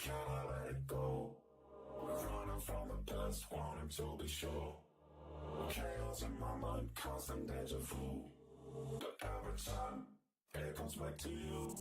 Can I let it go? We're running from the past, wanting to be sure. Chaos in my mind, constant deja vu. But every time, it comes back to you.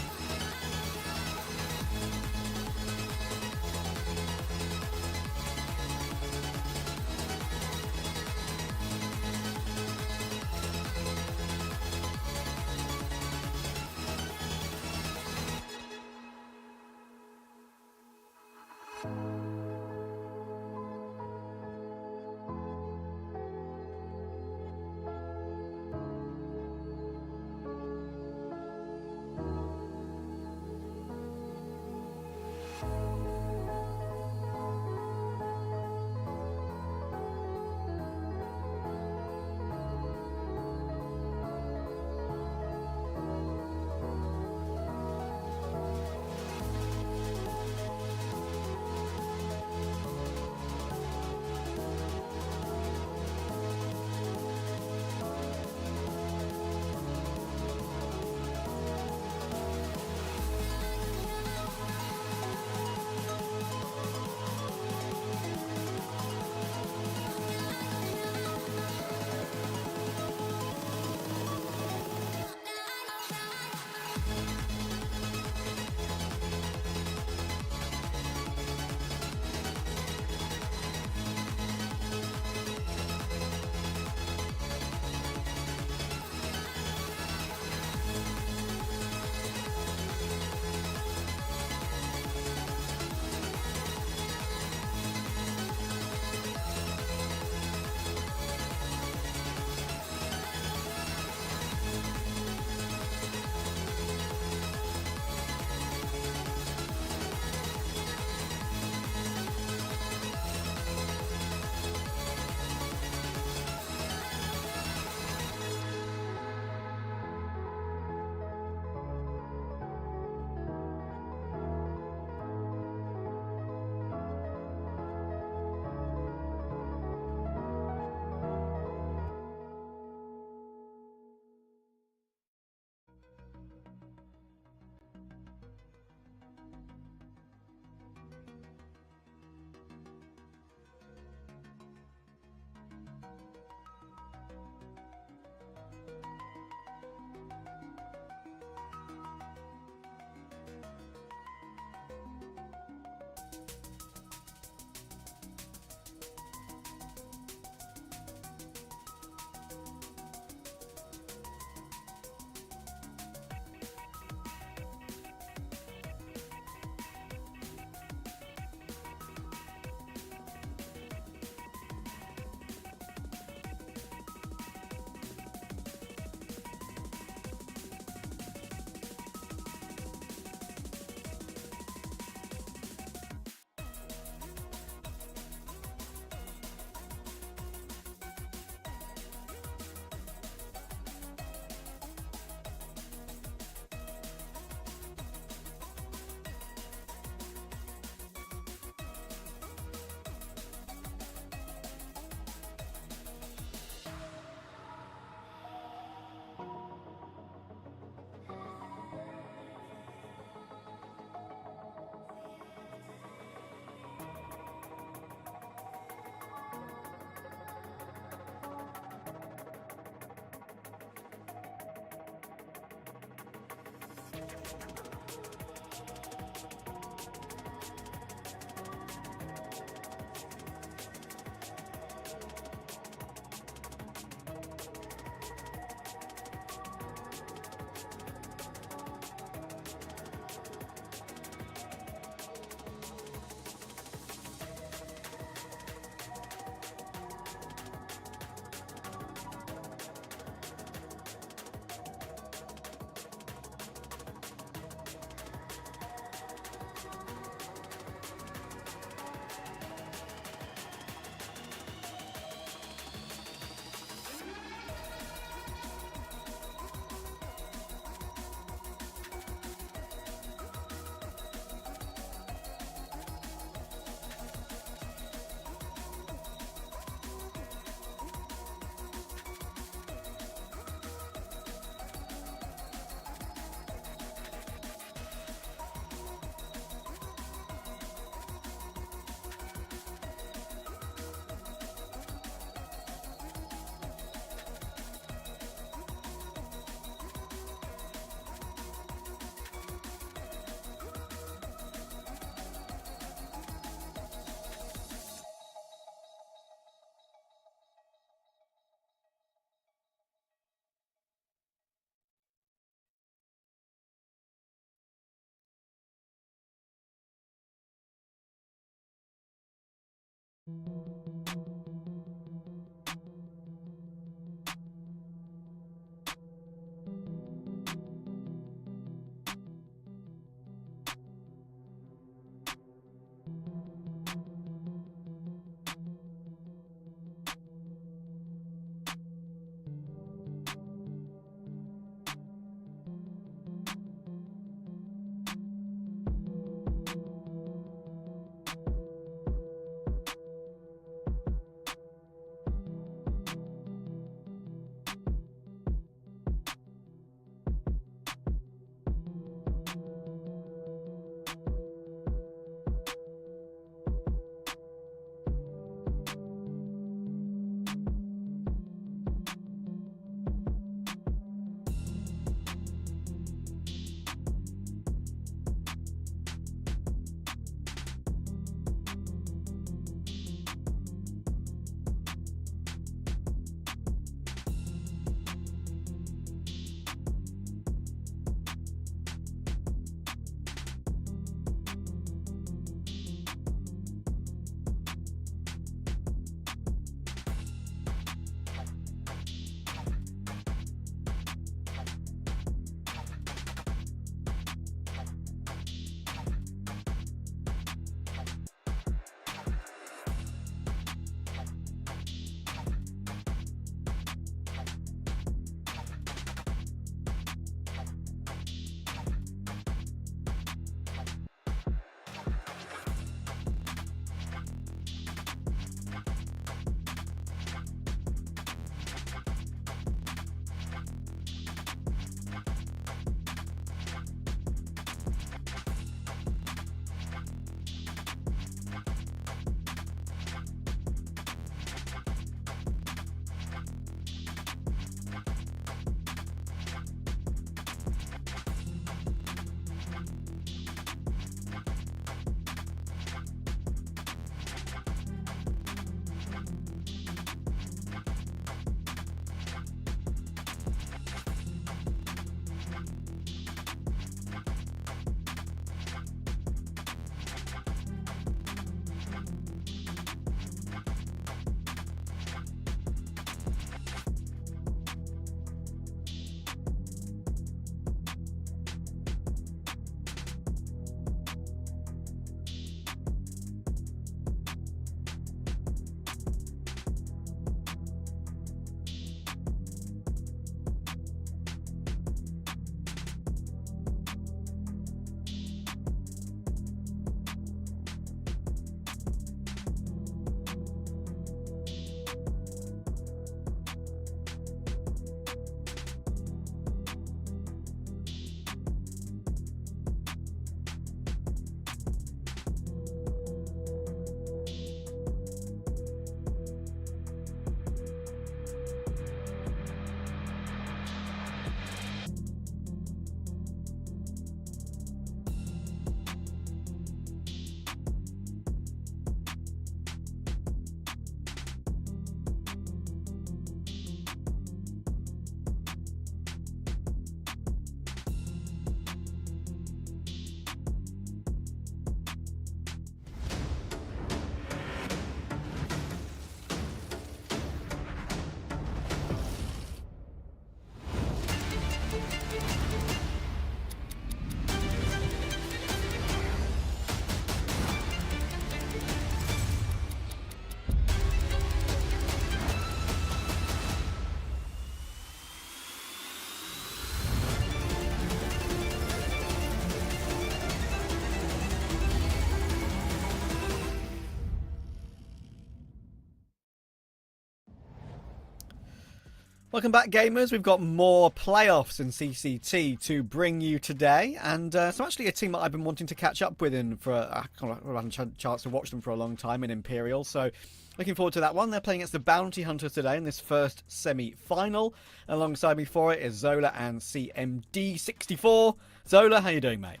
Welcome back, gamers. We've got more playoffs in CCT to bring you today, and it's actually a team that I've been wanting to catch up with I haven't had a chance to watch them for a long time in Imperial, so looking forward to that one. They're playing against the Bounty Hunters today in this first semi-final. Alongside me for it is Zola and CMD64. Zola, how you doing, mate?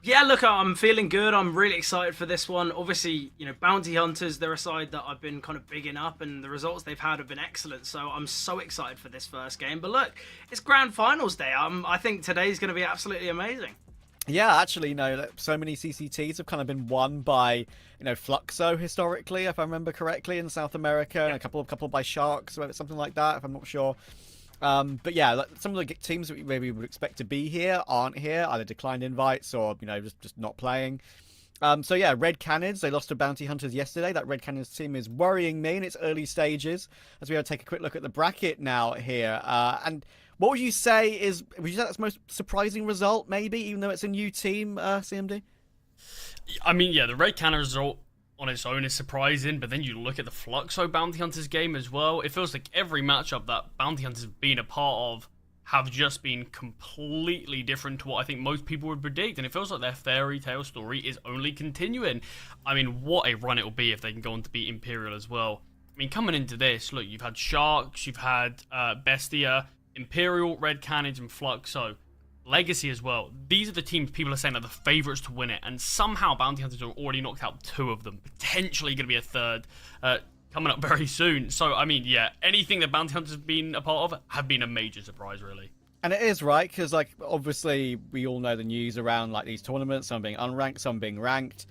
Yeah, look, I'm feeling good. I'm really excited for this one. Obviously, Bounty Hunters, they're a side that I've been kind of bigging up, and the results they've had have been excellent. So I'm so excited for this first game. But look, it's Grand Finals day. I think today's going to be absolutely amazing. Yeah, actually, so many CCTs have kind of been won by, Fluxo historically, if I remember correctly, in South America, and a couple by Sharks, or something like that, if I'm not sure. But yeah, some of the teams that we maybe would expect to be here aren't here, either declined invites or, just not playing. So yeah, Red Canids, they lost to Bounty Hunters yesterday. That Red Canids team is worrying me in its early stages, as we have to take a quick look at the bracket now here. And what would you say that's the most surprising result, maybe, even though it's a new team, CMD? I mean, yeah, the Red Cannon result on its own is surprising, but then you look at the Fluxo Bounty Hunters game as well. It feels like every matchup that Bounty Hunters have been a part of have just been completely different to what I think most people would predict, and it feels like their fairy tale story is only continuing. I mean, what a run it will be if they can go on to beat Imperial as well. I mean, coming into this, look, you've had Sharks, you've had Bestia, Imperial, Red Canids, and Fluxo. Legacy as well. These are the teams people are saying are the favourites to win it, and somehow Bounty Hunters have already knocked out two of them, potentially going to be a third coming up very soon. So, I mean, yeah, anything that Bounty Hunters have been a part of have been a major surprise, really. And it is, right? Because, obviously, we all know the news around, these tournaments, some being unranked, some being ranked.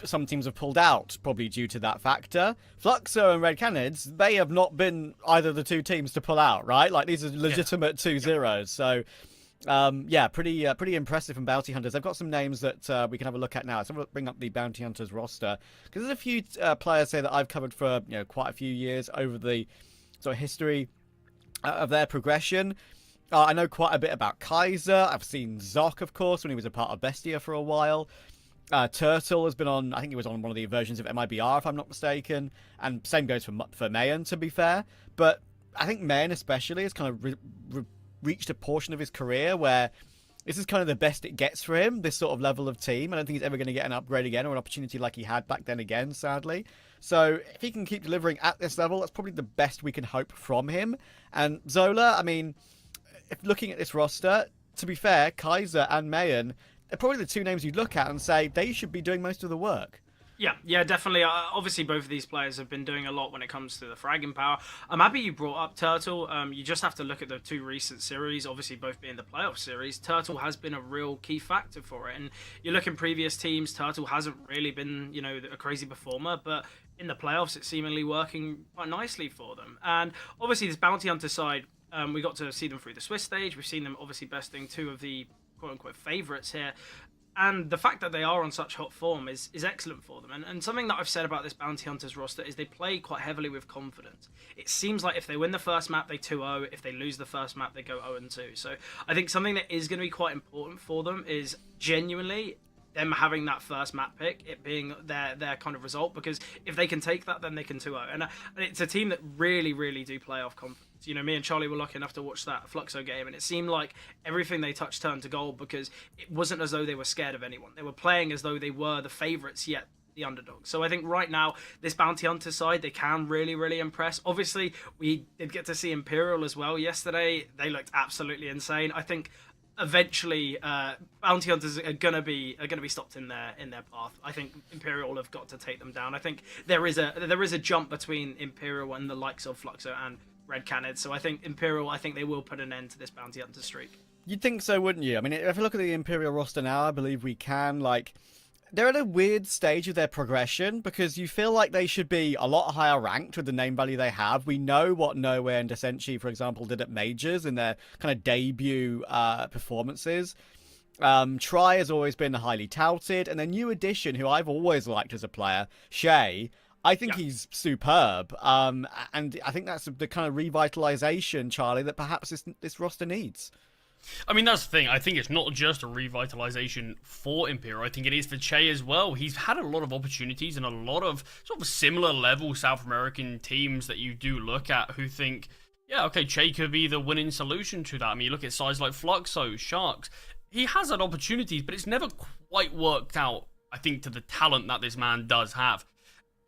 Some teams have pulled out, probably due to that factor. Fluxo and Red Canids, they have not been either of the two teams to pull out, right? These are legitimate 2-0s. So, yeah, pretty impressive from Bounty Hunters. They've got some names that we can have a look at now. So I'm going to bring up the Bounty Hunters roster, because there's a few players here that I've covered for quite a few years over the sort of history of their progression. I know quite a bit about Kaiser. I've seen Zoc, of course, when he was a part of Bestia for a while. Turtle has been on, I think he was on one of the versions of MIBR, if I'm not mistaken. And same goes for Mayan, to be fair. But I think Mayan especially has kind of reached a portion of his career where this is kind of the best it gets for him, this sort of level of team. I don't think he's ever going to get an upgrade again or an opportunity like he had back then again, sadly. So if he can keep delivering at this level, that's probably the best we can hope from him. And Zola, I mean, if looking at this roster, to be fair, Kaiser and Mayan, they're probably the two names you'd look at and say they should be doing most of the work. Yeah, definitely. Obviously, both of these players have been doing a lot when it comes to the fragging power. I'm happy you brought up Turtle. You just have to look at the two recent series, obviously both being the playoff series. Turtle has been a real key factor for it. And you look in previous teams, Turtle hasn't really been, a crazy performer, but in the playoffs, it's seemingly working quite nicely for them. And obviously, this Bounty Hunter side, we got to see them through the Swiss stage. We've seen them obviously besting two of the quote-unquote favourites here. And the fact that they are on such hot form is excellent for them. And something that I've said about this Bounty Hunters roster is they play quite heavily with confidence. It seems like if they win the first map, they 2-0. If they lose the first map, they go 0-2. So I think something that is going to be quite important for them is genuinely them having that first map pick, it being their kind of result, because if they can take that, then they can 2-0. And it's a team that really, really do play off confidence. Me and Charlie were lucky enough to watch that Fluxo game, and it seemed like everything they touched turned to gold, because it wasn't as though they were scared of anyone. They were playing as though they were the favourites, yet the underdog. So I think right now, this Bounty Hunter side, they can really, really impress. Obviously, we did get to see Imperial as well yesterday. They looked absolutely insane. I think eventually Bounty Hunters are gonna be stopped in their path. I think Imperial have got to take them down. I think there is a jump between Imperial and the likes of Fluxo and Red Canids. So I think Imperial, they will put an end to this Bounty Hunter streak. You'd think so, wouldn't you? I mean, if you look at the Imperial roster now, I believe we can, they're at a weird stage of their progression, because you feel like they should be a lot higher ranked with the name value they have. We know what Nowhere and Desenchi, for example, did at Majors in their kind of debut performances. Try has always been highly touted, and the new addition, who I've always liked as a player, Shay, I think he's superb. And I think that's the kind of revitalization, Charlie, that perhaps this roster needs. I mean, that's the thing. I think it's not just a revitalization for Imperial. I think it is for Che as well. He's had a lot of opportunities and a lot of sort of similar level South American teams that you do look at who think, Yeah, okay, Che could be the winning solution to that. I mean, you look at sides like Fluxo, Sharks. He has had opportunities, but it's never quite worked out, I think, to the talent that this man does have.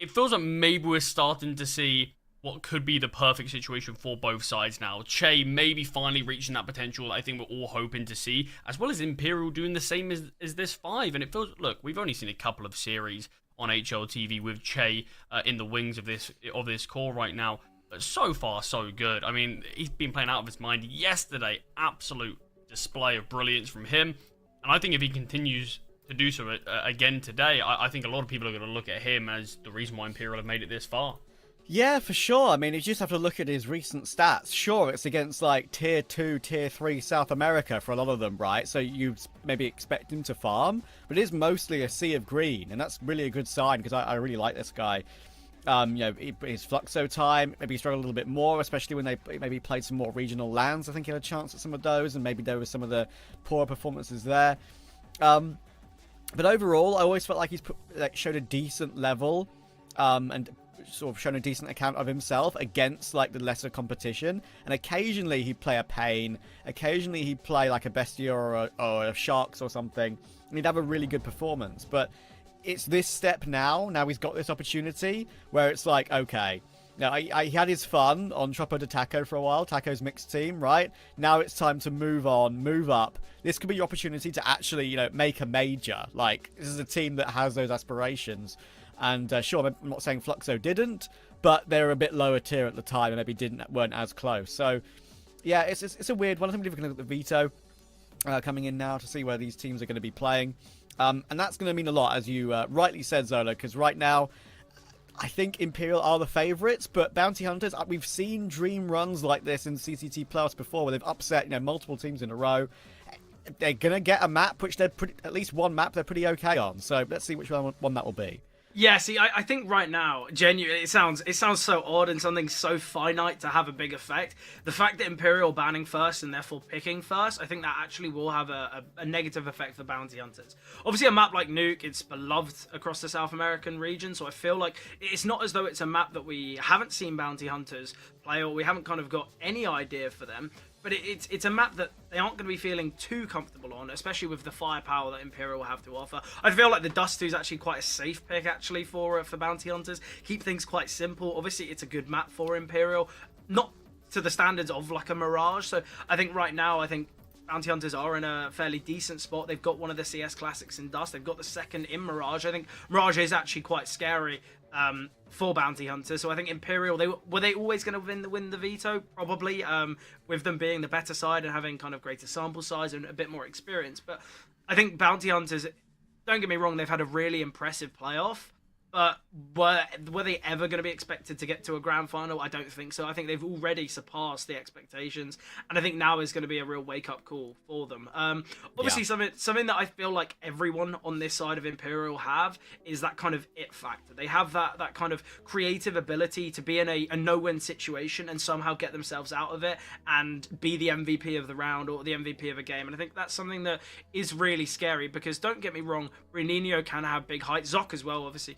It feels like maybe we're starting to see what could be the perfect situation for both sides now. Che maybe finally reaching that potential that I think we're all hoping to see, as well as Imperial doing the same as this 5. And it feels, look, we've only seen a couple of series on HLTV with Che in the wings of this core right now. But so far, so good. I mean, he's been playing out of his mind yesterday. Absolute display of brilliance from him. And I think if he continues to do so again today, I think a lot of people are going to look at him as the reason why Imperial have made it this far. Yeah, for sure. I mean, you just have to look at his recent stats. Sure, it's against like tier 2, tier 3 South America for a lot of them, right? So you maybe expect him to farm, but it is mostly a sea of green, and that's really a good sign because I really like this guy. You know, his Fluxo time, maybe he struggled a little bit more, especially when they maybe played some more regional lands. I think he had a chance at some of those, and maybe there was some of the poorer performances there. But overall, I always felt like he's showed a decent level, and sort of shown a decent account of himself against like the lesser competition. And occasionally he'd play a Pain, occasionally he'd play like a Bestia or a Sharks or something, and he'd have a really good performance. But it's this step now he's got this opportunity where it's like, okay, now he had his fun on Troppo de Taco for a while, Taco's mixed team, right? Now it's time to move on, move up. This could be your opportunity to actually, you know, make a major. Like, this is a team that has those aspirations. And sure, I'm not saying Fluxo didn't, but they were a bit lower tier at the time and maybe weren't as close. So, yeah, it's a weird one. I think we're going to look at the veto coming in now to see where these teams are going to be playing. And that's going to mean a lot, as you rightly said, Zola, because right now, I think Imperial are the favourites, but Bounty Hunters, we've seen dream runs like this in CCT Plus before, where they've upset, you know, multiple teams in a row. They're going to get a map, which they're at least one map they're pretty okay on. So let's see which one that will be. Yeah, see, I think right now, genuinely, it sounds so odd and something so finite to have a big effect. The fact that Imperial banning first and therefore picking first, I think that actually will have a negative effect for Bounty Hunters. Obviously, a map like Nuke, it's beloved across the South American region, so I feel like it's not as though it's a map that we haven't seen Bounty Hunters play or we haven't kind of got any idea for them. But it's a map that they aren't going to be feeling too comfortable on, especially with the firepower that Imperial will have to offer. I feel like the Dust 2 is actually quite a safe pick, actually, for Bounty Hunters. Keep things quite simple. Obviously, it's a good map for Imperial. Not to the standards of, like, a Mirage. So I think right now, Bounty Hunters are in a fairly decent spot. They've got one of the CS classics in Dust. They've got the second in Mirage. I think Mirage is actually quite scary for Bounty Hunters. So I think Imperial, were they always going to win the veto? Probably, with them being the better side and having kind of greater sample size and a bit more experience. But I think Bounty Hunters, don't get me wrong, they've had a really impressive playoff. But were they ever going to be expected to get to a grand final? I don't think so. I think they've already surpassed the expectations, and I think now is going to be a real wake-up call for them. Obviously, something that I feel like everyone on this side of Imperial have is that kind of it factor. They have that kind of creative ability to be in a no-win situation and somehow get themselves out of it and be the MVP of the round or the MVP of a game. And I think that's something that is really scary because, don't get me wrong, Renino can have big height. Zoc as well, obviously.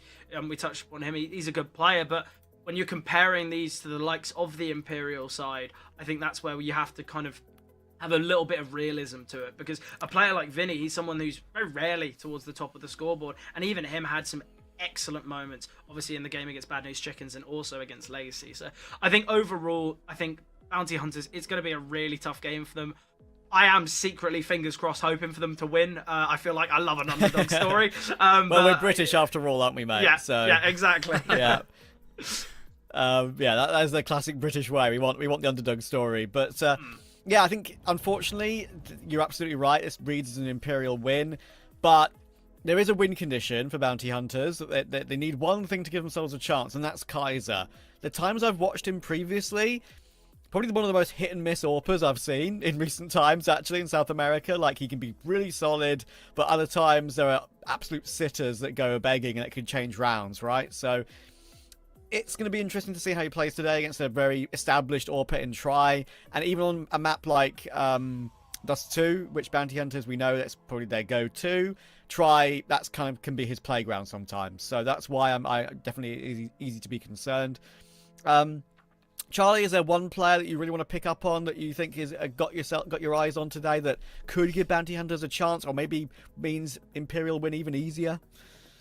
We touched on him. He's a good player, but when you're comparing these to the likes of the Imperial side, I think that's where you have to kind of have a little bit of realism to it, because a player like Vinny, he's someone who's very rarely towards the top of the scoreboard, and even him had some excellent moments, obviously in the game against Bad News Chickens and also against Legacy. So I think overall, I think Bounty Hunters, it's going to be a really tough game for them. I am secretly, fingers crossed, hoping for them to win. I feel like I love an underdog story. Well, we're British after all, aren't we, mate? Yeah, so, yeah, exactly. Yeah. That is the classic British way. We want the underdog story. But, yeah, I think, unfortunately, you're absolutely right. This reads as an Imperial win. But there is a win condition for Bounty Hunters. They need one thing to give themselves a chance, and that's Kaiser. The times I've watched him previously, probably one of the most hit and miss AWPers I've seen in recent times, actually, in South America. Like, he can be really solid, but other times there are absolute sitters that go begging and it can change rounds, right? So it's going to be interesting to see how he plays today against a very established AWPer in Try. And even on a map like Dust 2, which Bounty Hunters, we know that's probably their go-to. Try, that's kind of can be his playground sometimes. So that's why I definitely easy to be concerned. Charlie, is there one player that you really want to pick up on that you think is got your eyes on today that could give Bounty Hunters a chance, or maybe means Imperial win even easier?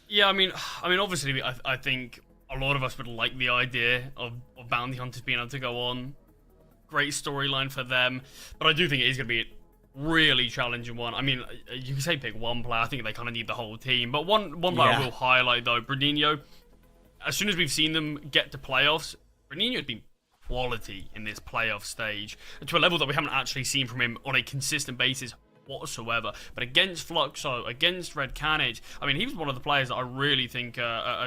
Yeah, I mean, obviously, I think a lot of us would like the idea of Bounty Hunters being able to go on. Great storyline for them, but I do think it is going to be a really challenging one. I mean, you can say pick one player. I think they kind of need the whole team, but one player I will highlight though, Bruninho. As soon as we've seen them get to playoffs, Bruninho has been quality in this playoff stage to a level that we haven't actually seen from him on a consistent basis whatsoever. But against Fluxo, against Red Canids, I mean, he was one of the players that I really think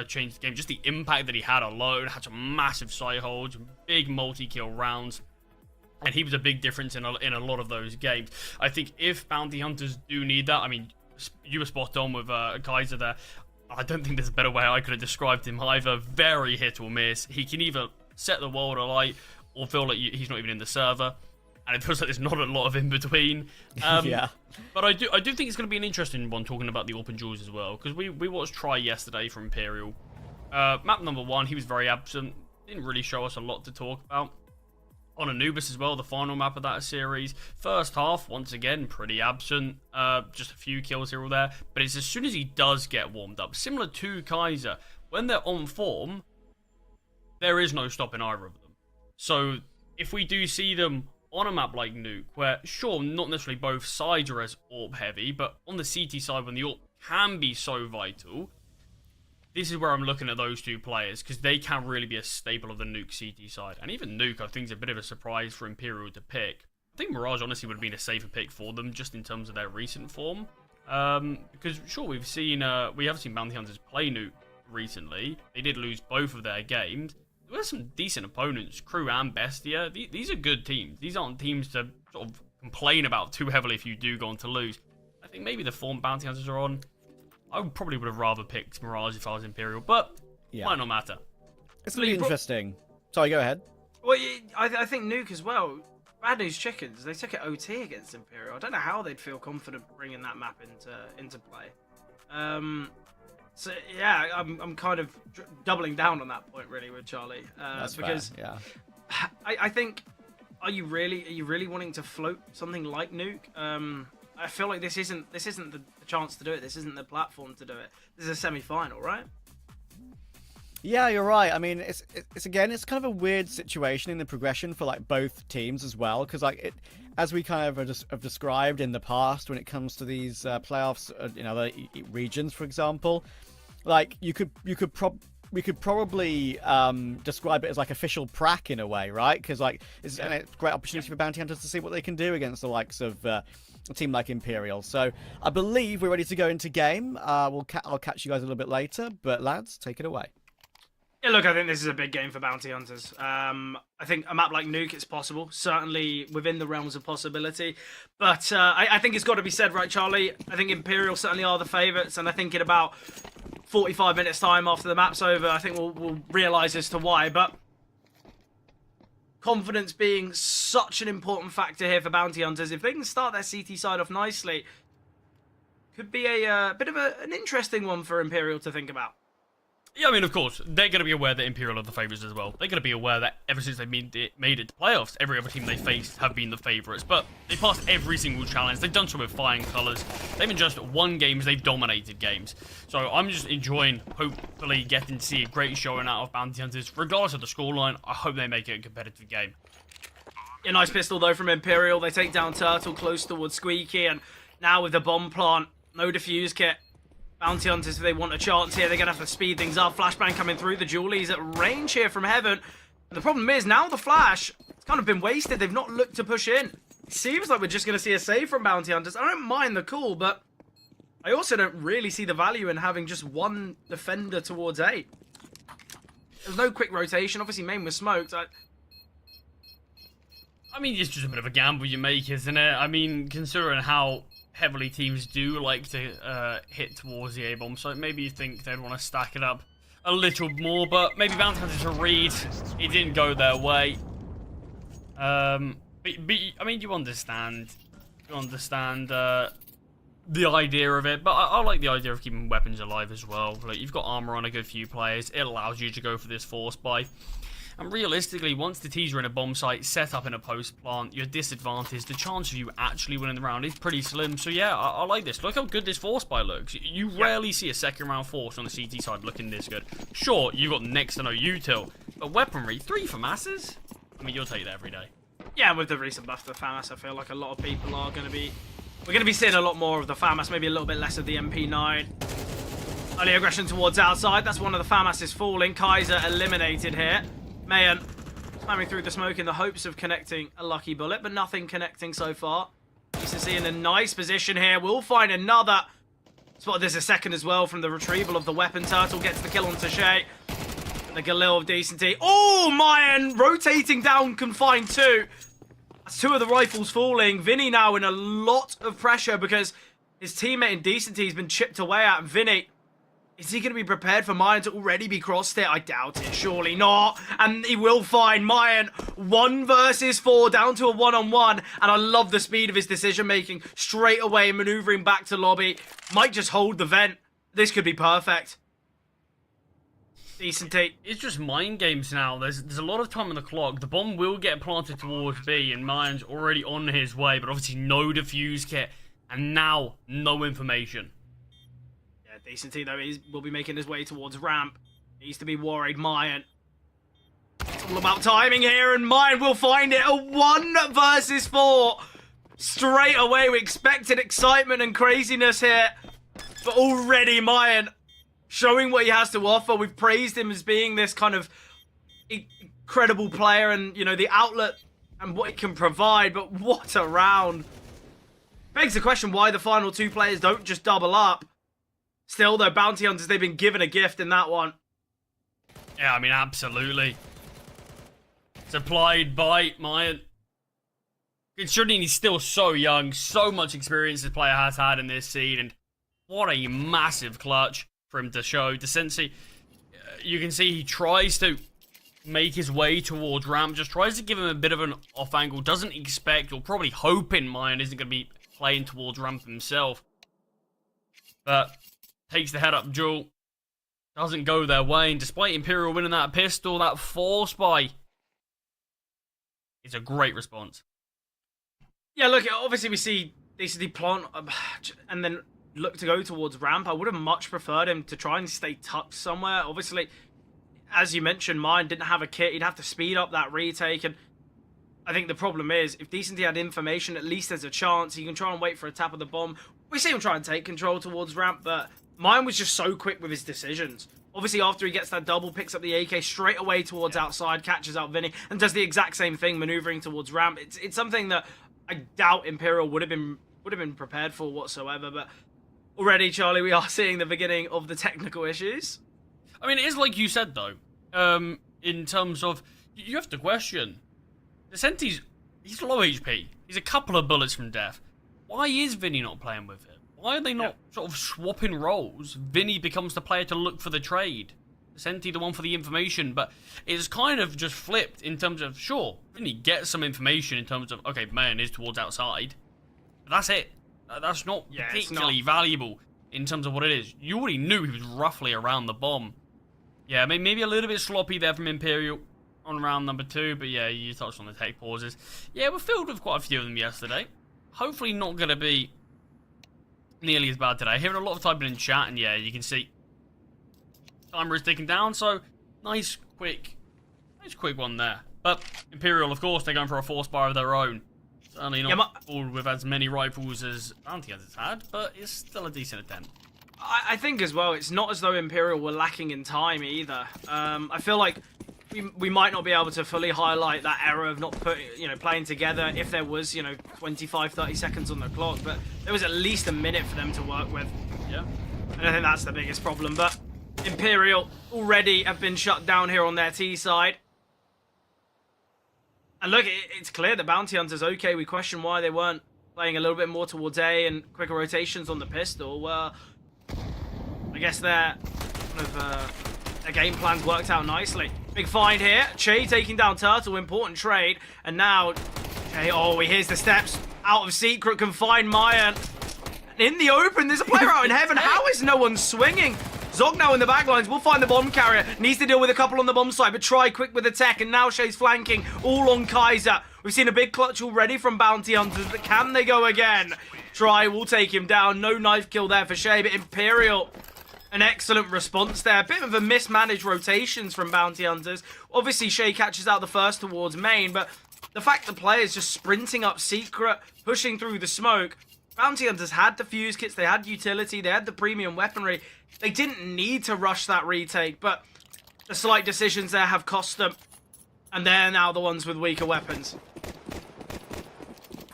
changed the game. Just the impact that he had alone, had some massive side holds, big multi-kill rounds. And he was a big difference in a lot of those games. I think if Bounty Hunters do need that, I mean, you were spot on with Kaiser there. I don't think there's a better way I could have described him either. Very hit or miss. He can either set the world alight or feel like he's not even in the server. And it feels like there's not a lot of in between. Yeah. But I do think it's going to be an interesting one talking about the Open Jewels as well. Because we watched Try yesterday from Imperial. Map number 1, he was very absent. Didn't really show us a lot to talk about. On Anubis as well, the final map of that series. First half, once again, pretty absent. Just a few kills here or there. But it's as soon as he does get warmed up, similar to Kaiser, when they're on form, there is no stopping either of them. So if we do see them on a map like Nuke, where, sure, not necessarily both sides are as AWP heavy, but on the CT side, when the AWP can be so vital, this is where I'm looking at those two players, because they can really be a staple of the Nuke CT side. And even Nuke, I think, is a bit of a surprise for Imperial to pick. I think Mirage, honestly, would have been a safer pick for them, just in terms of their recent form. Because, sure, we have seen Bounty Hunters play Nuke recently. They did lose both of their games. There were some decent opponents, Crew and Bestia. These are good teams. These aren't teams to sort of complain about too heavily if you do go on to lose. I think maybe the form Bounty Hunters are on, I probably would have rather picked Mirage if I was Imperial, but might not matter. It's really interesting. Sorry, go ahead. Well, I think Nuke as well. Bad News Chickens, they took it OT against Imperial. I don't know how they'd feel confident bringing that map into play. So yeah, I'm kind of doubling down on that point really with Charlie. That's because fair, yeah. I think, are you really wanting to float something like Nuke? I feel like this isn't the chance to do it. This isn't the platform to do it. This is a semi-final, right? Yeah, you're right. I mean, it's kind of a weird situation in the progression for like both teams as well, because like as we kind of have described in the past when it comes to these playoffs, the regions, for example, like we could probably describe it as like official prac in a way, right? Because like it's a great opportunity for Bounty Hunters to see what they can do against the likes of a team like Imperial. So I believe we're ready to go into game. I'll catch you guys a little bit later, but lads, take it away. Yeah, look, I think this is a big game for Bounty Hunters. I think a map like Nuke, it's possible, certainly within the realms of possibility. But I think it's got to be said, right, Charlie? I think Imperial certainly are the favourites, and I think in about 45 minutes' time after the map's over, I think we'll realise as to why. But confidence being such an important factor here for Bounty Hunters, if they can start their CT side off nicely, could be a bit of an interesting one for Imperial to think about. Yeah, I mean, of course, they're going to be aware that Imperial are the favourites as well. They're going to be aware that ever since they made it to playoffs, every other team they faced have been the favourites. But they passed every single challenge. They've done so with flying colours. They've in just won games, they've dominated games. So I'm just enjoying, hopefully, getting to see a great showing out of Bounty Hunters. Regardless of the scoreline, I hope they make it a competitive game. A nice pistol, though, from Imperial. They take down Turtle close towards Squeaky. And now with the bomb plant, no defuse kit. Bounty Hunters, if they want a chance here, they're going to have to speed things up. Flashbang coming through. The Julie's at range here from Heaven. And the problem is, now the flash, it's kind of been wasted. They've not looked to push in. It seems like we're just going to see a save from Bounty Hunters. I don't mind the call, but I also don't really see the value in having just one defender towards A. There's no quick rotation. Obviously, main was smoked. I mean, it's just a bit of a gamble you make, isn't it? I mean, considering how heavily teams do like to hit towards the A-bomb, so maybe you think they'd want to stack it up a little more, but maybe Bounty Hunters to read, it didn't go their way. But I mean, you understand the idea of it, but I like the idea of keeping weapons alive as well. Like, you've got armor on a good few players, it allows you to go for this force buy. And realistically, once the T's are in a bomb site, set up in a post plant, you're disadvantaged. The chance of you actually winning the round is pretty slim. So yeah, I like this. Look how good this force buy looks. You rarely see a second round force on the CT side looking this good. Sure, you got next to no util, but weaponry, 3 for masses? I mean, you'll take that every day. Yeah, with the recent buff to the FAMAS, I feel like a lot of people are going to be... We're going to be seeing a lot more of the FAMAS, maybe a little bit less of the MP9. Early aggression towards outside. That's one of the FAMAS's falling. Kaiser eliminated here. Mayan slamming through the smoke in the hopes of connecting a lucky bullet, but nothing connecting so far. CCT in a nice position here. We'll find another. Spotted this a second as well from the retrieval of the weapon. Turtle gets the kill on Tashay. The Galil of Decency. Oh, Mayan rotating down confined too. That's 2 of the rifles falling. Vinny now in a lot of pressure because his teammate in Decency has been chipped away at. And Vinny, is he going to be prepared for Mayan to already be crossed it? I doubt it. Surely not. And he will find Mayan 1 versus 4 down to a 1-on-1. And I love the speed of his decision making. Straight away maneuvering back to lobby. Might just hold the vent. This could be perfect. Decency. It's just mind games now. There's a lot of time on the clock. The bomb will get planted towards B, and Mayan's already on his way, but obviously no defuse kit, and now no information. Yeah, Decency though will be making his way towards ramp. Needs to be worried. Mayan. It's all about timing here, and Mayan will find it. A 1 versus 4. Straight away, we expected excitement and craziness here, but already Mayan showing what he has to offer. We've praised him as being this kind of incredible player and, you know, the outlet and what he can provide, but what a round. Begs the question why the final 2 players don't just double up. Still, though, Bounty Hunters, they've been given a gift in that one. Yeah, I mean, absolutely. Supplied by Mayan. Considering he's still so young, so much experience this player has had in this scene, and what a massive clutch for him to show. Decency, you can see he tries to make his way towards ramp, just tries to give him a bit of an off angle, doesn't expect or probably hoping Mayan isn't going to be playing towards ramp himself. But takes the head up duel, doesn't go their way, and despite Imperial winning that pistol, that force buy is a great response. Yeah, look, obviously we see DCD plant and then look to go towards ramp. I would have much preferred him to try and stay tucked somewhere. Obviously, as you mentioned, Mayan didn't have a kit. He'd have to speed up that retake. And I think the problem is, if Decency had information, at least there's a chance. He can try and wait for a tap of the bomb. We see him try and take control towards ramp, but Mayan was just so quick with his decisions. Obviously, after he gets that double, picks up the AK straight away towards outside, catches out Vinny, and does the exact same thing, maneuvering towards ramp. It's something that I doubt Imperial would have been prepared for whatsoever, but already, Charlie, we are seeing the beginning of the technical issues. I mean, it is like you said, though. In terms of, you have to question. Decency's, he's low HP. He's a couple of bullets from death. Why is Vinny not playing with him? Why are they not sort of swapping roles? Vinny becomes the player to look for the trade. Decency the one for the information, but it's kind of just flipped in terms of, sure, Vinny gets some information in terms of, okay, Mayan is towards outside. But that's it. That's not particularly valuable in terms of what it is. You already knew he was roughly around the bomb. Yeah, maybe a little bit sloppy there from Imperial on round number 2, but yeah, you touched on the tech pauses. Yeah, we're filled with quite a few of them yesterday. Hopefully not going to be nearly as bad today. Hearing a lot of typing in chat, and yeah, you can see timer is ticking down, so nice quick one there. But Imperial, of course, they're going for a force bar of their own. Certainly not forward with as many rifles as Bounty Hunters had, but it's still a decent attempt. I think as well, it's not as though Imperial were lacking in time either. I feel like we might not be able to fully highlight that error of not playing together if there was, 25, 30 seconds on the clock, but there was at least a minute for them to work with. Yeah. And I think that's the biggest problem, but Imperial already have been shut down here on their T side. And look, it's clear that Bounty Hunter's okay. We question why they weren't playing a little bit more towards A and quicker rotations on the pistol. Well, I guess their game plans worked out nicely. Big find here. Che taking down Turtle, important trade. And now, Che, he hears the steps out of secret, can find Mayan. In the open, there's a player out in heaven. How is no one swinging? Zog now in the backlines will find the bomb carrier. Needs to deal with a couple on the bomb side, but try quick with the tech, and now Shay's flanking all on Kaiser. We've seen a big clutch already from Bounty Hunters, but can they go again? Try will take him down. No knife kill there for Shay, but Imperial, an excellent response there. A bit of a mismanaged rotations from Bounty Hunters. Obviously, Shay catches out the first towards main, but the fact the players just sprinting up secret, pushing through the smoke. Bounty Hunters had the fuse kits, they had utility, they had the premium weaponry. They didn't need to rush that retake, but the slight decisions there have cost them. And they're now the ones with weaker weapons.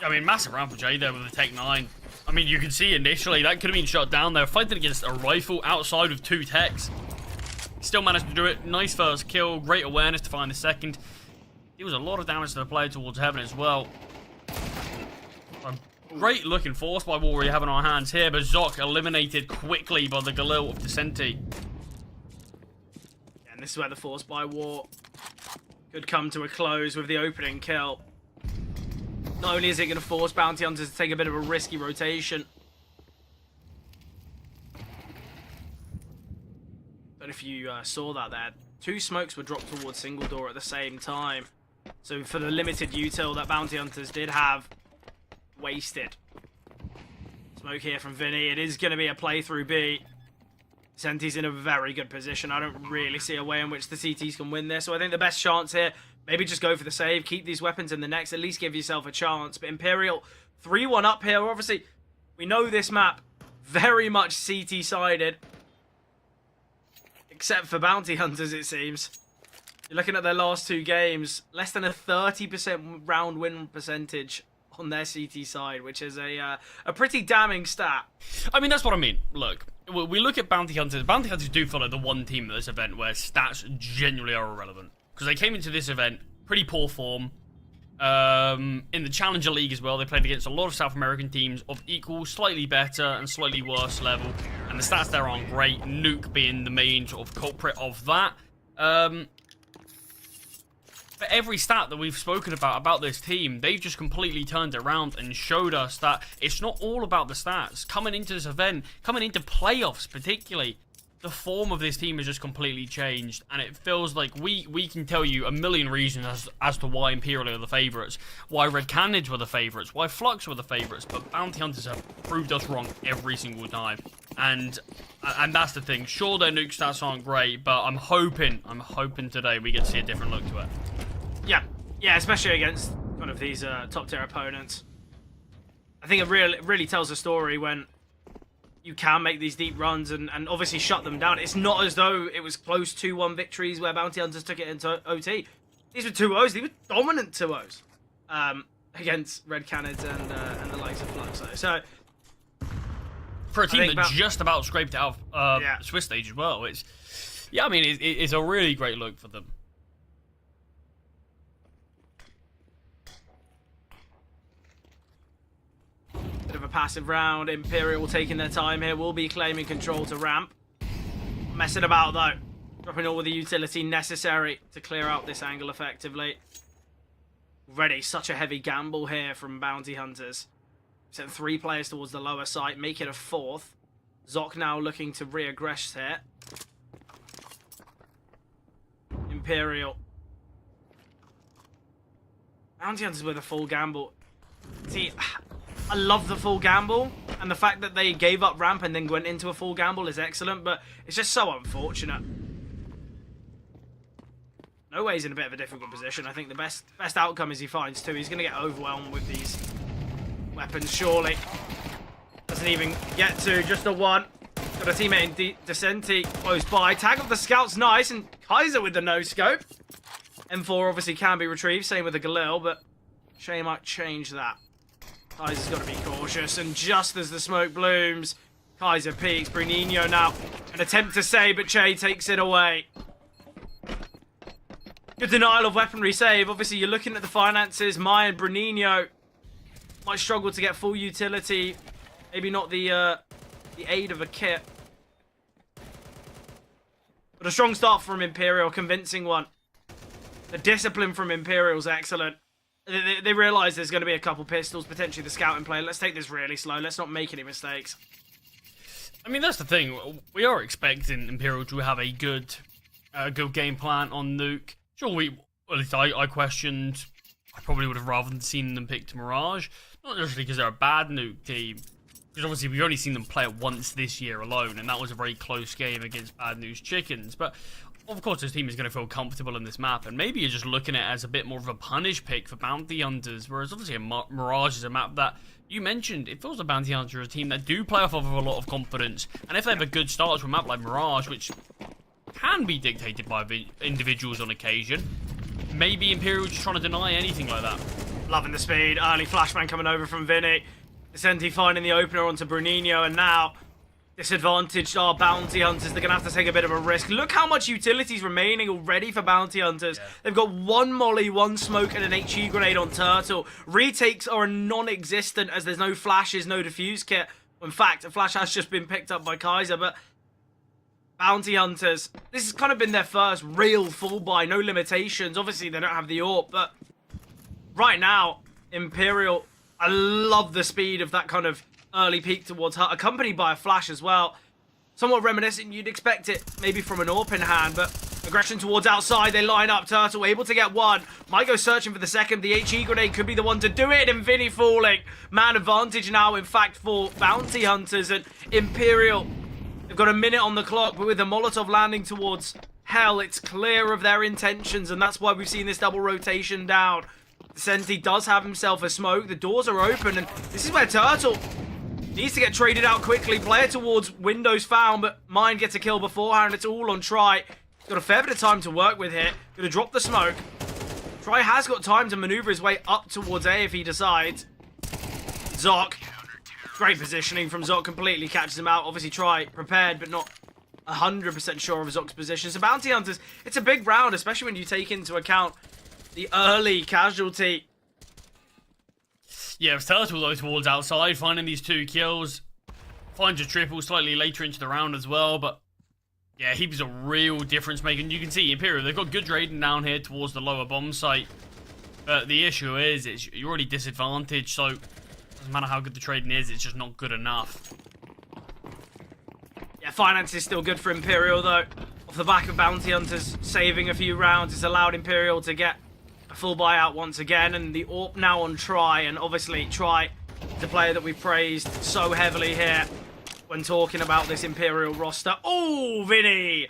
I mean, massive round for Jay there with the Tech 9. I mean, you can see initially that could have been shot down. They were fighting against a rifle outside with 2 techs. Still managed to do it. Nice first kill. Great awareness to find the second. It was a lot of damage to the player towards heaven as well. A great looking force by war we have on our hands here, but Zok eliminated quickly by the Galil of Descenti. And this is where the force by war could come to a close with the opening kill. Not only is it going to force Bounty Hunters to take a bit of a risky rotation, but if you saw that there, 2 smokes were dropped towards single door at the same time. So for the limited util that Bounty Hunters did have, wasted. Smoke here from Vinny. It is going to be a playthrough B. Senti's in a very good position. I don't really see a way in which the CTs can win this. So I think the best chance here, maybe just go for the save, keep these weapons in the next, at least give yourself a chance. But Imperial, 3-1 up here. Obviously, we know this map very much CT-sided. Except for Bounty Hunters, it seems. You're looking at their last 2 games, less than a 30% round win percentage on their CT side, which is a pretty damning stat. I mean, that's what I mean. Look, we look at Bounty Hunters. Bounty Hunters do follow the one team at this event where stats genuinely are irrelevant. Because they came into this event pretty poor form. In the Challenger League as well, they played against a lot of South American teams of equal, slightly better, and slightly worse level. And the stats there aren't great, Nuke being the main sort of culprit of that. But every stat that we've spoken about this team, they've just completely turned it around and showed us that it's not all about the stats. Coming into this event, coming into playoffs particularly, the form of this team has just completely changed, and it feels like we can tell you a million reasons as to why Imperial are the favourites, why Red Cannons were the favourites, why Flux were the favourites, but Bounty Hunters have proved us wrong every single time. And that's the thing. Sure, their nuke stats aren't great, but I'm hoping today we get to see a different look to it. Yeah, especially against one of these top tier opponents. I think it really tells a story when you can make these deep runs and obviously shut them down. It's not as though it was close 2-1 victories where Bounty Hunters took it into OT. These were 2-0s. These were dominant 2-0s against Red Cannons and the likes of Flux. So for a team that just about scraped it out of Swiss stage as well, it's a really great look for them. Bit of a passive round. Imperial taking their time here. Will be claiming control to ramp. Messing about though. Dropping all the utility necessary to clear out this angle effectively. Already such a heavy gamble here from Bounty Hunters. Sent 3 players towards the lower site. Make it a 4th. Zok now looking to reaggress here. Imperial. Bounty Hunters with a full gamble. See, I love the full gamble, and the fact that they gave up ramp and then went into a full gamble is excellent, but it's just so unfortunate. No way he's in a bit of a difficult position. I think the best outcome is he finds 2. He's going to get overwhelmed with these weapons, surely. Doesn't even get to, just a 1. Got a teammate in Descenti close by. Tag of the scouts, nice, and Kaiser with the no-scope. M4 obviously can be retrieved, same with the Galil, but Shay might change that. Kaiser's got to be cautious, and just as the smoke blooms, Kaiser peeks. Bruninho now, an attempt to save, but Che takes it away. Good denial of weaponry save. Obviously, you're looking at the finances. Mai and Bruninho might struggle to get full utility. Maybe not the aid of a kit. But a strong start from Imperial, convincing one. The discipline from Imperial's excellent. They realise there's going to be a couple pistols, potentially the scouting play. Let's take this really slow. Let's not make any mistakes. I mean, that's the thing. We are expecting Imperial to have a good game plan on Nuke. Sure, at least I questioned. I probably would have rather seen them pick Mirage. Not necessarily because they're a bad Nuke team. Because obviously we've only seen them play it once this year alone, and that was a very close game against Bad News Chickens. But of course, this team is going to feel comfortable in this map, and maybe you're just looking at it as a bit more of a punish pick for Bounty Hunters, whereas obviously Mirage is a map that you mentioned. It feels like Bounty Hunters are a team that do play off of a lot of confidence, and if they have a good start to a map like Mirage, which can be dictated by individuals on occasion, maybe Imperial just trying to deny anything like that. Loving the speed. Early flashbang coming over from Vinny. Vicente finding the opener onto Bruninho, and now disadvantaged are Bounty Hunters. They're going to have to take a bit of a risk. Look how much utility's remaining already for Bounty Hunters. Yeah. They've got one molly, one smoke, and an HE grenade on Turtle. Retakes are non-existent as there's no flashes, no defuse kit. In fact, a flash has just been picked up by Kaiser, but Bounty Hunters, this has kind of been their first real full buy, no limitations. Obviously, they don't have the AWP, but right now, Imperial, I love the speed of that kind of early peek towards her, accompanied by a flash as well. Somewhat reminiscent, you'd expect it maybe from an AWP in hand, but aggression towards outside, they line up. Turtle able to get one, might go searching for the second. The HE grenade could be the one to do it, and Vinny falling. Man advantage now, in fact, for Bounty Hunters, and Imperial, they've got a minute on the clock, but with the Molotov landing towards Hell, it's clear of their intentions, and that's why we've seen this double rotation down. Senti does have himself a smoke, the doors are open, and this is where Turtle needs to get traded out quickly. Player towards windows found, but Mind gets a kill beforehand. It's all on Try. Got a fair bit of time to work with here. Gonna drop the smoke. Try has got time to maneuver his way up towards A if he decides. Zoc. Great positioning from Zoc, completely catches him out. Obviously Try prepared, but not 100% sure of Zoc's position. So Bounty Hunters, it's a big round, especially when you take into account the early casualty. Yeah, Turtle though towards outside, finding these 2 kills. Finds a triple slightly later into the round as well, but yeah, he was a real difference maker. And you can see Imperial, they've got good trading down here towards the lower bomb site. But the issue is, you're already disadvantaged, so it doesn't matter how good the trading is, it's just not good enough. Yeah, finance is still good for Imperial though. Off the back of Bounty Hunters saving a few rounds, it's allowed Imperial to get a full buyout once again, and the AWP now on Try, and obviously Try, the player that we've praised so heavily here when talking about this Imperial roster. Oh, Vinny!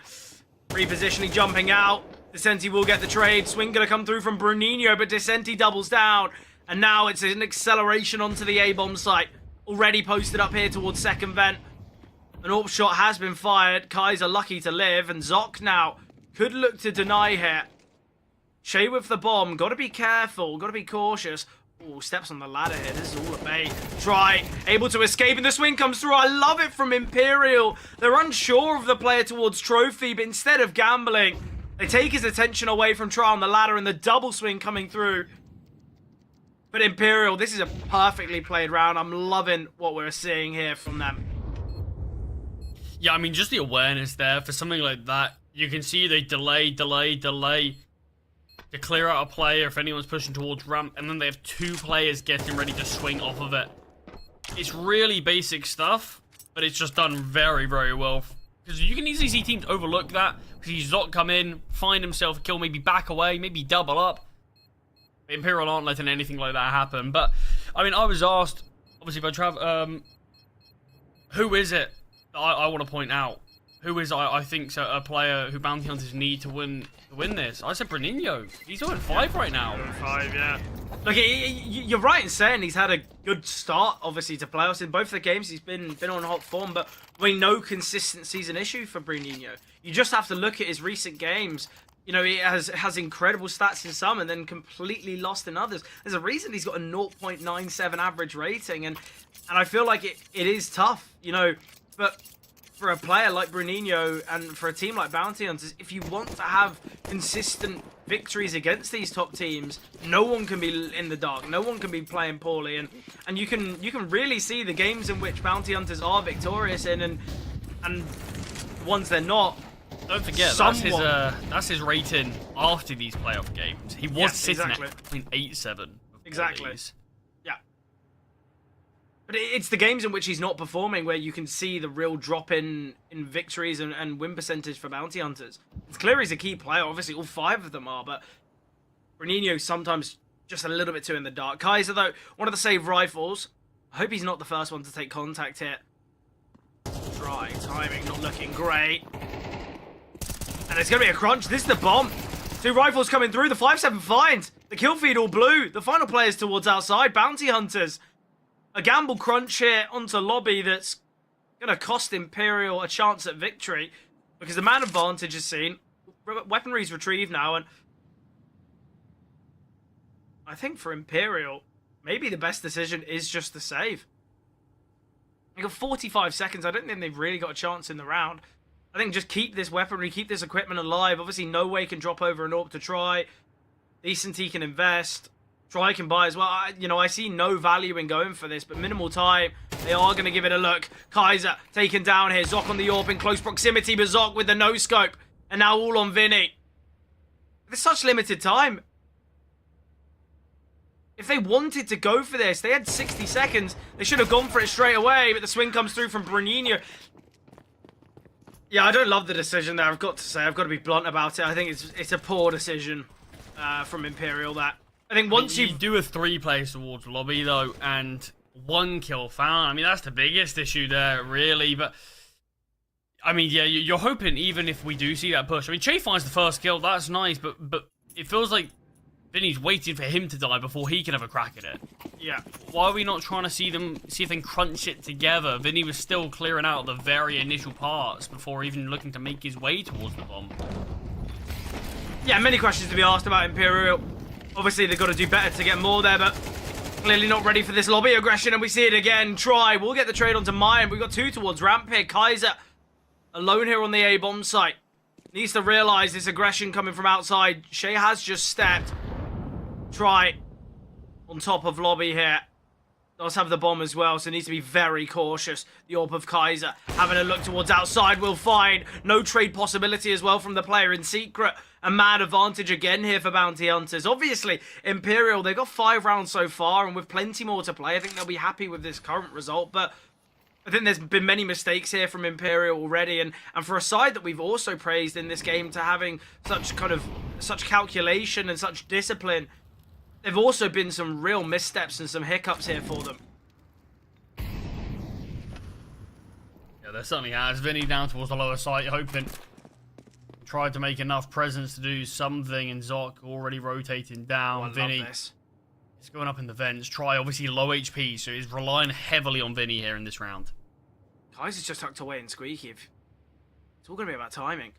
Repositioning, jumping out. Descenti will get the trade. Swing gonna come through from Bruninho, but Descenti doubles down, and now it's an acceleration onto the A-bomb site. Already posted up here towards second vent. An AWP shot has been fired. Kaiser lucky to live, and Zoc now could look to deny here. Shay with the bomb. Got to be careful. Got to be cautious. Oh, steps on the ladder here. This is all a bait. Try. Able to escape, and the swing comes through. I love it from Imperial. They're unsure of the player towards Trophy, but instead of gambling, they take his attention away from Try on the ladder, and the double swing coming through. But Imperial, this is a perfectly played round. I'm loving what we're seeing here from them. Yeah, I mean, just the awareness there for something like that. You can see they delay to clear out a player if anyone's pushing towards ramp, and then they have 2 players getting ready to swing off of it. It's really basic stuff, but it's just done very, very well. Because you can easily see teams overlook that, because he's not come in, find himself a kill, maybe back away, maybe double up. Imperial aren't letting anything like that happen. But, I mean, I was asked, obviously by Trav, who is it that I want to point out? Who is, I think, a player who Bounty Hunters need to win this? I said Bruninho. He's 0-5 right now. 0-5, yeah. Look, you're right in saying he's had a good start, obviously, to playoffs. In both the games, he's been on hot form, but we know consistency's an issue for Bruninho. You just have to look at his recent games. You know, he has incredible stats in some and then completely lost in others. There's a reason he's got a 0.97 average rating, and I feel like it is tough, you know, but for a player like Bruninho and for a team like Bounty Hunters, if you want to have consistent victories against these top teams, no one can be in the dark. No one can be playing poorly, and you can really see the games in which Bounty Hunters are victorious in, and ones they're not. Don't forget, that's his rating after these playoff games. He was sitting at 0.87. Exactly. These. Yeah. But it's the games in which he's not performing where you can see the real drop in victories and win percentage for Bounty Hunters. It's clear he's a key player. Obviously, all 5 of them are, but Bruninho sometimes just a little bit too in the dark. Kaiser, though, one of the save rifles. I hope he's not the first one to take contact here. Try. Timing not looking great. And it's going to be a crunch. This is the bomb. 2 rifles coming through. The 5-7 finds. The kill feed all blue. The final players towards outside. Bounty Hunters. A gamble crunch here onto lobby that's going to cost Imperial a chance at victory because the man advantage is seen. Weaponry's retrieved now, and I think for Imperial, maybe the best decision is just to save. They got 45 seconds. I don't think they've really got a chance in the round. I think just keep this weaponry, keep this equipment alive. Obviously, No Way can drop over an AWP to try. Decent can invest. Try can buy as well. I see no value in going for this, but minimal time. They are going to give it a look. Kaiser taken down here. Zoc on the AWP in close proximity, but Zoc with the no-scope. And now all on Vinny. There's such limited time. If they wanted to go for this, they had 60 seconds. They should have gone for it straight away, but the swing comes through from Bruninho. Yeah, I don't love the decision there, I've got to say. I've got to be blunt about it. I think it's a poor decision from Imperial that. I think once you do a 3 plays towards lobby though, and 1 kill found. I mean, that's the biggest issue there, really. But I mean, yeah, you're hoping even if we do see that push. I mean, Che finds the first kill. That's nice, but it feels like Vinny's waiting for him to die before he can have a crack at it. Yeah. Why are we not trying to see if they can crunch it together? Vinny was still clearing out the very initial parts before even looking to make his way towards the bomb. Yeah, many questions to be asked about Imperial. Obviously, they've got to do better to get more there, but clearly not ready for this lobby aggression, and we see it again. Try. We'll get the trade onto Mayan. We've got 2 towards ramp here. Kaiser alone here on the A-bomb site. Needs to realise this aggression coming from outside. Shay has just stepped. Try on top of lobby here. Does have the bomb as well, so needs to be very cautious. The AWP of Kaiser having a look towards outside will find. No trade possibility as well from the player in secret. A mad advantage again here for Bounty Hunters. Obviously, Imperial, they've got 5 rounds so far, and with plenty more to play, I think they'll be happy with this current result. But I think there's been many mistakes here from Imperial already, and for a side that we've also praised in this game to having such calculation and such discipline, there've also been some real missteps and some hiccups here for them. Yeah, there certainly has. Vinny down towards the lower side, hoping. Tried to make enough presence to do something, and Zoc already rotating down. Vinny is going up in the vents. Try, obviously low HP, so he's relying heavily on Vinny here in this round. Kaiser's just tucked away in Squeaky. It's all going to be about timing.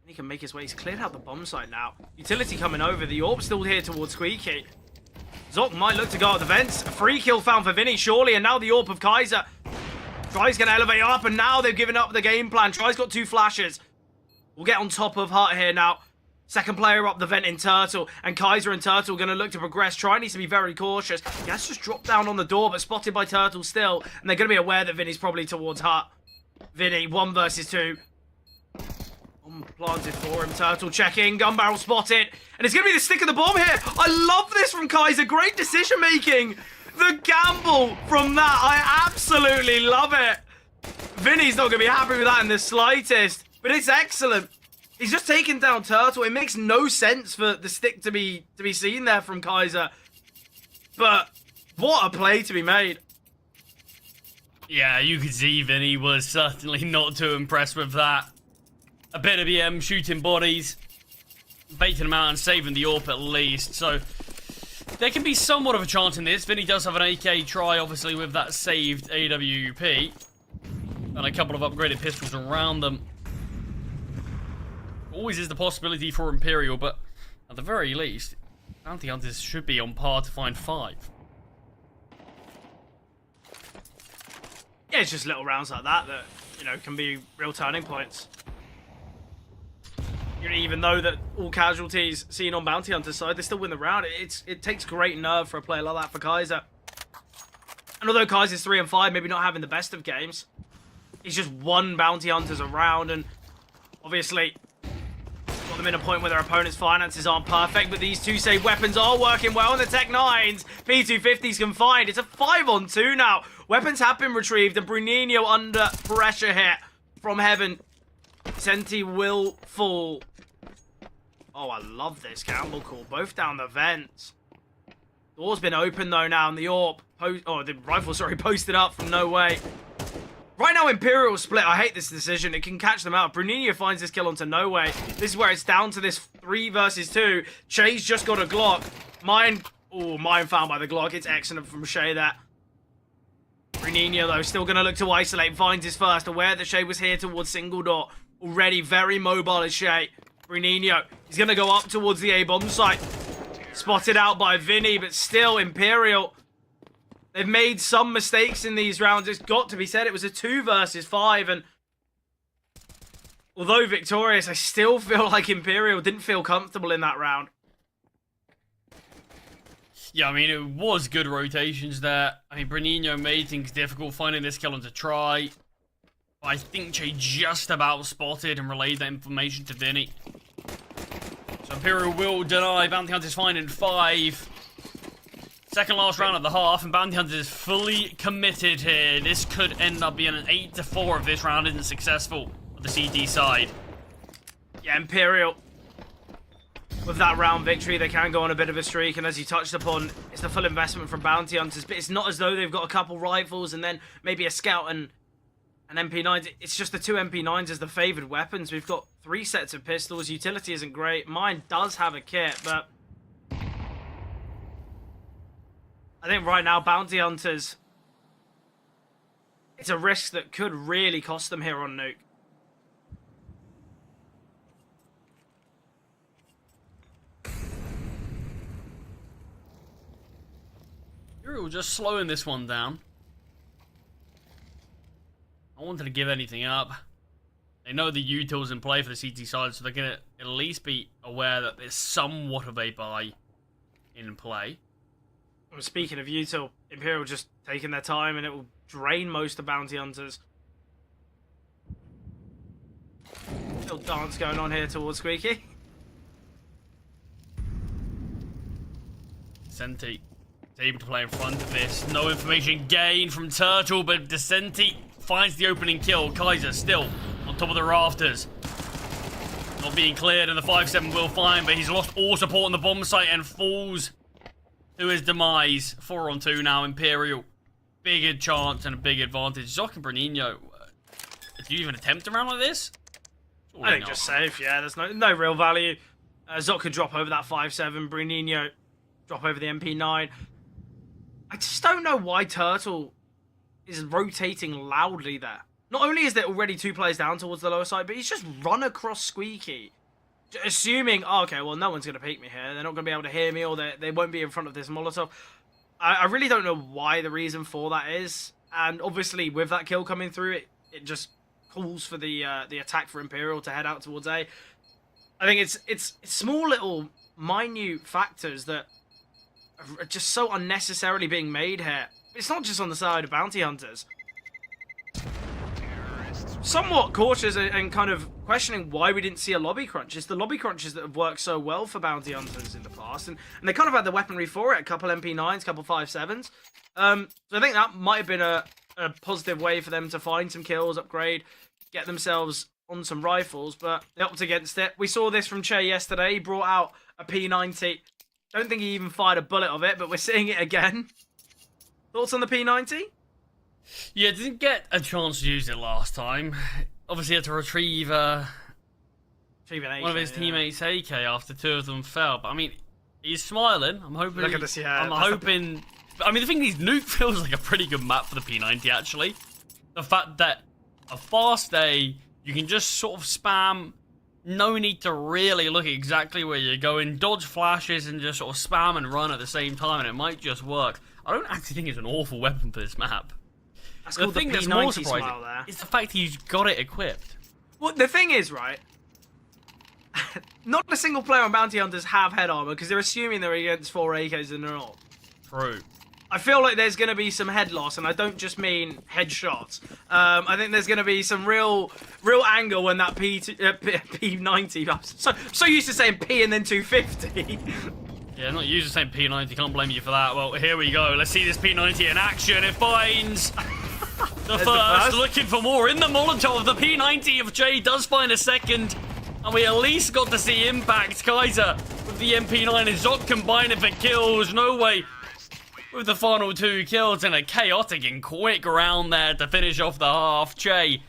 He can make his way. He's cleared out the bomb site now. Utility coming over. The AWP's still here towards Squeaky. Zoc might look to go at the vents. A free kill found for Vinny, surely. And now the AWP of Kaiser. Try's going to elevate up, and now they've given up the game plan. Try's got 2 flashes. We'll get on top of Hut here now. Second player up the vent in Turtle. And Kaiser and Turtle going to look to progress. Try needs to be very cautious. He has just dropped down on the door, but spotted by Turtle still. And they're going to be aware that Vinny's probably towards Hut. Vinny, 1 versus 2. Planted for him. Turtle checking. Gun barrel spotted. And it's going to be the stick of the bomb here. I love this from Kaiser. Great decision making. The gamble from that. I absolutely love it. Vinny's not going to be happy with that in the slightest. But it's excellent. He's just taken down Turtle. It makes no sense for the stick to be seen there from Kaiser. But what a play to be made. Yeah, you could see Vinny was certainly not too impressed with that. A bit of BM shooting bodies, baiting them out and saving the AWP at least. So there can be somewhat of a chance in this. Vinny does have an AK try, obviously, with that saved AWP. And a couple of upgraded pistols around them. Always is the possibility for Imperial, but at the very least, Bounty Hunters should be on par to find 5. Yeah, it's just little rounds like that can be real turning points. Even though that all casualties seen on Bounty Hunter's side, they still win the round. It takes great nerve for a player like that for Kaiser. And although Kaiser's 3 and 5, maybe not having the best of games, he's just won Bounty Hunters around, and obviously got them in a point where their opponent's finances aren't perfect, but these 2 save weapons are working well, and the Tech 9s, P250s can find. It's a 5-on-2 now. Weapons have been retrieved, and Bruninho under pressure here from heaven. Senti will fall. Oh, I love this gamble call. Both down the vents. Door's been open though now, and the AWP, the rifle, sorry, posted up from no way. Right now, Imperial split. I hate this decision. It can catch them out. Bruninho finds this kill onto no way. This is where it's down to this 3 versus 2. Shay's just got a Glock. Mine found by the Glock. It's excellent from Shay there. Bruninho, though, still going to look to isolate. Finds his first. Aware that Shay was here towards single door. Already very mobile is Shay. Bruninho, he's going to go up towards the A-bomb site. Spotted out by Vinny, but still, Imperial, they've made some mistakes in these rounds. It's got to be said, it was a 2 versus 5, and although victorious, I still feel like Imperial didn't feel comfortable in that round. Yeah, I mean, it was good rotations there. I mean, Bruninho made things difficult, finding this kill on to try. I think Jay just about spotted and relayed that information to Vinny. So Imperial will deny. Bounty Hunters fine in 5. Second last round of the half, and Bounty Hunters is fully committed here. This could end up being an 8-4 if this round isn't successful on the CT side. Yeah, Imperial, with that round victory, they can go on a bit of a streak, and as you touched upon, it's the full investment from Bounty Hunters, but it's not as though they've got a couple rifles and then maybe a scout and an MP9. It's just the 2 MP9s as the favoured weapons. We've got 3 sets of pistols. Utility isn't great. Mine does have a kit, but I think right now, Bounty Hunters, it's a risk that could really cost them here on Nuke. Imperial just slowing this one down. I wanted to give anything up. They know the util's in play for the CT side, so they're going to at least be aware that there's somewhat of a buy in play. Well, speaking of util, Imperial just taking their time, and it will drain most of Bounty Hunters. Little dance going on here towards Squeaky. Senti is able to play in front of this. No information gained from Turtle, but Descenti finds the opening kill. Kaiser still on top of the rafters. Not being cleared, and the 5-7 will find, but he's lost all support on the bomb site and falls to his demise. 4-on-2 now, Imperial. Big chance and a big advantage. Zoc and Bruninho, do you even attempt a round like this? Surely I think not. just safe, yeah. There's no real value. Zoc could drop over that 5-7. Bruninho drop over the MP9. I just don't know why Turtle is rotating loudly there. Not only is there already 2 players down towards the lower side, but he's just run across Squeaky, assuming, oh, okay, well, no one's going to peek me here. They're not going to be able to hear me, or they won't be in front of this Molotov. I really don't know why the reason for that is. And obviously, with that kill coming through, it just calls for the attack for Imperial to head out towards A. I think it's small little minute factors that are just so unnecessarily being made here. It's not just on the side of Bounty Hunters. Somewhat cautious and kind of questioning why we didn't see a lobby crunch. It's the lobby crunches that have worked so well for Bounty Hunters in the past, and they kind of had the weaponry for it, a couple MP9s, a couple 5-7s. So I think that might have been a positive way for them to find some kills, upgrade, get themselves on some rifles, but they opted against it. We saw this from Che yesterday. He brought out a P90. Don't think he even fired a bullet of it, but we're seeing it again. Thoughts on the P90? Yeah, didn't get a chance to use it last time. Obviously had to retrieve one of his teammates' AK after 2 of them fell. But I mean, he's smiling. I'm hoping. Look at this, yeah. I'm hoping. I mean, the thing is, Nuke feels like a pretty good map for the P90. Actually, the fact that a fast day, you can just sort of spam. No need to really look at exactly where you're going. Dodge flashes and just sort of spam and run at the same time, and it might just work. I don't actually think it's an awful weapon for this map. That's The called thing the that's P90 more surprising smile there. is the fact he's got it equipped. Well, the thing is, right, not a single player on Bounty Hunters have head armor because they're assuming they're against 4 AKs and they're not. True. I feel like there's going to be some head loss, and I don't just mean headshots. I think there's going to be some real anger when that P90. I'm so used to saying P and then 250. Yeah, not using the same P90, can't blame you for that. Well, here we go. Let's see this P90 in action. It finds the first, looking for more in the Molotov. The P90 of Jay does find a second, and we at least got to see impact. Kaiser with the MP9 and Zok combining for kills. No way with the final 2 kills in a chaotic and quick round there to finish off the half. Jay,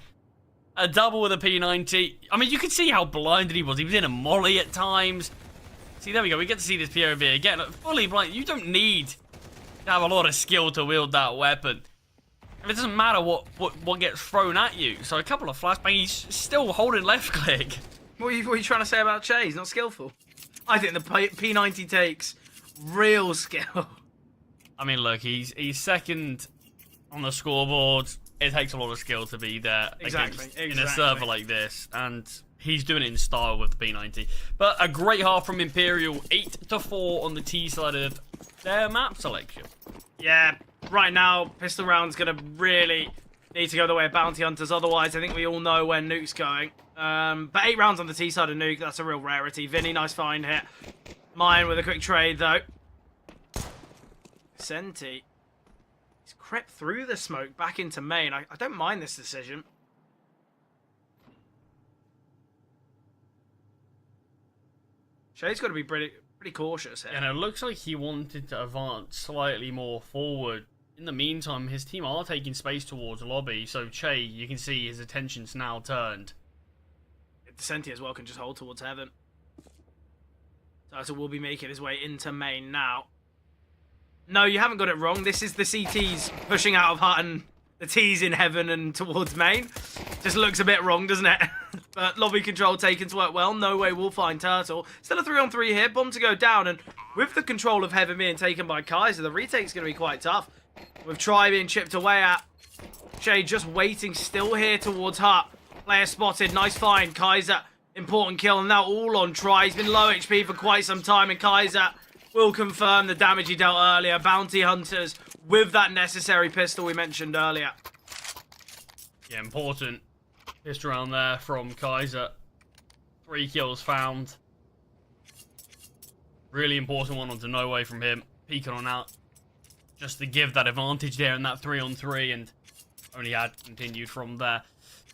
a double with a P90. I mean, you could see how blinded he was. He was in a molly at times. See, there we go. We get to see this POV again. Fully blind. You don't need to have a lot of skill to wield that weapon. And it doesn't matter what gets thrown at you. So a couple of flashbangs. He's still holding left click. What are you trying to say about Che? He's not skillful. I think the P90 takes real skill. I mean, look, he's second on the scoreboard. It takes a lot of skill to be there in a server like this, and he's doing it in style with the P90. But a great half from Imperial, 8-4 on the T side of their map selection. Yeah, right now, pistol round's gonna really need to go the way of Bounty Hunters. Otherwise, I think we all know where Nuke's going. But 8 rounds on the T side of Nuke, that's a real rarity. Vinny, nice find here. Mine with a quick trade, though. Senti. He's crept through the smoke back into main. I don't mind this decision. Shay's got to be pretty cautious here. And it looks like he wanted to advance slightly more forward. In the meantime, his team are taking space towards lobby, so Che, you can see his attention's now turned. Senti as well can just hold towards heaven. Turtle will be making his way into main now. No, you haven't got it wrong. This is the CTs pushing out of hut and the T's in heaven and towards main. Just looks a bit wrong, doesn't it? But lobby control taken to work well. No way we'll find Turtle. Still a 3-on-3 here. Bomb to go down. And with the control of heaven being taken by Kaiser, the retake's going to be quite tough. With Try being chipped away at. Jay just waiting still here towards hut. Player spotted. Nice find. Kaiser, important kill. And now all on Try. He's been low HP for quite some time. And Kaiser will confirm the damage he dealt earlier. Bounty Hunters with that necessary pistol we mentioned earlier. Yeah, important pistol round there from Kaiser. 3 kills found. Really important one onto No Way from him. Peeking on out. Just to give that advantage there in that 3-on-3, and only had continued from there.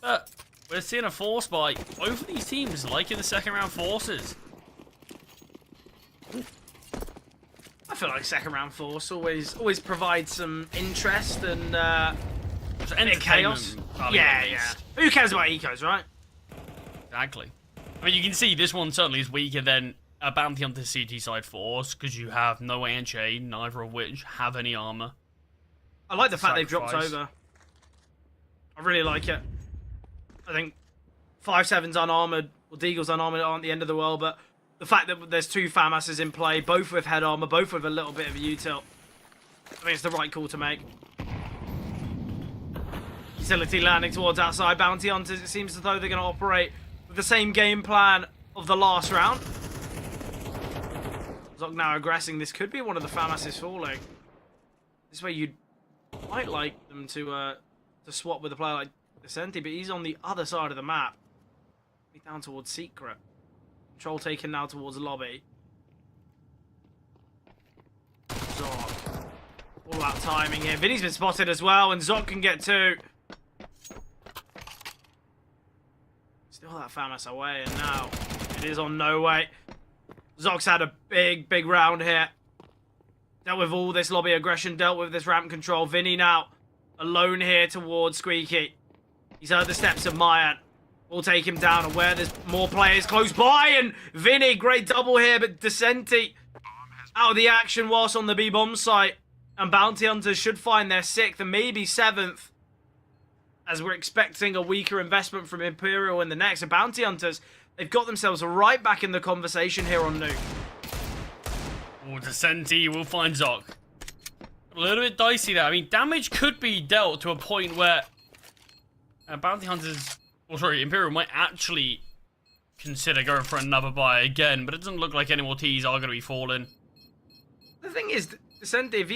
But we're seeing a force by both of these teams liking the second round forces. I feel like second round force always provides some interest and chaos. Yeah. Who cares about ecos, right? Exactly. I mean, you can see this one certainly is weaker than a Bounty Hunter CT side force, because you have No Way and Chain, neither of which have any armor. I like the fact they've dropped over. I really like it. I think 5-7's unarmored, or Deagle's unarmored aren't the end of the world, but the fact that there's 2 FAMASs in play, both with head armor, both with a little bit of a util, I mean, it's the right call to make. Facility landing towards outside. Bounty Hunters, it seems as though they're going to operate with the same game plan of the last round. Zok now aggressing. This could be one of the FAMASs falling. This way you might like them to swap with a player like Descenti, but he's on the other side of the map. He's down towards Secret. Control taken now towards lobby. Zok. All about timing here. Vinny's been spotted as well, and Zok can get 2. Still that FAMAS away, and now it is on No Way. Zok's had a big round here. Dealt with all this lobby aggression, dealt with this ramp control. Vinny now alone here towards Squeaky. He's heard the steps of Mayan. We'll take him down, and where there's more players close by, and Vinny, great double here, but Descenti out of the action whilst on the B-bomb site. And Bounty Hunters should find their 6th and maybe 7th, as we're expecting a weaker investment from Imperial in the next. And Bounty Hunters, they've got themselves right back in the conversation here on Nuke. Oh, Descenti will find Zok. A little bit dicey there. I mean, damage could be dealt to a point where Bounty Hunters, Imperial might actually consider going for another buy again, but it doesn't look like any more T's are going to be falling. The thing is, Descenti, if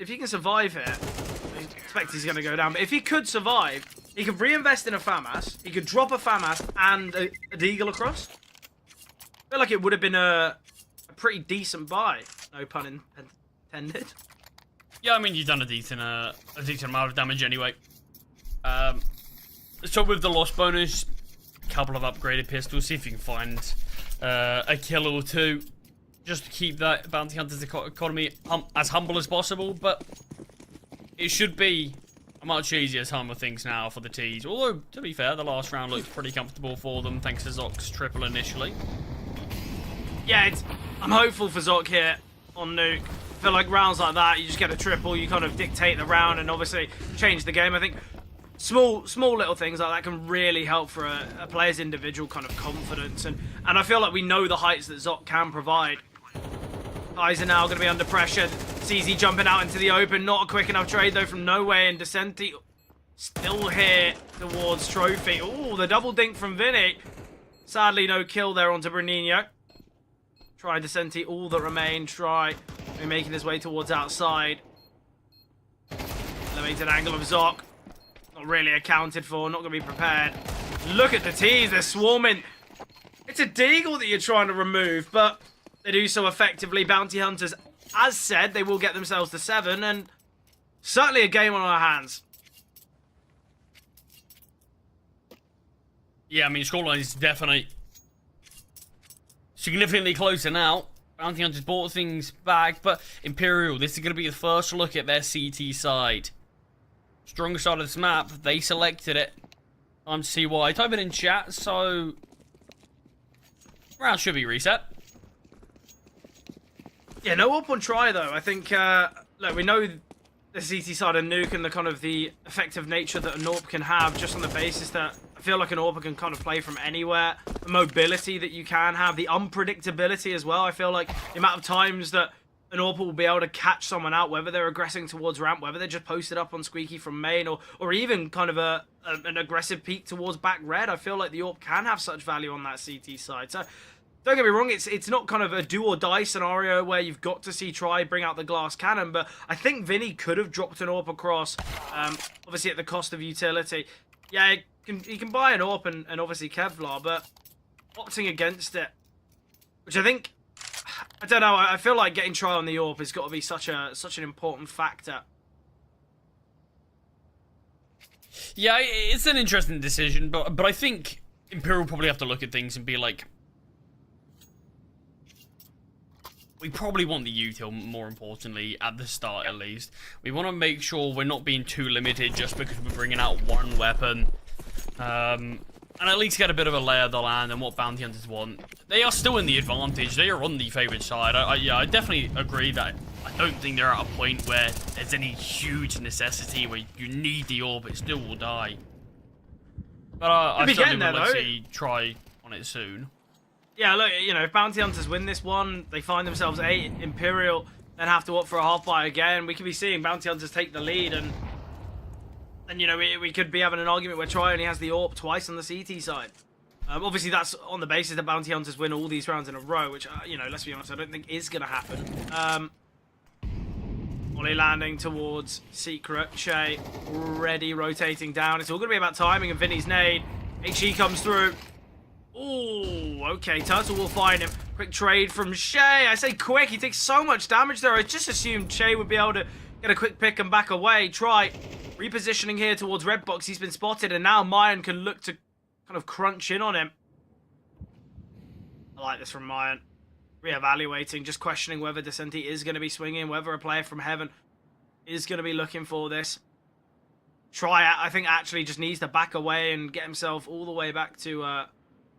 he can survive here, I expect he's going to go down, but if he could survive, he could reinvest in a FAMAS, he could drop a FAMAS and a Deagle across. I feel like it would have been a a pretty decent buy. No pun intended. Yeah, I mean, you've done a decent amount of damage anyway. So with the loss bonus, a couple of upgraded pistols, see if you can find a kill or two, just to keep that bounty hunter's economy as humble as possible. But it should be a much easier time of things now for the T's. Although, to be fair, the last round looked pretty comfortable for them, thanks to Zoc's triple initially. Yeah, I'm hopeful for Zoc here on Nuke. I feel like rounds like that, you just get a triple, you kind of dictate the round and obviously change the game. I think small little things like that can really help for a player's individual kind of confidence. And I feel like we know the heights that Zoc can provide. Eyes are now going to be under pressure. CZ jumping out into the open. Not a quick enough trade though from nowhere. And Descenti still here towards Trophy. Oh, the double dink from Vinny. Sadly, no kill there onto Bruninho. Try Descenti all that remain. Try making his way towards outside. Elevated angle of Zoc. Not really accounted for. Not going to be prepared. Look at the T's. They're swarming. It's a deagle that you're trying to remove, but they do so effectively. Bounty Hunters, as said, they will get themselves to 7, and certainly a game on our hands. Yeah, I mean, scoreline is definitely significantly closer now. Bounty Hunters brought things back, but Imperial, this is going to be the first look at their CT side. Strongest side of this map, they selected it. Time to see why. Type it in chat, so round should be reset. Yeah, no up on try though. I think, look, we know the CT side of Nuke and the kind of the effective nature that an AWP can have, just on the basis that I feel like an AWP can kind of play from anywhere. The mobility that you can have, the unpredictability as well. I feel like the amount of times that an AWP will be able to catch someone out, whether they're aggressing towards ramp, whether they're just posted up on Squeaky from main, or even kind of an aggressive peek towards back red. I feel like the AWP can have such value on that CT side. So don't get me wrong, it's not kind of a do or die scenario where you've got to see try bring out the glass cannon, but I think Vinny could have dropped an AWP across, obviously at the cost of utility. Yeah, he can buy an AWP and obviously Kevlar, but opting against it, which I think, I don't know, I feel like getting try on the AWP has got to be such an important factor. Yeah, it's an interesting decision, but I think Imperial probably have to look at things and be like, we probably want the util, more importantly, at the start at least. We want to make sure we're not being too limited just because we're bringing out one weapon. And at least get a bit of a lay of the land and what Bounty Hunters want. They are still in the advantage. They are on the favoured side. Yeah, I definitely agree that I don't think they're at a point where there's any huge necessity where you need the orb, it still will die. But I certainly would like to see try on it soon. Yeah, look, you know, if Bounty Hunters win this one, they find themselves 8, Imperial then have to opt for a half buy again. We could be seeing Bounty Hunters take the lead, and you know, we could be having an argument where Try only has the AWP twice on the CT side. Obviously, that's on the basis that Bounty Hunters win all these rounds in a row, which, you know, let's be honest, I don't think is going to happen. Ollie landing towards Secret. Shay already rotating down. It's all going to be about timing and Vinny's nade. HE comes through. Ooh, okay, Turtle will find him. Quick trade from Shay. I say quick, he takes so much damage there. I just assumed Shay would be able to get a quick pick and back away. Try repositioning here towards Red Box. He's been spotted, and now Mayan can look to kind of crunch in on him. I like this from Mayan. Reevaluating, just questioning whether Descenti is going to be swinging, whether a player from Heaven is going to be looking for this. Try, I think, actually just needs to back away and get himself all the way back to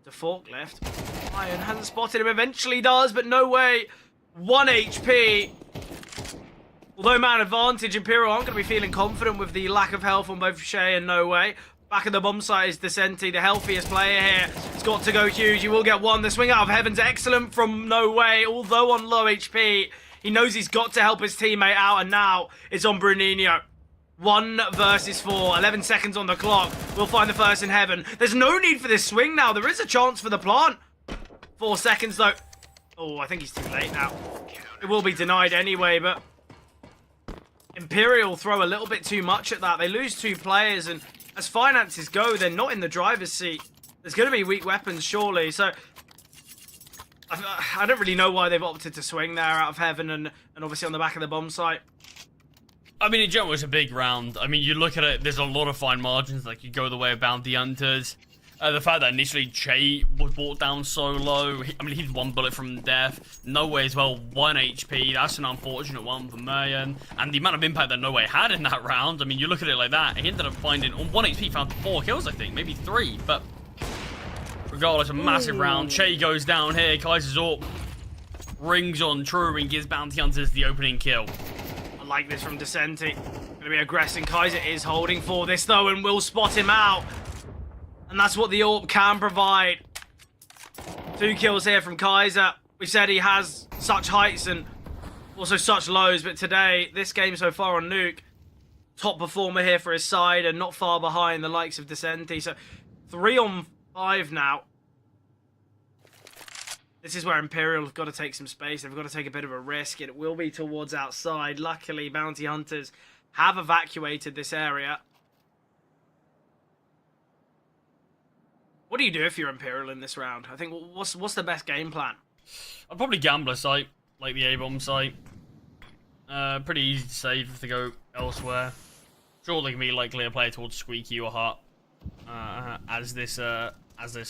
Forklift. Mayan hasn't spotted him, eventually does, but no way. 1 HP. Although man advantage, Imperial aren't going to be feeling confident with the lack of health on both Shay and No Way. Back at the bomb site is Descenti, the healthiest player here. It's got to go huge. You will get one. The swing out of Heaven's excellent from No Way, although on low HP. He knows he's got to help his teammate out, and now it's on Bruninho. 1 versus 4. 11 seconds on the clock. We'll find the first in Heaven. There's no need for this swing now. There is a chance for the plant. 4 seconds, though. Oh, I think he's too late now. It will be denied anyway, but Imperial throw a little bit too much at that. They lose 2 players, and as finances go, they're not in the driver's seat. There's going to be weak weapons, surely. So I don't really know why they've opted to swing there out of heaven and obviously on the back of the bomb site. I mean, in general, it's a big round. I mean, you look at it, there's a lot of fine margins. Like, you go the way of Bounty Hunters. The fact that initially Che was brought down so low. He's 1 bullet from death. No Way as well, 1 HP. That's an unfortunate one for Mayan. And the amount of impact that No Way had in that round. I mean, you look at it like that. He ended up finding, on 1 HP, found 4 kills, I think. Maybe 3. But regardless, a massive round. Che goes down here. Kaiser's AWP rings on true and gives Bounty Hunters the opening kill. I like this from Descenti. Going to be aggressing. Kaiser is holding for this, though, and will spot him out. And that's what the AWP can provide. 2 kills here from Kaiser. We said he has such heights and also such lows, but today, this game so far on Nuke, top performer here for his side and not far behind the likes of Descenti. So 3 on 5 now. This is where Imperial have got to take some space. They've got to take a bit of a risk. It will be towards outside. Luckily, Bounty Hunters have evacuated this area. What do you do if you're Imperial in this round? I think, what's the best game plan? I'd probably Gambler site, like the A-bomb site. Pretty easy to save if they go elsewhere. Sure, they can be likely a player towards Squeaky or Hut as this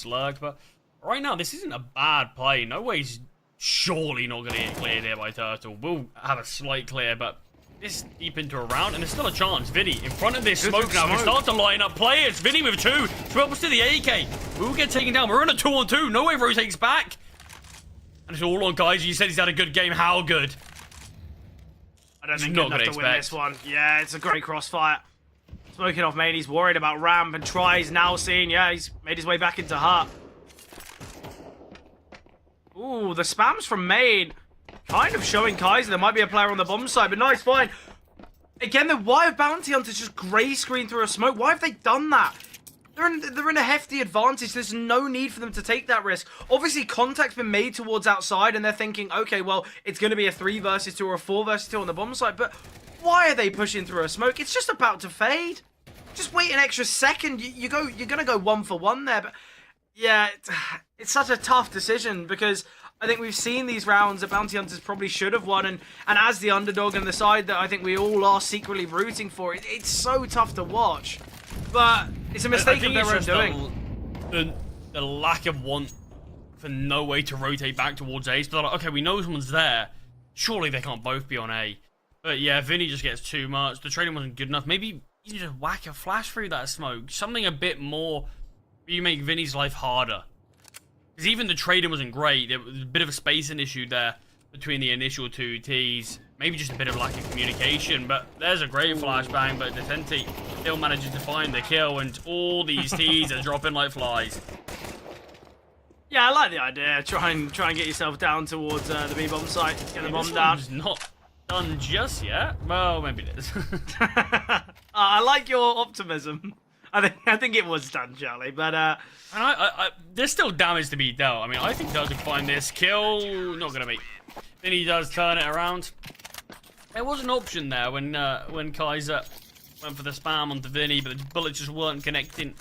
lurk, but right now this isn't a bad play. No Way's surely not going to get cleared here by Turtle. We'll have a slight clear, but this deep into a round, and there's still a chance. Vinny in front of this smoke now. We start to line up players. Vinny with 2. Swells to the AK. We'll get taken down. We're in a 2-on-2. No Way rotates back. And it's all on Kaiser. You said he's had a good game. How good? I don't think good enough to win this one. Yeah, it's a great crossfire. Smoking off main. He's worried about ramp and tries now seeing. Yeah, he's made his way back into Hut. Ooh, the spams from main. Kind of showing Kaiser there might be a player on the bomb side, but nice find. Again, though, why have Bounty Hunters just grey screen through a smoke? Why have they done that? They're in a hefty advantage. There's no need for them to take that risk. Obviously, contact's been made towards outside, and they're thinking, okay, well, it's going to be a 3 versus 2 or a 4 versus 2 on the bomb side, but why are they pushing through a smoke? It's just about to fade. Just wait an extra second. You're going to go 1 for 1 there, but yeah, it's such a tough decision because I think we've seen these rounds that Bounty Hunters probably should have won, and as the underdog and the side that I think we all are secretly rooting for, it's so tough to watch. But it's a mistake of their own doing. The lack of want for No Way to rotate back towards A. So they're like, okay, we know someone's there. Surely they can't both be on A. But yeah, Vinny just gets too much. The trading wasn't good enough. Maybe you just whack a flash through that smoke. Something a bit more. You make Vinny's life harder. Because even the trading wasn't great. There was a bit of a spacing issue there between the initial 2 Ts. Maybe just a bit of lack of communication. But there's a great flashbang. But Descenti still manages to find the kill. And all these Ts are dropping like flies. Yeah, I like the idea. Try and get yourself down towards the B-bomb site. Get the bomb down. It's not done just yet. Well, maybe it is. I like your optimism. I think it was done, Charlie, but and there's still damage to be dealt. I mean, I think Doug can find this kill. Not gonna be. Then he does turn it around. There was an option there when Kaiser went for the spam onto Vinny, but the bullets just weren't connecting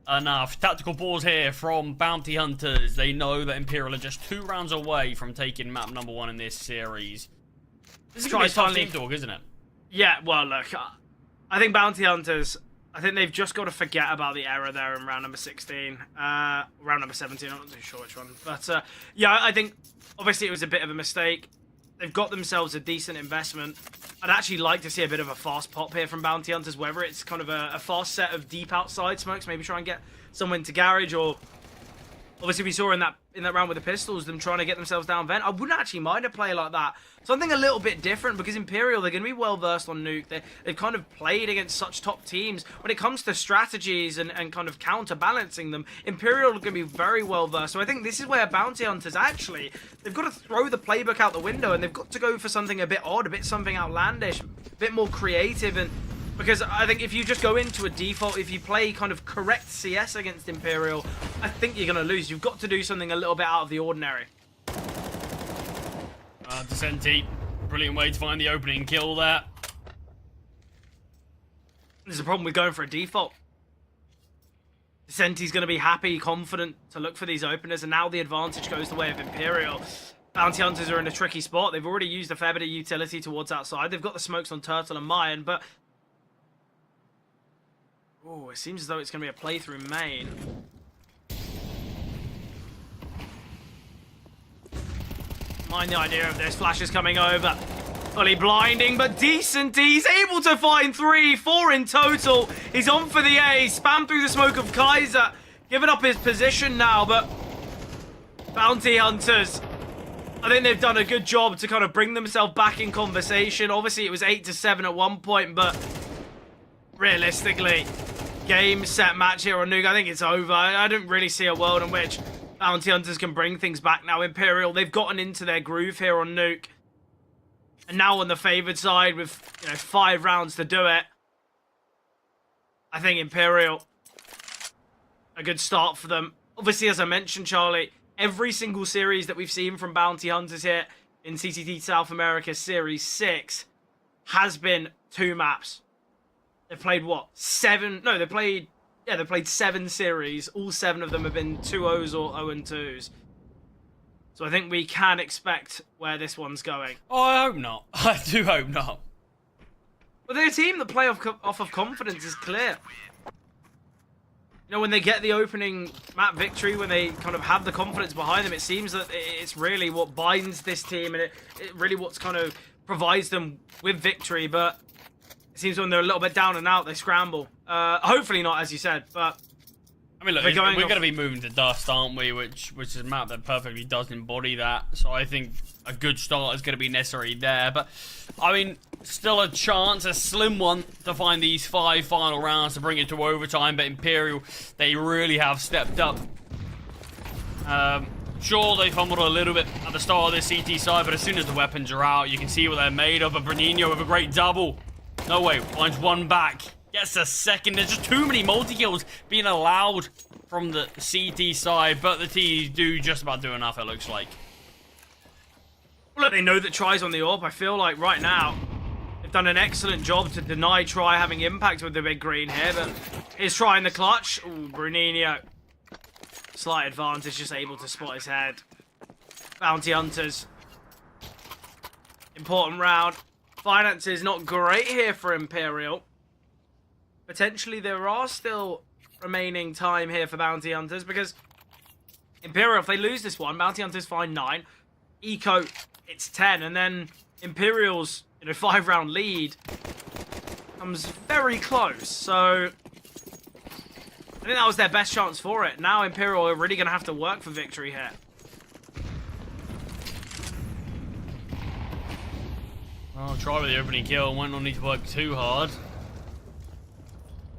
enough. Tactical pause here from Bounty Hunters. They know that Imperial are just 2 rounds away from taking map number 1 in this series. This is gonna be a tough team talk, isn't it? Yeah. Well, look, I think Bounty Hunters. I think they've just got to forget about the error there in round number 16. Round number 17, I'm not too sure which one. But, yeah, I think, obviously, it was a bit of a mistake. They've got themselves a decent investment. I'd actually like to see a bit of a fast pop here from Bounty Hunters, whether it's kind of a fast set of deep outside smokes, maybe try and get someone to garage, or obviously we saw in that round with the pistols, them trying to get themselves down vent. I wouldn't actually mind a play like that. Something a little bit different, because Imperial, they're going to be well versed on Nuke. They've kind of played against such top teams. When it comes to strategies and kind of counterbalancing them, Imperial are going to be very well versed. So I think this is where Bounty Hunters actually, they've got to throw the playbook out the window, and they've got to go for something a bit odd, a bit something outlandish, a bit more creative. And because I think if you just go into a default, if you play kind of correct CS against Imperial, I think you're going to lose. You've got to do something a little bit out of the ordinary. Descenti, brilliant way to find the opening kill there. There's a problem with going for a default. Descenti's going to be happy, confident to look for these openers, and now the advantage goes the way of Imperial. Bounty Hunters are in a tricky spot. They've already used a fair bit of utility towards outside. They've got the smokes on Turtle and Mayan, but... Oh, it seems as though it's going to be a playthrough main. Mind the idea of this. Flash is coming over. Fully blinding, but decent. He's able to find 3, 4 in total. He's on for the A. Spam through the smoke of Kaiser. Giving up his position now, but... Bounty Hunters... I think they've done a good job to kind of bring themselves back in conversation. Obviously, it was 8-7 at one point, but realistically, game, set, match here on Nuke, I think it's over. I don't really see a world in which Bounty Hunters can bring things back now. Imperial, they've gotten into their groove here on Nuke. And now on the favoured side with 5 rounds to do it. I think Imperial, a good start for them. Obviously, as I mentioned, Charlie, every single series that we've seen from Bounty Hunters here in CCT South America Series 6 has been 2 maps. They've played what? 7? No, they played 7 series. All 7 of them have been 2-0s or 0-2s. So I think we can expect where this one's going. Oh, I hope not. I do hope not. But they're a team that play off of confidence is clear. When they get the opening map victory, when they kind of have the confidence behind them, it seems that it's really what binds this team, and it really what's kind of provides them with victory. But it seems when they're a little bit down and out, they scramble. Hopefully not, as you said, but... I mean, look, we're going to be moving to Dust, aren't we? Which is a map that perfectly does embody that. So I think a good start is going to be necessary there. But, I mean, still a chance, a slim one, to find these 5 final rounds to bring it to overtime. But Imperial, they really have stepped up. Sure, they fumbled a little bit at the start of the CT side, but as soon as the weapons are out, you can see what they're made of. A Bernino with a great double. No way, finds one back. Gets a second. There's just too many multi-kills being allowed from the CT side, but the T's do just about do enough, it looks like. Well, look, they know that Try's on the AWP. I feel like right now they've done an excellent job to deny Try having impact with the big green here, but he's trying the clutch. Ooh, Bruninho. Slight advantage, just able to spot his head. Bounty Hunters. Important round. Finances not great here for Imperial. Potentially there are still remaining time here for Bounty Hunters because Imperial, if they lose this one, Bounty Hunters find 9. Eco, it's 10. And then Imperial's 5-round lead comes very close. So I think that was their best chance for it. Now Imperial are really going to have to work for victory here. I'll try with the opening kill. Might not need to work too hard.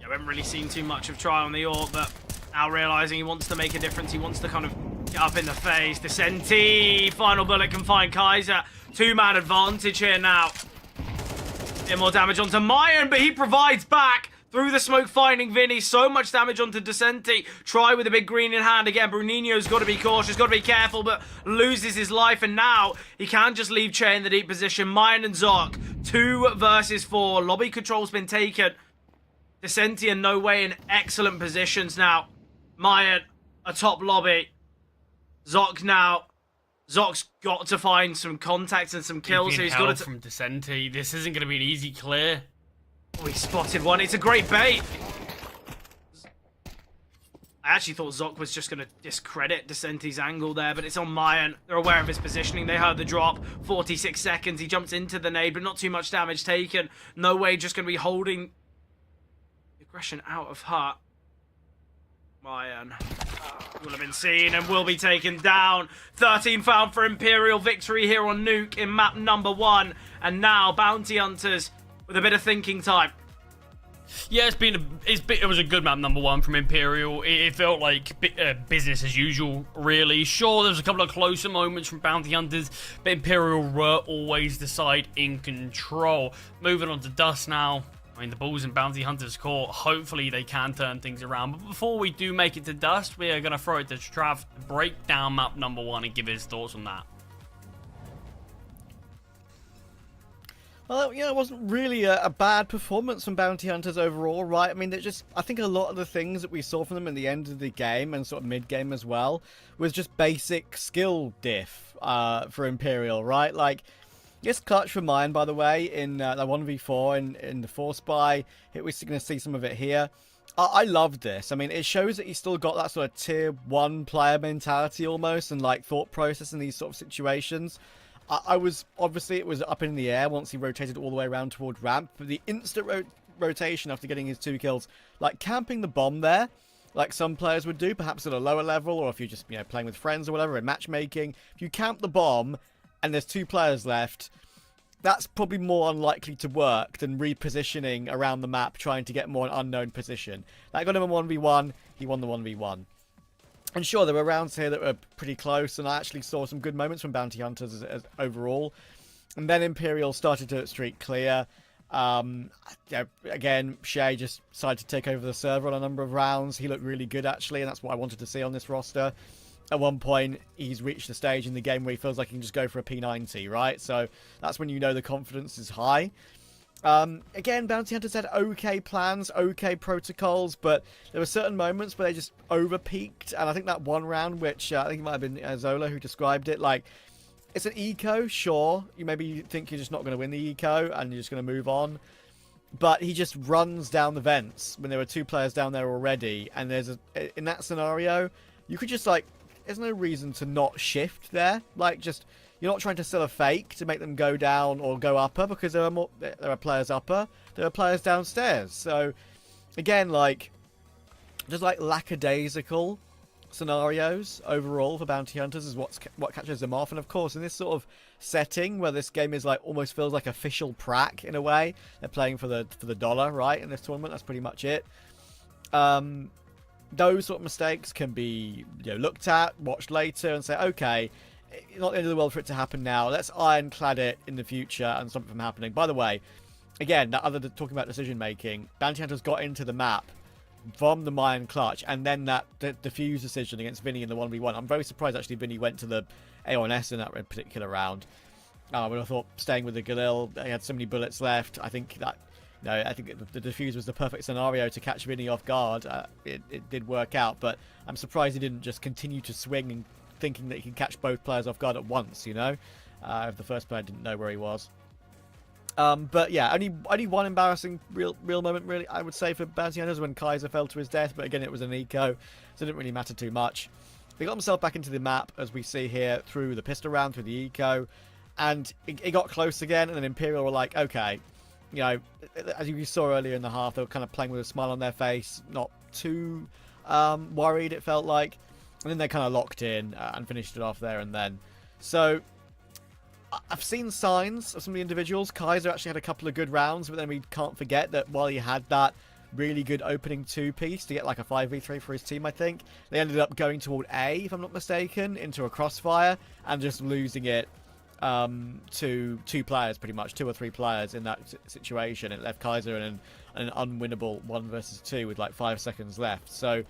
I haven't really seen too much of Try on the AWP, but now realising he wants to make a difference. He wants to kind of get up in the face. Descenti, final bullet can find Kaiser. 2-man advantage here now. Get more damage onto Mayan, but he provides back through the smoke, finding Vinny. So much damage onto Descenti. Try with a big green in hand again. Bruninho's got to be cautious, got to be careful, but loses his life, and now he can't just leave Che in the deep position. Mayan and Zoc, 2 versus 4. Lobby control's been taken. Descenti and No Way in excellent positions now. Mayan, a top lobby. Zoc now. Zoc's got to find some contacts and some kills. So he's got to... from Descenti. This isn't going to be an easy clear. Oh, he spotted one. It's a great bait. I actually thought Zoc was just going to discredit Descenti's angle there, but it's on Mayan. They're aware of his positioning. They heard the drop. 46 seconds. He jumps into the nade, but not too much damage taken. No Way just going to be holding aggression out of Hut. Mayan will have been seen and will be taken down. 13 found for Imperial. Victory here on Nuke in map number 1. And now Bounty Hunters with a bit of thinking time. Yeah, it was a good map number 1 from Imperial. It felt like business as usual, really. Sure, there was a couple of closer moments from Bounty Hunters, but Imperial were always the side in control. Moving on to Dust now. I mean, the ball's in Bounty Hunters' court. Hopefully they can turn things around. But before we do make it to Dust, we are going to throw it to Trav to break down map number 1 and give his thoughts on that. Well, it wasn't really a bad performance from Bounty Hunters overall, right? I mean, I think a lot of the things that we saw from them in the end of the game and sort of mid-game as well was just basic skill diff for Imperial, right? Like, yes, clutch for mine, by the way, in the 1v4 in the Force Buy. We're going to see some of it here. I love this. I mean, it shows that he's still got that sort of tier 1 player mentality almost and like thought process in these sort of situations. I was, obviously, it was up in the air once he rotated all the way around toward ramp, but the instant rotation after getting his 2 kills, like camping the bomb there, like some players would do, perhaps at a lower level, or if you're just, playing with friends or whatever in matchmaking, if you camp the bomb and there's 2 players left, that's probably more unlikely to work than repositioning around the map, trying to get more an unknown position. That got him a 1v1, he won the 1v1. And sure, there were rounds here that were pretty close, and I actually saw some good moments from Bounty Hunters as overall. And then Imperial started to streak clear. Again, Shay just decided to take over the server on a number of rounds. He looked really good, actually, and that's what I wanted to see on this roster. At one point, he's reached the stage in the game where he feels like he can just go for a P90, right? So that's when you know the confidence is high. Again, Bounty Hunters had okay plans, okay protocols, but there were certain moments where they just over-peaked, and I think that one round, which I think it might have been Zola who described it, like, it's an eco, sure, you think you're just not going to win the eco, and you're just going to move on, but he just runs down the vents when there were 2 players down there already, and in that scenario, you could just, like, there's no reason to not shift there, like, just... You're not trying to sell a fake to make them go down or go upper, because there are players upper, there are players downstairs. So, again, like, just like lackadaisical scenarios overall for Bounty Hunters is what catches them off. And of course, in this sort of setting where this game is like almost feels like official prac in a way, they're playing for the dollar, right? In this tournament, that's pretty much it. Those sort of mistakes can be looked at, watched later, and say, okay. It's not the end of the world for it to happen now. Let's ironclad it in the future and stop it from happening. By the way, again, talking about decision making, Bounty Hunters got into the map from the Mayan clutch, and then that defuse decision against Vinny in the 1v1. I'm very surprised actually Vinny went to the A1S in that particular round. I would have thought staying with the Galil, he had so many bullets left. I think that I think the defuse was the perfect scenario to catch Vinny off guard. It did work out, but I'm surprised he didn't just continue to swing and thinking that he can catch both players off guard at once, if the first player didn't know where he was. But yeah, only one embarrassing real moment, really, I would say, for Bounty Hunters when Kaiser fell to his death, but again, it was an eco, so it didn't really matter too much. They got himself back into the map, as we see here, through the pistol round, through the eco, and it got close again, and then Imperial were like, okay, as you saw earlier in the half, they were kind of playing with a smile on their face, not too worried, it felt like. And then they kind of locked in and finished it off there and then. So, I've seen signs of some of the individuals. Kaiser actually had a couple of good rounds, but then we can't forget that while he had that really good opening 2-piece to get like a 5v3 for his team, I think, they ended up going toward A, if I'm not mistaken, into a crossfire, and just losing it to 2 players, pretty much, 2 or 3 players in that situation. It left Kaiser in an unwinnable 1 versus 2 with like 5 seconds left. So,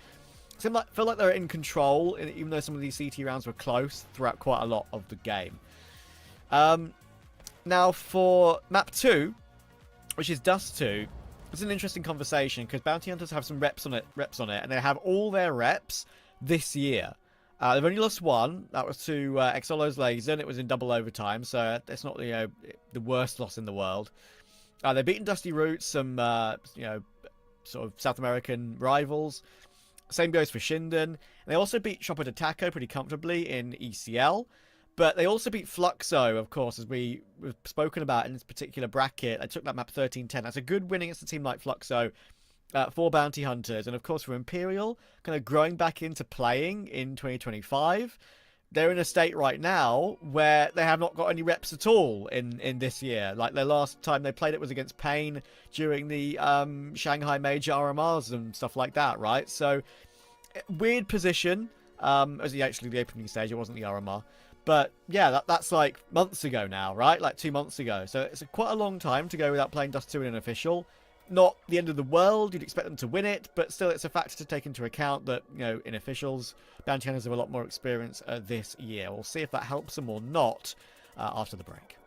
felt like they were in control, even though some of these CT rounds were close throughout quite a lot of the game. Now, for map 2, which is Dust 2, it's an interesting conversation, because Bounty Hunters have some reps on it, and they have all their reps this year. They've only lost 1. That was to Exolo's Laser, and it was in double overtime, so it's not the worst loss in the world. They've beaten Dusty Roots, some sort of South American rivals. Same goes for Shinden. And they also beat Chopper de Taco pretty comfortably in ECL. But they also beat Fluxo, of course, as we've spoken about in this particular bracket. They took that map 13-10. That's a good win against a team like Fluxo for Bounty Hunters. And, of course, for Imperial, kind of growing back into playing in 2025. They're in a state right now where they have not got any reps at all in this year. Like, their last time they played it was against Pain during the Shanghai Major RMRs and stuff like that, right? So, weird position. As actually the opening stage, it wasn't the RMR. But, yeah, that's like months ago now, right? Like 2 months ago. So, it's quite a long time to go without playing Dust 2 in an official. Not the end of the world, you'd expect them to win it, but still it's a factor to take into account that, in officials, Bounty Hunters have a lot more experience this year. We'll see if that helps them or not after the break.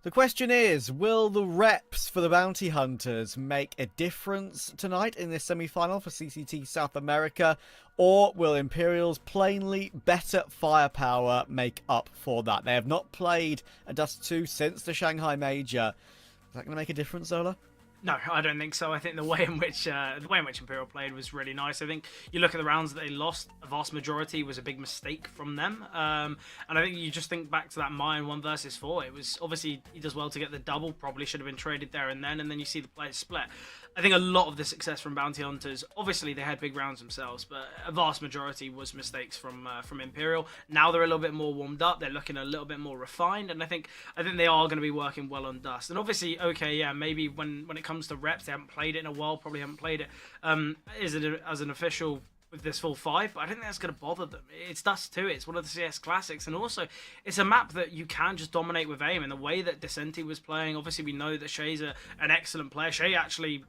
The question is, will the reps for the Bounty Hunters make a difference tonight in this semi-final for CCT South America, or will Imperial's plainly better firepower make up for that? They have not played a Dust 2 since the Shanghai Major. Is that going to make a difference, Zola? No, I don't think so. I think the way in which Imperial played was really nice. I think you look at the rounds that they lost, a vast majority was a big mistake from them. And I think you just think back to that Mayan 1 versus 4. It was obviously he does well to get the double, probably should have been traded there and then you see the players split. I think a lot of the success from Bounty Hunters, obviously they had big rounds themselves, but a vast majority was mistakes from Imperial. Now they're a little bit more warmed up, they're looking a little bit more refined, and I think they are going to be working well on Dust. And obviously, okay, yeah, maybe when it comes to reps, they haven't played it in a while, probably haven't played it as an official with this full 5, but I don't think that's going to bother them. It's Dust 2, it's one of the CS classics, and also it's a map that you can just dominate with aim. And the way that Descenti was playing, obviously we know that Shay's an excellent player. Shay actually,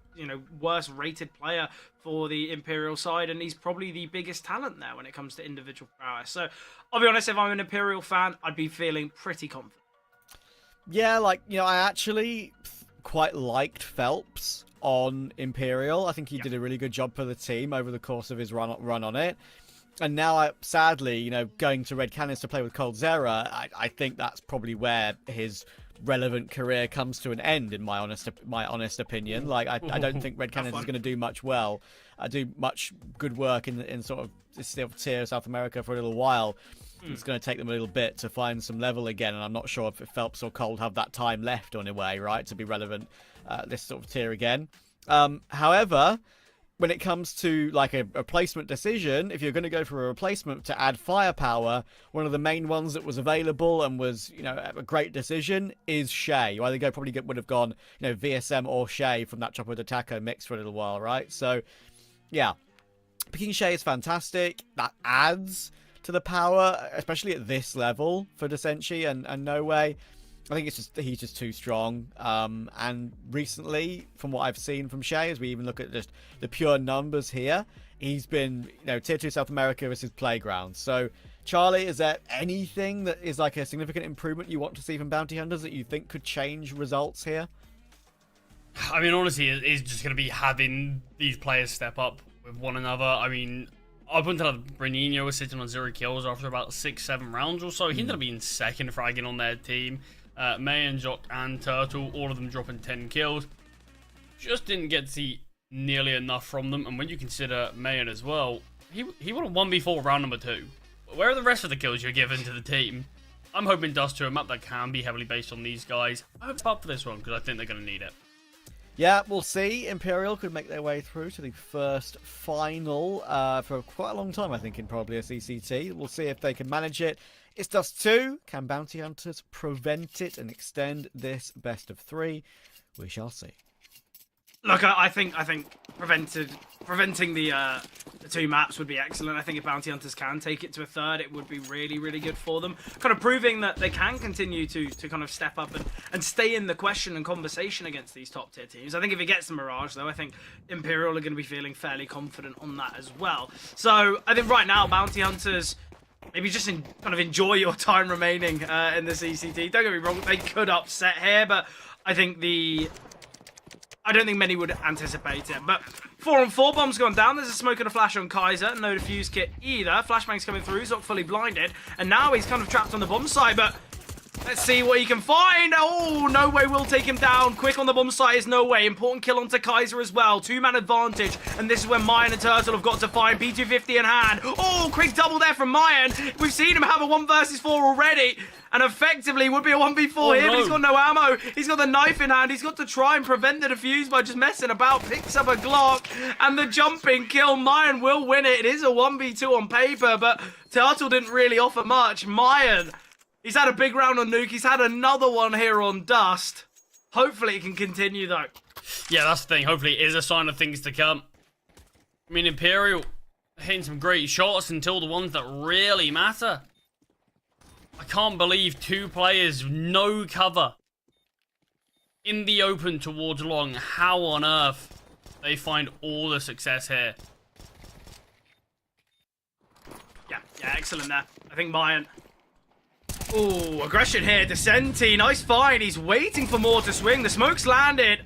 worst rated player for the Imperial side, and he's probably the biggest talent there when it comes to individual prowess. So I'll be honest, if I'm an Imperial fan, I'd be feeling pretty confident. Yeah, I actually quite liked Phelps on Imperial. I think he did a really good job for the team over the course of his run on it. And now, sadly, going to Red Cannons to play with Coldzera, I think that's probably where his relevant career comes to an end, in my honest opinion. I don't think Red Cannons is going to do much good work in sort of this tier of South America for a little while. It's going to take them a little bit to find some level again, and I'm not sure if Phelps or Cold have that time left on a way, right, to be relevant this sort of tier again. However, when it comes to a replacement decision, if you're going to go for a replacement to add firepower, one of the main ones that was available and was a great decision is Shay. You either would have gone VSM or Shay from that Chopper de Taco mix for a little while, right? So yeah, picking Shay is fantastic. That adds to the power, especially at this level for Descenchi and No Way. I think he's just too strong. And recently, from what I've seen from Shay, as we even look at just the pure numbers here, he's been, Tier 2 South America is his playground. So, Charlie, is there anything that is a significant improvement you want to see from Bounty Hunters that you think could change results here? I mean, honestly, it's just going to be having these players step up with one another. I mean, up until Brenino was sitting on 0 kills after about 6-7 rounds or so. He ended up being second fragging on their team. May and Jock and Turtle, all of them dropping 10 kills. Just didn't get to see nearly enough from them. And when you consider Mayan as well, he won a 1v4 round number 2. Where are the rest of the kills you're giving to the team? I'm hoping Dust 2, a map that can be heavily based on these guys. I hope it's up for this one because I think they're going to need it. Yeah, we'll see. Imperial could make their way through to the first final for quite a long time, I think, in probably a CCT. We'll see if they can manage it. It's Dust 2. Can Bounty Hunters prevent it and extend this best of 3? We shall see. Look, I think preventing the 2 maps would be excellent. I think if Bounty Hunters can take it to a third, it would be really, really good for them. Kind of proving that they can continue to kind of step up and stay in the question and conversation against these top tier teams. I think if it gets to Mirage, though, I think Imperial are going to be feeling fairly confident on that as well. So I think right now, Bounty Hunters, maybe just kind of enjoy your time remaining in the CCT. Don't get me wrong, they could upset here, but I don't think many would anticipate it. But 4-on-4 bombs gone down. There's a smoke and a flash on Kaiser. No defuse kit either. Flashbang's coming through. Zoc fully blinded. And now he's kind of trapped on the bomb site. But let's see what he can find. Oh, No Way will take him down. Quick on the bomb site is No Way. Important kill onto Kaiser as well. 2-man advantage. And this is where Mayan and Turtle have got to find. P250 in hand. Oh, quick double there from Mayan. We've seen him have a 1 versus 4 already. And effectively would be a 1v4 here, but he's got no ammo. He's got the knife in hand. He's got to try and prevent the defuse by just messing about. Picks up a Glock and the jumping kill. Mayan will win it. It is a 1v2 on paper, but Turtle didn't really offer much. Mayan, he's had a big round on Nuke. He's had another one here on Dust. Hopefully it can continue, though. Yeah, that's the thing. Hopefully it is a sign of things to come. I mean, Imperial hitting some great shots until the ones that really matter. I can't believe 2 players, no cover, in the open towards long. How on earth they find all the success here? Yeah, excellent there. I think Mayan Oh, aggression here. Descenti, nice find. He's waiting for more to swing. The smoke's landed.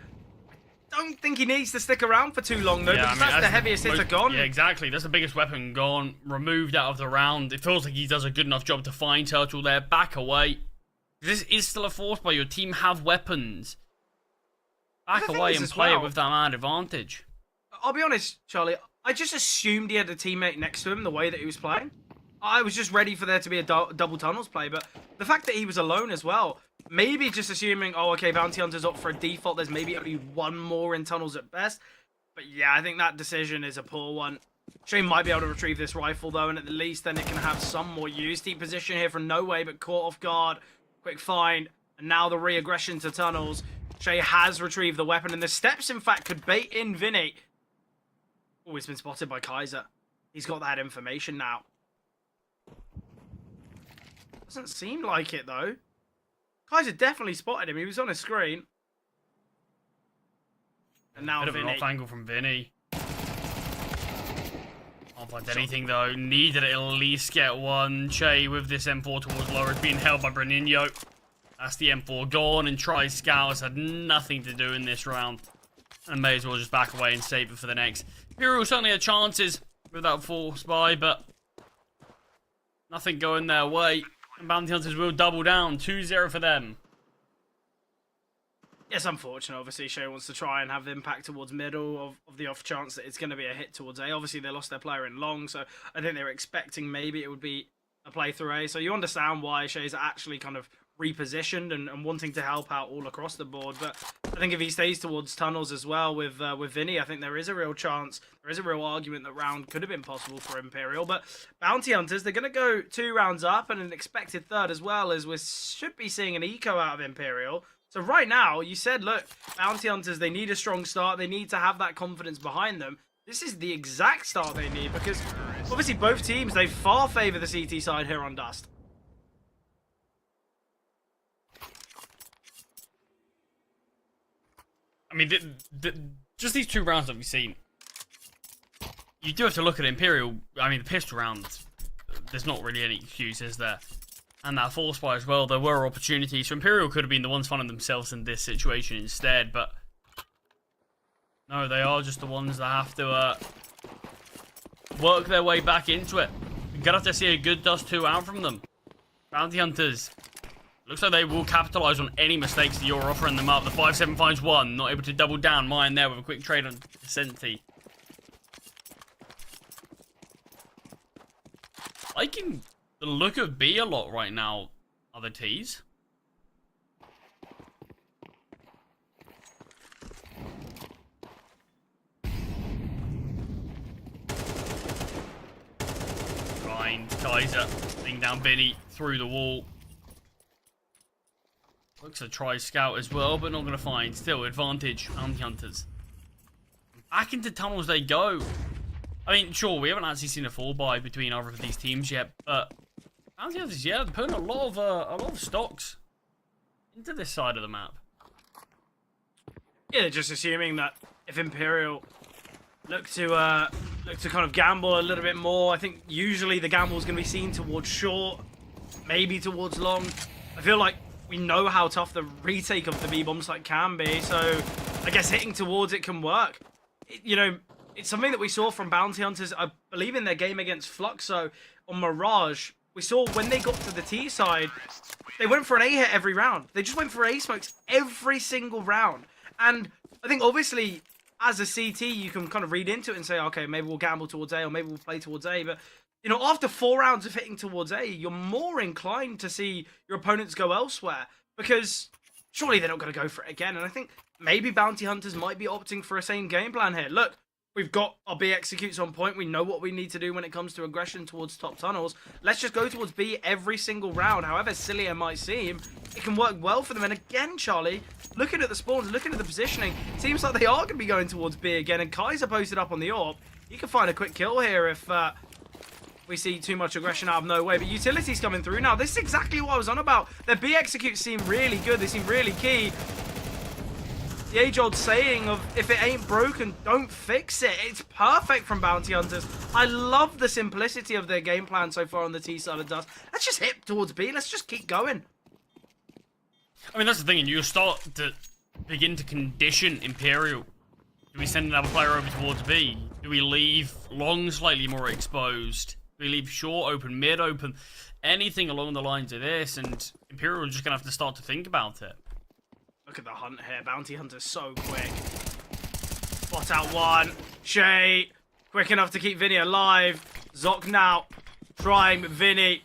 Don't think he needs to stick around for too long, though, because that's the heaviest hitter gone. Yeah, exactly. That's the biggest weapon gone, removed out of the round. It feels like he does a good enough job to find Turtle there. Back away. This is still a force play. Your team have weapons. Back away and play it with that man advantage. I'll be honest, Charlie. I just assumed he had a teammate next to him the way that he was playing. I was just ready for there to be a double tunnels play, but the fact that he was alone as well, maybe just assuming, oh, okay, Bounty Hunter's up for a default, there's maybe only one more in tunnels at best. But yeah, I think that decision is a poor one. Shane might be able to retrieve this rifle, though, and at the least then it can have some more use. Deep position here from No Way, but caught off guard. Quick find, and now the re-aggression to tunnels. Shay has retrieved the weapon, and the steps, in fact, could bait in Vinny. Oh, he's been spotted by Kaiser. He's got that information now. Doesn't seem like it, though. Kaiser definitely spotted him. He was on his screen. And now Bit Vinny. of an off angle from Vinny. Can't find anything, though. Needed to at least get one. Che with this M4 towards lower is being held by Breninho. That's the M4 gone, and Try Scout has had nothing to do in this round. And may as well just back away and save it for the next. Imperial certainly had chances with that force buy, but nothing going their way. And Bounty Hunters will double down. 2-0 for them. Yes, unfortunate. Obviously, Shay wants to try and have the impact towards middle of the off chance that it's going to be a hit towards A. Obviously, they lost their player in long, so I think they were expecting maybe it would be a play through A. So you understand why Shay's actually kind of repositioned and wanting to help out all across the board. But I think if he stays towards tunnels as well with Vinny, I think there is a real chance, there is a real argument that round could have been possible for Imperial. But Bounty Hunters, they're going to go 2 rounds up and an expected third as well, as we should be seeing an eco out of Imperial. So right now, you said, look, Bounty Hunters, they need a strong start. They need to have that confidence behind them. This is the exact start they need, because obviously both teams, they far favour the CT side here on Dust. I mean, just these 2 rounds that we've seen, you do have to look at Imperial. I mean, the pistol rounds, there's not really any excuses there. And that force fire as well, there were opportunities. So Imperial could have been the ones finding themselves in this situation instead, but no, they are just the ones that have to work their way back into it. You're going to have to see a good Dust 2 out from them. Bounty Hunters, looks like they will capitalise on any mistakes that you're offering them up. The 5-7 finds 1, not able to double down. Mine there with a quick trade on Descenti. Liking the look of B a lot right now, other T's. Find Kaiser, being down Vinny through the wall. Looks a try scout as well, but not going to find. Still, advantage, Bounty Hunters. Back into tunnels they go. I mean, sure, we haven't actually seen a fall buy between either of these teams yet, but Bounty Hunters, yeah, they're putting a lot of stocks into this side of the map. Yeah, just assuming that if Imperial look to kind of gamble a little bit more, I think usually the gamble is going to be seen towards short, maybe towards long. I feel like we know how tough the retake of the B-bomb site can be, so I guess hitting towards it can work. It's something that we saw from Bounty Hunters, I believe, in their game against Fluxo on Mirage. We saw when they got to the T side, they went for an A hit every round. They just went for A smokes every single round. And I think, obviously, as a CT, you can kind of read into it and say, okay, maybe we'll gamble towards A or maybe we'll play towards A. But, after 4 rounds of hitting towards A, you're more inclined to see your opponents go elsewhere, because surely they're not going to go for it again. And I think maybe Bounty Hunters might be opting for a same game plan here. Look, we've got our B executes on point. We know what we need to do when it comes to aggression towards top tunnels. Let's just go towards B every single round. However silly it might seem, it can work well for them. And again, Charlie, looking at the spawns, looking at the positioning, seems like they are going to be going towards B again. And Kaiser posted up on the AWP. You can find a quick kill here if we see too much aggression out of No Way. But utility's coming through now. This is exactly what I was on about. Their B executes seem really good. They seem really key. the age-old saying of, if it ain't broken, don't fix it. It's perfect from Bounty Hunters. I love the simplicity of their game plan so far on the T side of Dust. Let's just hit towards B. Let's just keep going. I mean, that's the thing, and you start to begin to condition Imperial. Do we send another player over towards B? Do we leave long slightly more exposed? Do we leave short open, mid open? Anything along the lines of this, and Imperial are just going to have to start to think about it. Look at the hunt here. Bounty Hunter's so quick. Spot out one. Shay, quick enough to keep Vinny alive. Zoc now trying Vinny.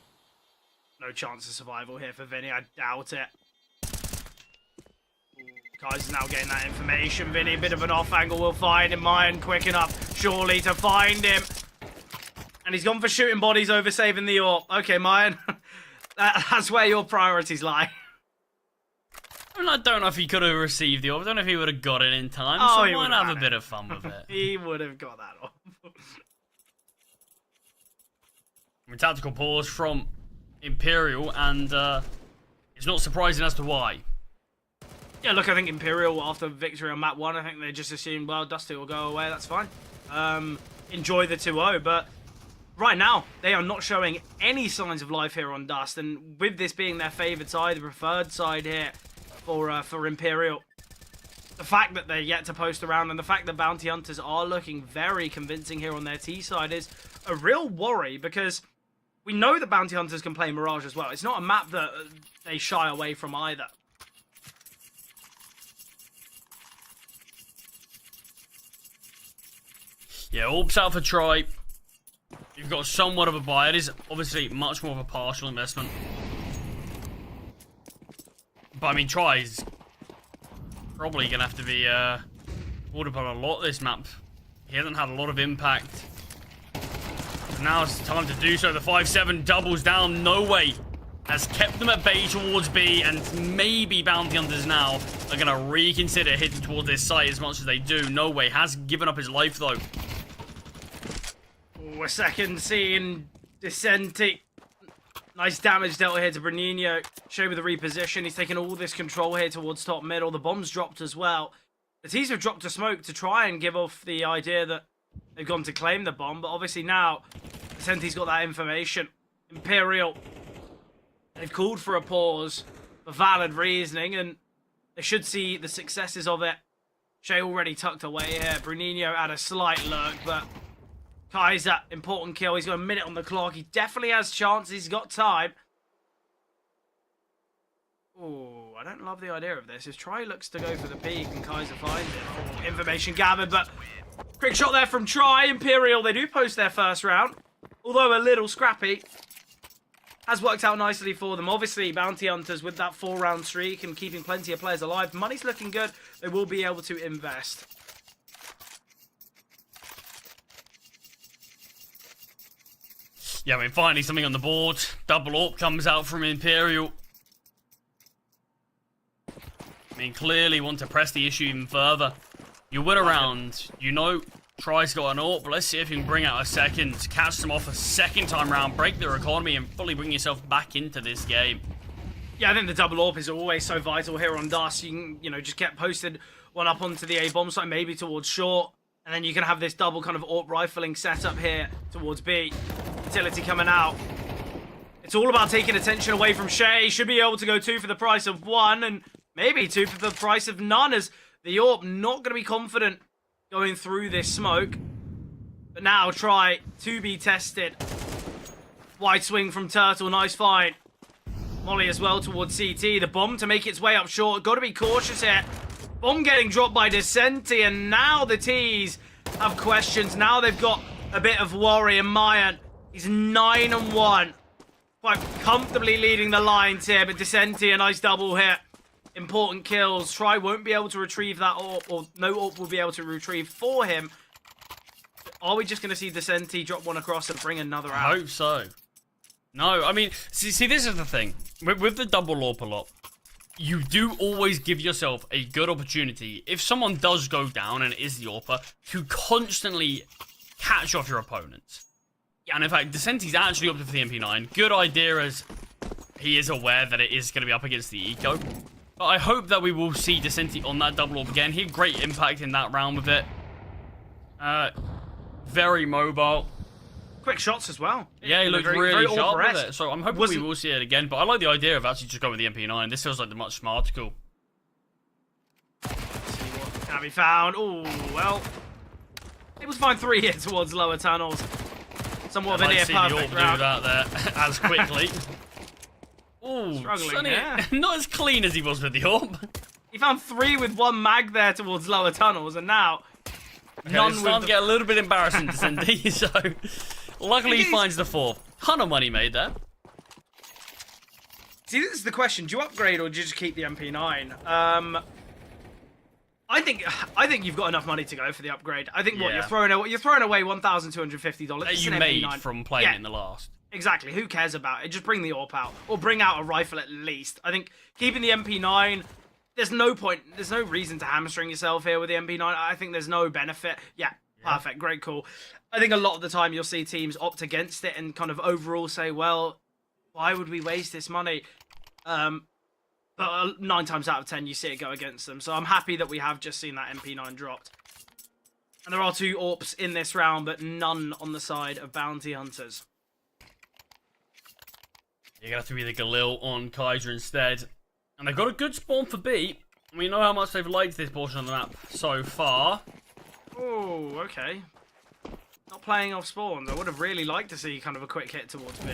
No chance of survival here for Vinny. I doubt it. Kaiser's now getting that information. Vinny, a bit of an off angle, will find him. Mayan quick enough, surely, to find him. And he's gone for shooting bodies over saving the AWP. Okay, Mayan, that's where your priorities lie. I mean, I don't know if he could have received the AWP. I don't know if he would have got it in time. Oh, so he why would not have have a had bit it. of fun with it? He would have got that off. I mean, tactical pause from Imperial, and it's not surprising as to why. Yeah, look, I think Imperial, after victory on map 1, I think they just assumed, well, Dusty will go away, that's fine. Enjoy the 2-0, but right now, they are not showing any signs of life here on Dust, and with this being their favoured side, the preferred side here for Imperial, the fact that they're yet to post around and the fact that Bounty Hunters are looking very convincing here on their T side is a real worry, because we know that Bounty Hunters can play Mirage as well. It's not a map that they shy away from either. Yeah, AWP's out for try. You've got somewhat of a buy. It is obviously much more of a partial investment. But I mean, tries probably gonna have to be called upon a lot this map. He hasn't had a lot of impact. Now it's time to do so. The 5-7 doubles down. No Way has kept them at bay towards B, and maybe Bounty Hunters now are going to reconsider hitting towards this site as much as they do. No Way has given up his life, though. Ooh, a second seeing Descenti. Nice damage dealt here to Bruninho. Show with the reposition. He's taking all this control here towards top middle. The bomb's dropped as well. The T's have dropped a smoke to try and give off the idea that they've gone to claim the bomb, but obviously now Descenti's got that information. Imperial, they've called for a pause for valid reasoning, and they should see the successes of it. Shay already tucked away here. Bruninho had a slight look, but Kaiser, important kill. He's got a minute on the clock. He definitely has chances. He's got time. Ooh, I don't love the idea of this. His try looks to go for the peak, and Kaiser finds it. Information gathered, but quick shot there from Try. Imperial, they do post their first round, although a little scrappy. Has worked out nicely for them. Obviously, Bounty Hunters with that 4-round streak and keeping plenty of players alive. Money's looking good. They will be able to invest. Yeah, I mean, finally something on the board. Double AWP comes out from Imperial. I mean, clearly want to press the issue even further. You win a round, you know Try's got an AWP, but let's see if you can bring out a second, catch them off a second time round, break their economy, and fully bring yourself back into this game. Yeah, I think the double AWP is always so vital here on Dust. You can, just get posted one up onto the A bomb site, maybe towards short, and then you can have this double kind of AWP rifling setup here towards B. Utility coming out. It's all about taking attention away from Shay. Should be able to go 2 for the price of 1, and maybe 2 for the price of none, as the AWP not going to be confident going through this smoke. But now Try to be tested. Wide swing from Turtle, nice fight. Molly as well towards CT. The bomb to make its way up short. Got to be cautious here. Bomb getting dropped by Descenti, and now the T's have questions. Now they've got a bit of worry, and Mayan, he's 9-1. Quite comfortably leading the lines here, but Descenti, a nice double hit. Important kills. Try won't be able to retrieve that AWP, or no AWP will be able to retrieve for him. Are we just going to see Descenti drop one across and bring another out? I hope so. No, I mean, see, this is the thing. With the double AWP a lot, you do always give yourself a good opportunity, if someone does go down and it is the AWPer, to constantly catch off your opponents. Yeah, and in fact, Descenti's actually opted for the MP9. Good idea, as he is aware that it is going to be up against the Eco. But I hope that we will see Decenti on that double orb again. He had great impact in that round with it. Very mobile. Quick shots as well. Yeah, he looked very, really very sharp with AWP-esque. it. So I'm hoping we will see it again. But I like the idea of actually just going with the MP9. This feels like the much smarter call. See what can be found. Oh, well. It was fine 3 here towards lower tunnels. Somewhat of a near I'd see the orb perfect do round. that there as quickly. Ooh, Struggling Sunny, there. not as clean as he was with the orb. He found 3 with 1 mag there towards lower tunnels, and now none It's with starting the... to get a little bit embarrassing to Cindy, so luckily he finds the 4th. Ton of money made there. See, this is the question. Do you upgrade or do you just keep the MP9? I think you've got enough money to go for the upgrade. I think what Yeah. you're throwing away $1,250 That you made from playing in the last. Exactly. Who cares about it? Just bring the AWP out or bring out a rifle at least. I think keeping the MP9, there's no point. There's no reason to hamstring yourself here with the MP9. I think there's no benefit. Yeah. Perfect. Great call. I think a lot of the time you'll see teams opt against it and kind of overall say, well, why would we waste this money? But 9 times out of 10, you see it go against them. So I'm happy that we have just seen that MP9 dropped. And there are 2 AWPs in this round, but none on the side of Bounty Hunters. You're going to have to be the Galil on Kaiser instead. And they've got a good spawn for B. We know how much they've liked this portion of the map so far. Oh, okay. Not playing off spawns. I would have really liked to see kind of a quick hit towards B.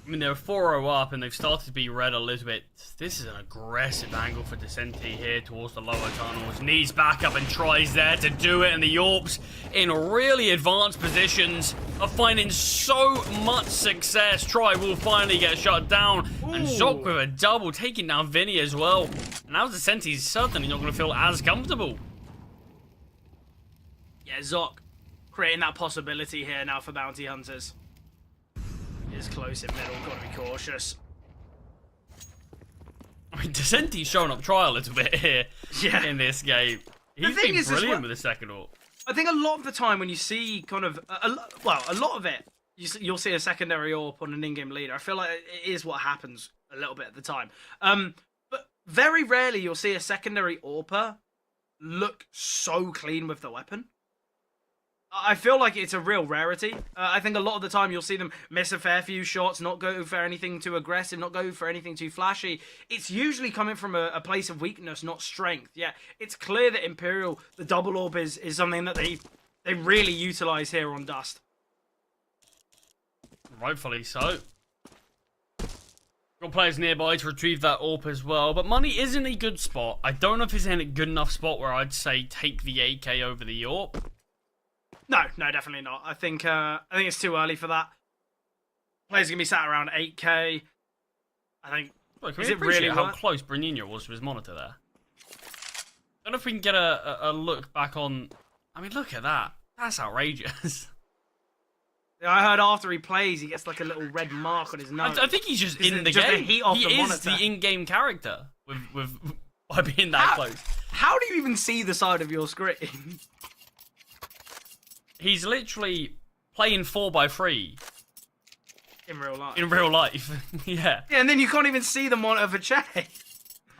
I mean, they're 4-0 up, and they've started to be red a little bit. This is an aggressive angle for Decenti here towards the lower tunnels. Knees back up and tries there to do it, and the Yorps in really advanced positions are finding so much success. Try will finally get shut down, and Zoc with a double, taking down Vinny as well. And now Decenti's certainly not going to feel as comfortable. Yeah, Zoc creating that possibility here now for Bounty Hunters. Is close in middle, gotta be cautious. I mean, Decenti's showing up try a little bit here in this game. He's been brilliant with the second AWP. I think a lot of the time when you see kind of, a lot of it, you'll see a secondary AWP on an in-game leader. I feel like it is what happens a little bit at the time. But very rarely you'll see a secondary AWPer look so clean with the weapon. I feel like it's a real rarity. I think a lot of the time you'll see them miss a fair few shots, not go for anything too aggressive, not go for anything too flashy. It's usually coming from a place of weakness, not strength. Yeah, it's clear that Imperial, the double AWP is something that they really utilize here on Dust. Rightfully so. Got players nearby to retrieve that AWP as well, but money is in a good spot. I don't know if it's in a good enough spot where I'd say take the AK over the AWP. No, definitely not. I think it's too early for that. Players are gonna be sat around 8k. I think. Look, is it really how close Bruninho was to his monitor there? I don't know if we can get a look back on. I mean, look at that. That's outrageous. Yeah, I heard after he plays, he gets like a little red mark on his nose. I think he's just in the just game. the heat off He the is monitor. the in-game character with by being that close. How do you even see the side of your screen? He's literally playing 4x3 In real life. in real life. Yeah. Yeah, and then you can't even see the monitor for Che.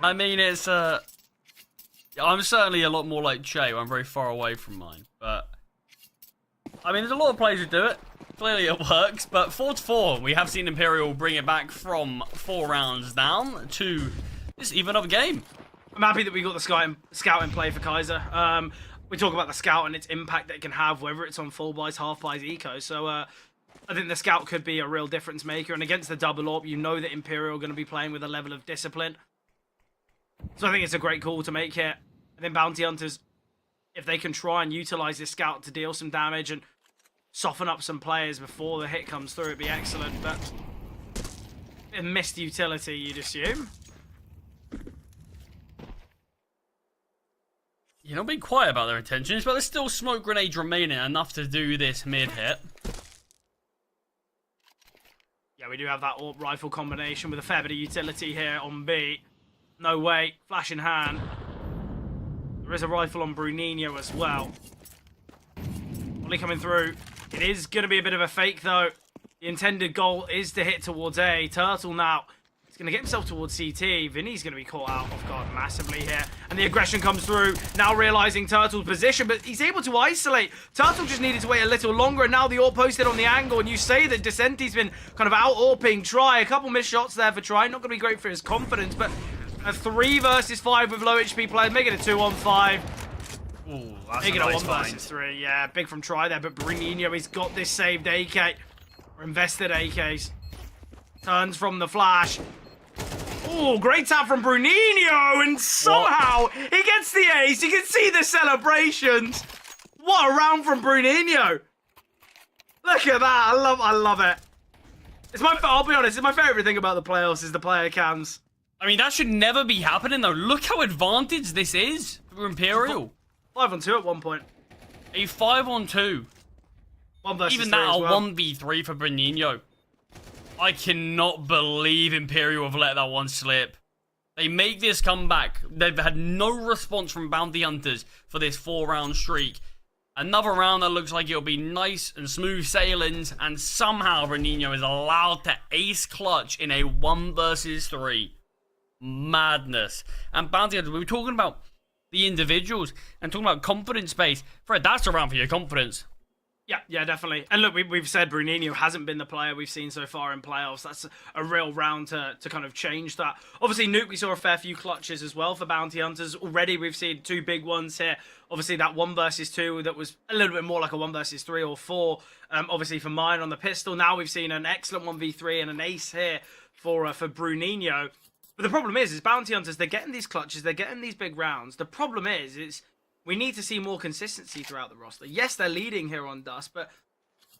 I mean, it's I'm certainly a lot more like Che. I'm very far away from mine, but I mean, there's a lot of players who do it. Clearly, it works. But 4-4, we have seen Imperial bring it back from 4 rounds down to this even another game. I'm happy that we got the scout in play for Kaiser. We talk about the scout and its impact that it can have, whether it's on full buys, half buys, eco. So I think the scout could be a real difference maker. And against the double AWP, you know that Imperial are going to be playing with a level of discipline. So I think it's a great call to make here. And then Bounty Hunters, if they can try and utilize this scout to deal some damage and soften up some players before the hit comes through, it'd be excellent. But a missed utility, you'd assume. You know, being quiet about their intentions, but there's still smoke grenades remaining, enough to do this mid-hit. Yeah, we do have that AWP rifle combination with a fair bit of utility here on B. No way, flash in hand. There is a rifle on Bruninho as well. Only coming through. It is going to be a bit of a fake, though. The intended goal is to hit towards A. Turtle now is going to get himself towards CT. Vinny's going to be caught out off guard massively here. And the aggression comes through. Now realizing Turtle's position, but he's able to isolate. Turtle just needed to wait a little longer, and now the AWP posted on the angle. And you say that Descenti's been kind of out-AWPing Try. A couple missed shots there for Try. Not going to be great for his confidence, but a 3 versus 5 with low HP players, making it a 2-on-5. Ooh, that's Making a it nice 1 versus find. 3. Yeah, big from Try there, but Bruninho, he's got this saved AK. Or invested AKs. Turns from the flash. Oh, great tap from Bruninho, and somehow he gets the ace. You can see the celebrations. What a round from Bruninho. Look at that. I love it. I'll be honest, it's my favorite thing about the playoffs is the player cams. I mean, that should never be happening, though. Look how advantaged this is for Imperial. 5-on-2 at one point. A 5-on-2. 1 versus Even 3 that, as a well. 1v3 for Bruninho. I cannot believe Imperial have let that one slip. They make this comeback. They've had no response from Bounty Hunters for this 4-round streak. Another round that looks like it'll be nice and smooth sailings, and somehow Bruninho is allowed to ace clutch in a 1 versus 3. Madness. And Bounty Hunters, we were talking about the individuals and talking about confidence base. Fred, that's a round for your confidence. Yeah, definitely. And look, we've said Bruninho hasn't been the player we've seen so far in playoffs. That's a real round to kind of change that. Obviously, Nuke, we saw a fair few clutches as well for Bounty Hunters. Already, we've seen 2 big ones here. Obviously, that 1 versus 2 that was a little bit more like a 1 versus 3 or 4. Obviously, for mine on the pistol. Now we've seen an excellent 1v3 and an ace here for Bruninho. But the problem is Bounty Hunters, they're getting these clutches, they're getting these big rounds. The problem is we need to see more consistency throughout the roster. Yes, they're leading here on Dust, but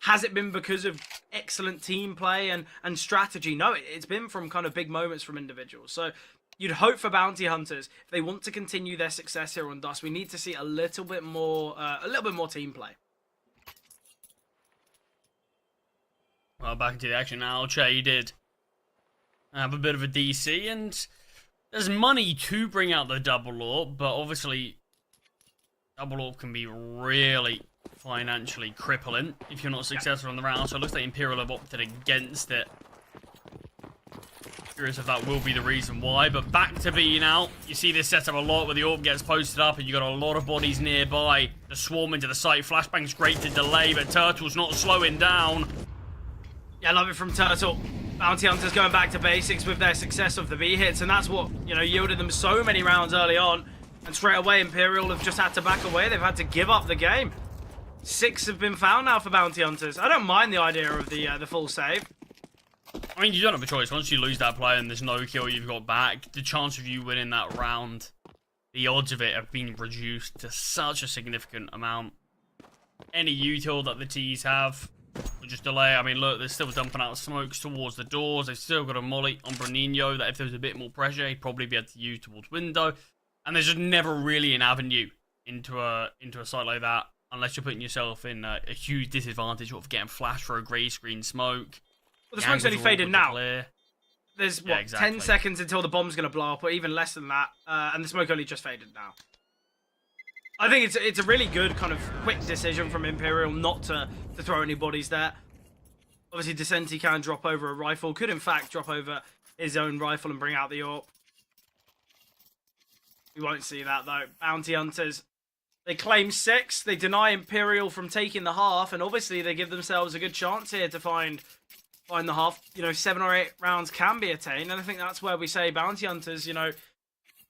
has it been because of excellent team play and strategy? No, it's been from kind of big moments from individuals. So you'd hope for Bounty Hunters, if they want to continue their success here on Dust, we need to see a little bit more team play. Well, back into the action now. Traded. Have a bit of a DC, and there's money to bring out the double AWP, but obviously double AWP can be really financially crippling if you're not successful on the round, so it looks like Imperial have opted against it. Curious if that will be the reason why, but back to B now. You see this setup a lot where the AWP gets posted up and you got a lot of bodies nearby to swarm into the site. Flashbang's great to delay, but Turtle's not slowing down. Yeah, I love it from Turtle. Bounty Hunters going back to basics with their success of the B hits, and that's what, yielded them so many rounds early on. And straight away, Imperial have just had to back away. They've had to give up the game. 6 have been found now for Bounty Hunters. I don't mind the idea of the full save. I mean, you don't have a choice. Once you lose that player and there's no kill you've got back, the chance of you winning that round, the odds of it have been reduced to such a significant amount. Any util that the T's have will just delay. I mean, look, they're still dumping out smokes towards the doors. They've still got a molly on Bruninho that if there was a bit more pressure, he'd probably be able to use towards window. And there's just never really an avenue into a site like that unless you're putting yourself in a huge disadvantage of getting flashed for a grey screen smoke. Well, the smoke's only faded now. There's, yeah, exactly. 10 seconds until the bomb's going to blow up, or even less than that. And the smoke only just faded now. I think it's a really good kind of quick decision from Imperial not to throw any bodies there. Obviously, Descenti can drop over a rifle. Could, in fact, drop over his own rifle and bring out the AWP. We won't see that, though. Bounty Hunters, they claim 6. They deny Imperial from taking the half. And obviously, they give themselves a good chance here to find the half. 7 or 8 rounds can be attained. And I think that's where we say Bounty Hunters, an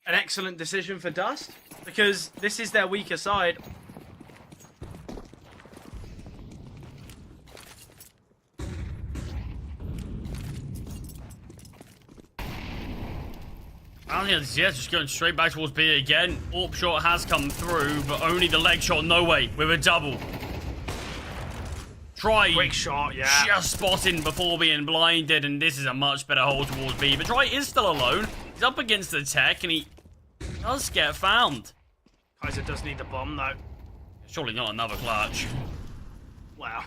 excellent decision for Dust. Because this is their weaker side. Yes, just going straight back towards B again. AWP shot has come through, but only the leg shot. No way, with a double. Try Quick shot, yeah. just spotting before being blinded, and this is a much better hold towards B. But Try is still alone. He's up against the tech, and he does get found. Kaiser does need the bomb, though. Surely not another clutch. Wow.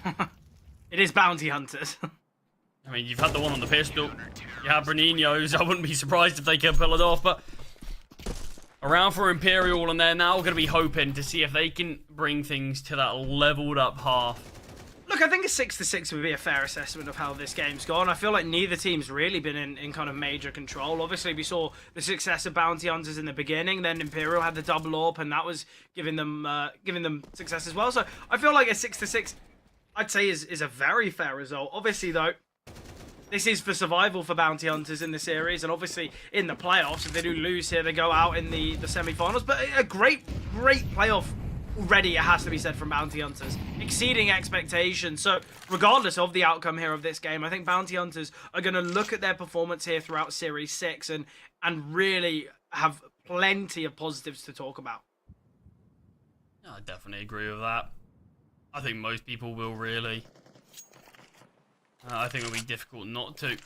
It is Bounty Hunters. I mean, you've had the one on the pistol. You have Bruninho's. I wouldn't be surprised if they can pull it off, but around for Imperial, and they're now going to be hoping to see if they can bring things to that leveled up half. Look, I think a 6-6 would be a fair assessment of how this game's gone. I feel like neither team's really been in kind of major control. Obviously, we saw the success of Bounty Hunters in the beginning. Then Imperial had the double AWP, and that was giving them success as well. So I feel like a 6-6, I'd say, is a very fair result. Obviously, though, this is for survival for Bounty Hunters in the series, and obviously in the playoffs, if they do lose here, they go out in the semi-finals. But a great playoff already, it has to be said, from Bounty Hunters, exceeding expectations. So regardless of the outcome here of this game, I think Bounty Hunters are going to look at their performance here throughout Series 6 and really have plenty of positives to talk about. I definitely agree with that. I think most people will, really. I think it'll be difficult not to.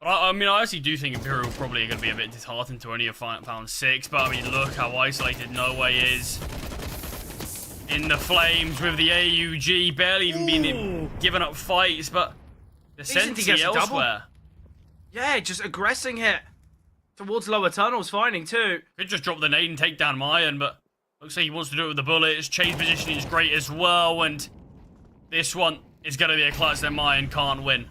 But I mean, I actually do think Imperial probably are going to be a bit disheartened to only have found 6. But I mean, look how isolated Norway is. In the flames with the AUG, barely even being given up fights, but the Senti elsewhere. Yeah, just aggressing here towards lower tunnels, finding 2. Could just drop the nade and take down Mayan, but looks like he wants to do it with the bullets. Change positioning is great as well, and this one is going to be a clutch that Mayan can't win.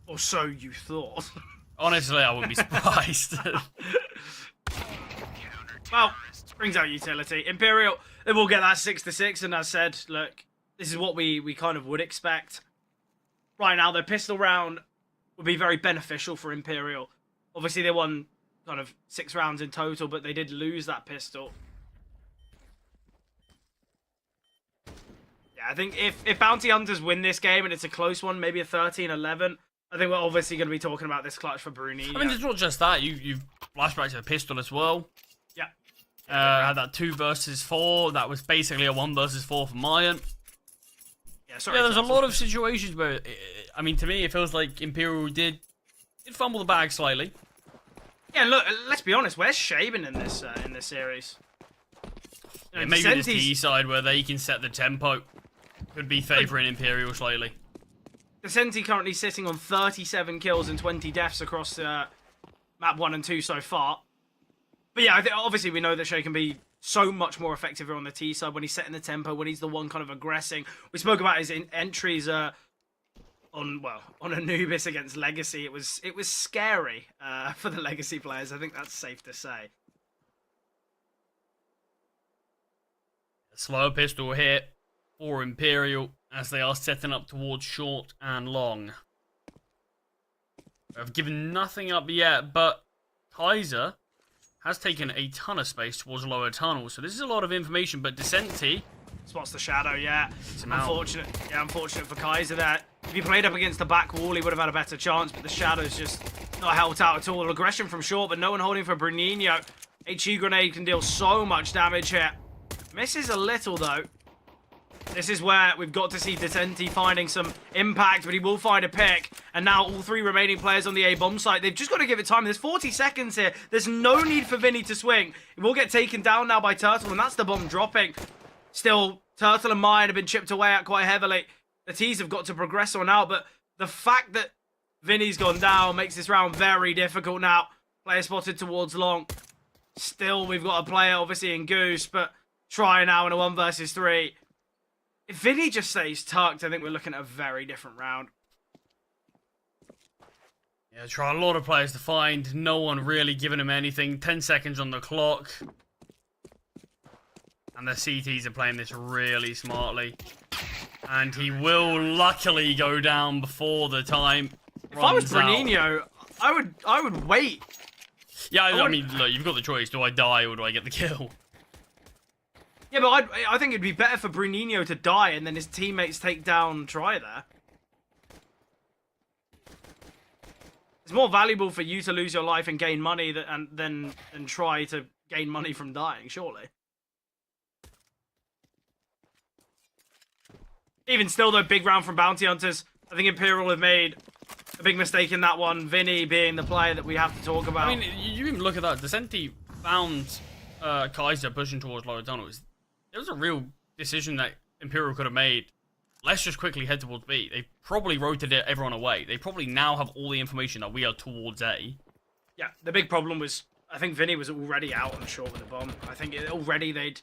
Or so you thought. Honestly, I wouldn't be surprised. Well, brings out utility. Imperial, they will get that 6-6, and as said, look, this is what we kind of would expect. Right now, their pistol round would be very beneficial for Imperial. Obviously, they won kind of 6 rounds in total, but they did lose that pistol. Yeah, I think if Bounty Hunters win this game and it's a close one, maybe a 13-11, I think we're obviously going to be talking about this clutch for Brunei. I mean, it's not just that. You've flashback to the pistol as well. Yeah. Had that 2 versus 4. That was basically a 1 versus 4 for Mayan. Yeah, sorry. Yeah, there's a lot of situations where, I mean, to me, it feels like Imperial did fumble the bag slightly. Yeah, look, let's be honest. Where's Shaban in this series? Yeah, maybe this T side where they can set the tempo could be favouring Imperial slightly. Descenti currently sitting on 37 kills and 20 deaths across map 1 and 2 so far. But yeah, I think obviously we know that Shay can be so much more effective here on the T side when he's setting the tempo, when he's the one kind of aggressing. We spoke about his entries on Anubis against Legacy. It was scary for the Legacy players. I think that's safe to say. Slow pistol hit for Imperial as they are setting up towards short and long. I've given nothing up yet, but Kaiser has taken a ton of space towards lower tunnels. So this is a lot of information, but Descenti spots the shadow, yeah. Unfortunate. Yeah, unfortunate for Kaiser there. If he played up against the back wall, he would have had a better chance, but the shadow's just not helped out at all. Aggression from short, but no one holding for Bruninho. HE grenade can deal so much damage here. Misses a little, though. This is where we've got to see Descenti finding some impact, but he will find a pick. And now all 3 remaining players on the A-bomb site, they've just got to give it time. There's 40 seconds here. There's no need for Vinny to swing. He will get taken down now by Turtle, and that's the bomb dropping. Still, Turtle and Mayan have been chipped away at quite heavily. The T's have got to progress on out, but the fact that Vinny's gone down makes this round very difficult now. Player spotted towards long. Still, we've got a player, obviously, in Goose, but try now in a 1 versus 3. If Vinny just stays tucked, I think we're looking at a very different round. Yeah, try a lot of players to find. No one really giving him anything. 10 seconds on the clock. And the CTs are playing this really smartly. And he will luckily go down before the time If I was Bruninho, I would wait. Yeah, I mean, look, you've got the choice. Do I die or do I get the kill? Yeah, but I think it'd be better for Bruninho to die and then his teammates take down Try there. It's more valuable for you to lose your life and gain money than try to gain money from dying, surely. Even still, though, big round from Bounty Hunters. I think Imperial have made a big mistake in that one. Vinny being the player that we have to talk about. I mean, you even look at that. Descenti found Kaiser pushing towards lower tunnels. It was a real decision that Imperial could have made. Let's just quickly head towards B. They probably rotated everyone away. They probably now have all the information that we are towards A. Yeah, the big problem was, I think Vinny was already out on short with the bomb. I think already they'd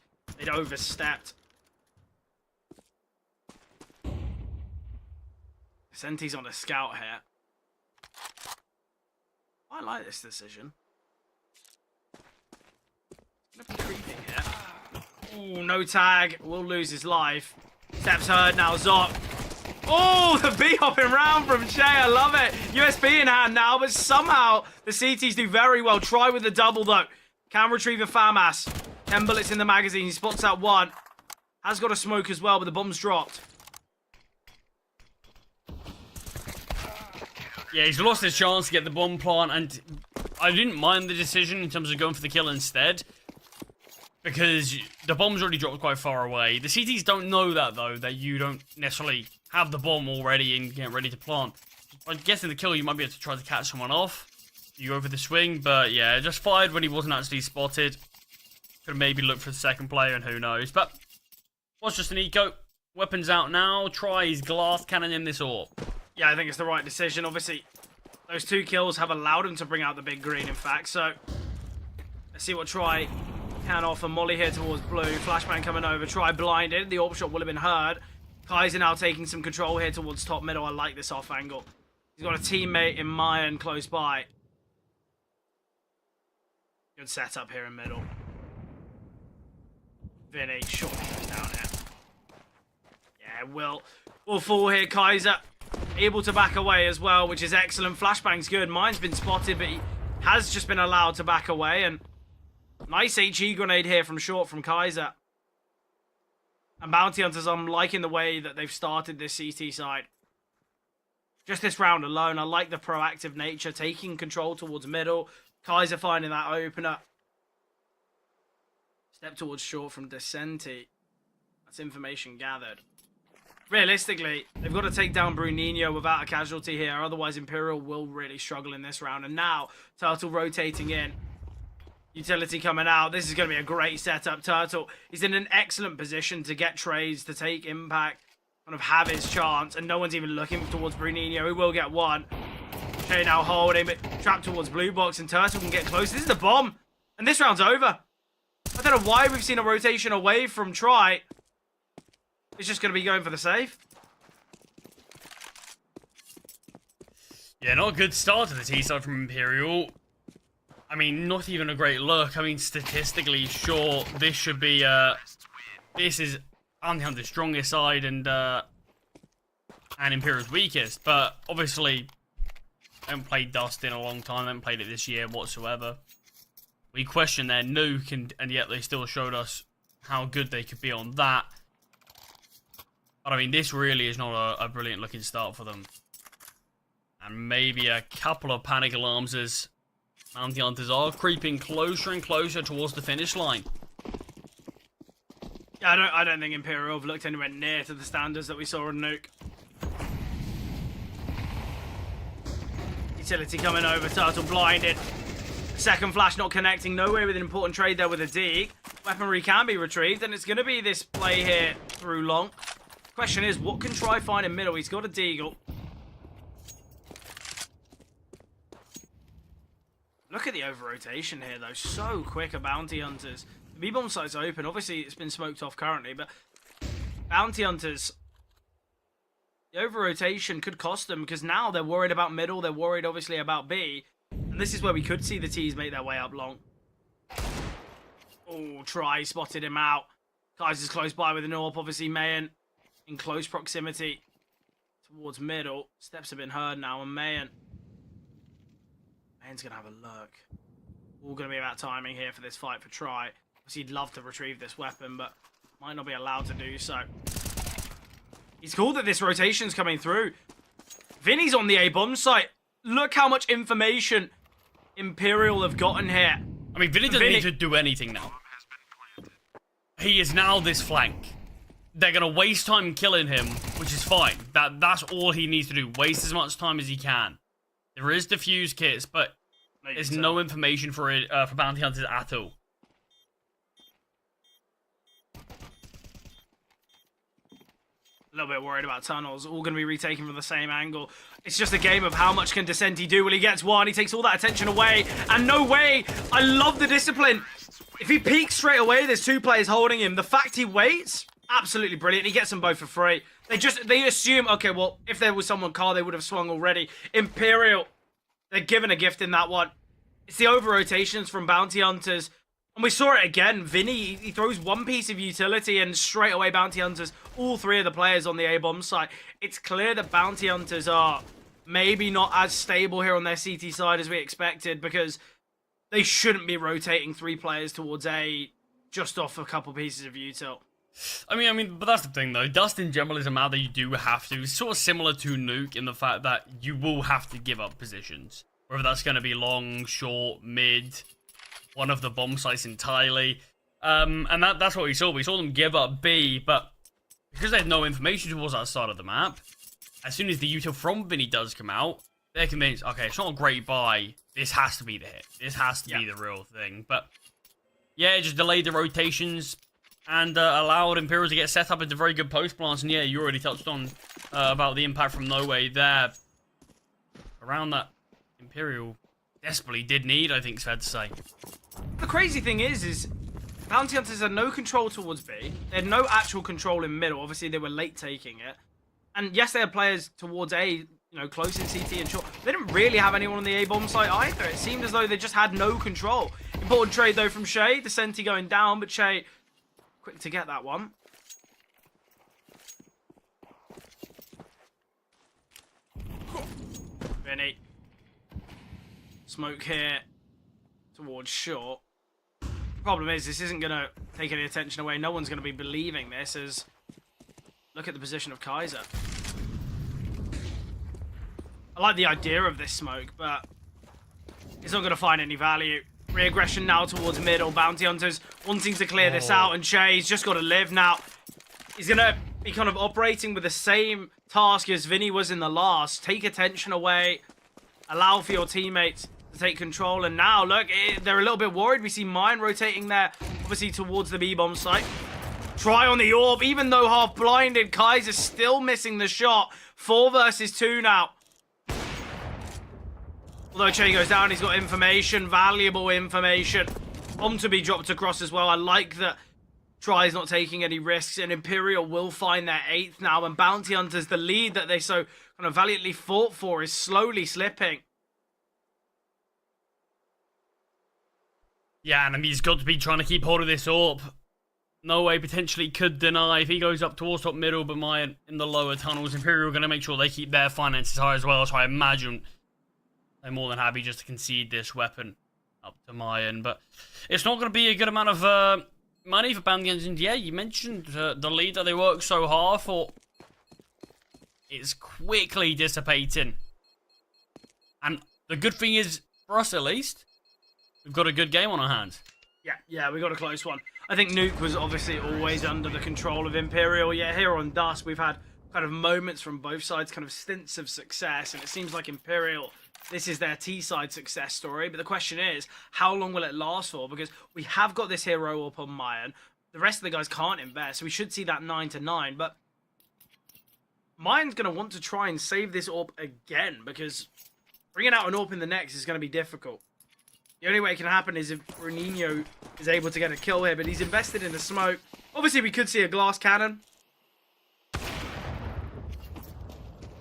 overstepped. Senti's on a scout here. I like this decision. Gonna be creeping here. Ooh, no tag. Will lose his life. Steps heard now, Zok. Oh, the B-hopping round from Shay. I love it. USB in hand now, but somehow the CTs do very well. Try with the double, though. Can retrieve a FAMAS. 10 bullets in the magazine. He spots out one. Has got a smoke as well, but the bomb's dropped. Yeah, he's lost his chance to get the bomb plant, and I didn't mind the decision in terms of going for the kill instead, because the bomb's already dropped quite far away. The CTs don't know that, though, that you don't necessarily have the bomb already and get ready to plant. I'm guessing the kill, you might be able to try to catch someone off. You go for the swing, but yeah, just fired when he wasn't actually spotted. Could have maybe looked for the second player, and who knows. But was just an eco. Weapons out now. Try his glass cannon in this orb. Yeah, I think it's the right decision. Obviously, those 2 kills have allowed him to bring out the big green, in fact. So, let's see what Try can offer. Molly here towards blue. Flashbang coming over. Try blinded. The orb shot will have been heard. Kaiser now taking some control here towards top middle. I like this off angle. He's got a teammate in Mayan close by. Good setup here in middle. Vinny shortly goes down here. Yeah, will fall here. Kaiser able to back away as well, which is excellent. Flashbang's good. Mine's been spotted, but he has just been allowed to back away. And nice HE grenade here from short from Kaiser. And Bounty Hunters, I'm liking the way that they've started this CT side. Just this round alone, I like the proactive nature, taking control towards middle. Kaiser finding that opener. Step towards short from Descenti. That's information gathered. Realistically, they've got to take down Bruninho without a casualty here. Otherwise, Imperial will really struggle in this round. And now, Turtle rotating in. Utility coming out. This is going to be a great setup. Turtle is in an excellent position to get trades, to take impact, kind of have his chance. And no one's even looking towards Bruninho. He will get one. Shay now holding, but trapped towards blue box. And Turtle can get close. This is the bomb. And this round's over. I don't know why we've seen a rotation away from Try. It's just going to be going for the save. Yeah, not a good start to the T-side from Imperial. I mean, not even a great look. I mean, statistically, sure, this should be, this is Bounty Hunter's strongest side and Imperial's weakest. But, obviously, they haven't played Dust in a long time. They haven't played it this year whatsoever. We questioned their nuke, and yet they still showed us how good they could be on that. But, I mean, this really is not a brilliant-looking start for them. And maybe a couple of panic alarms as Bounty Hunters are creeping closer and closer towards the finish line. Yeah, I don't think Imperial have looked anywhere near to the standards that we saw on Nuke. Utility coming over, Turtle blinded. Second flash not connecting, nowhere with an important trade there with a dig. Weaponry can be retrieved, and it's going to be this play here through long. Question is, what can Try find in middle? He's got a deagle. Look at the over-rotation here, though. So quick are Bounty Hunters. The B-bomb site's open. Obviously, it's been smoked off currently, but Bounty Hunters, the over-rotation could cost them because now they're worried about middle. They're worried, obviously, about B. And this is where we could see the T's make their way up long. Oh, Try spotted him out. Kaiser's close by with an AWP. Obviously, Mayan in close proximity towards middle. Steps have been heard now, and Mayan's going to have a look. All going to be about timing here for this fight for Try. Obviously, he'd love to retrieve this weapon, but might not be allowed to do so. He's cool that this rotation's coming through. Vinny's on the A-bomb site. Look how much information Imperial have gotten here. I mean, Vinny doesn't need to do anything now. He is now this flank. They're going to waste time killing him, which is fine. That's all he needs to do. Waste as much time as he can. There is defuse kits, but there's no information for it for Bounty Hunters at all. A little bit worried about tunnels. All going to be retaken from the same angle. It's just a game of how much can Descenti do. Well, he gets one. He takes all that attention away. And no way. I love the discipline. If he peeks straight away, there's 2 players holding him. The fact he waits, Absolutely brilliant. He gets them both for free. They assume, okay, well, if there was someone Carl, they would have swung already. Imperial, they're given a gift in that one. It's the over-rotations from Bounty Hunters. And we saw it again. Vinny, he throws one piece of utility and straight away Bounty Hunters, all three of the players on the A-bomb site. It's clear that Bounty Hunters are maybe not as stable here on their CT side as we expected, because they shouldn't be rotating 3 players towards A just off a couple pieces of util. I mean, but that's the thing though. Dust in general is a map that you do have to. It's sort of similar to Nuke in the fact that you will have to give up positions. Whether that's going to be long, short, mid, one of the bomb sites entirely. And that's what we saw. We saw them give up B, but because they had no information towards that side of the map, as soon as the util from Vinny does come out, they're convinced, okay, it's not a great buy. This has to be the hit. This has to be the real thing. But yeah, it just delayed the rotations and allowed Imperial to get set up into very good post plants. And yeah, you already touched on about the impact from No Way there. Around that Imperial desperately did need, I think it's fair to say. The crazy thing is Bounty Hunters had no control towards B. They had no actual control in middle. Obviously, they were late taking it. And yes, they had players towards A, you know, close in CT and short. They didn't really have anyone on the A-bomb site either. It seemed as though they just had no control. Important trade, though, from Shay. The Senti going down, but Shay quick to get that one. Vinny. Smoke here towards short. Problem is, this isn't going to take any attention away. No one's going to be believing this as... Look at the position of Kaiser. I like the idea of this smoke, but it's not going to find any value. Re-aggression now towards middle. Bounty Hunters wanting to clear this out, and Shay's just got to live now. He's going to be kind of operating with the same task as Vinny was in the last. Take attention away. Allow for your teammates to take control. And now, look, they're a little bit worried. We see Mine rotating there, obviously towards the B-bomb site. Try on the orb, even though half-blinded, Kaiser's still missing the shot. 4 versus 2 now. Although Che goes down, he's got information, valuable information. Bomb to be dropped across as well. I like that Try's not taking any risks, and Imperial will find their 8th now, and Bounty Hunters, the lead that they so kind of valiantly fought for, is slowly slipping. Yeah, and he's got to be trying to keep hold of this orb. No Way potentially could deny if he goes up towards top middle, but Mayan in the lower tunnels. Imperial are going to make sure they keep their finances high as well, so I imagine they're more than happy just to concede this weapon up to Mayan. But it's not going to be a good amount of money for Bounty Hunters. And yeah, you mentioned the lead that they worked so hard for. It's quickly dissipating. And the good thing is, for us at least, we've got a good game on our hands. Yeah, we got a close one. I think Nuke was obviously always under the control of Imperial. Yeah, here on Dust, we've had kind of moments from both sides, kind of stints of success, and it seems like Imperial, this is their T-side success story. But the question is, how long will it last for? Because we have got this hero up on Mayan. The rest of the guys can't invest, so we should see that 9-9. But Mayan's going to want to try and save this AWP again, because bringing out an AWP in the next is going to be difficult. The only way it can happen is if Renino is able to get a kill here, but he's invested in the smoke. Obviously, we could see a glass cannon.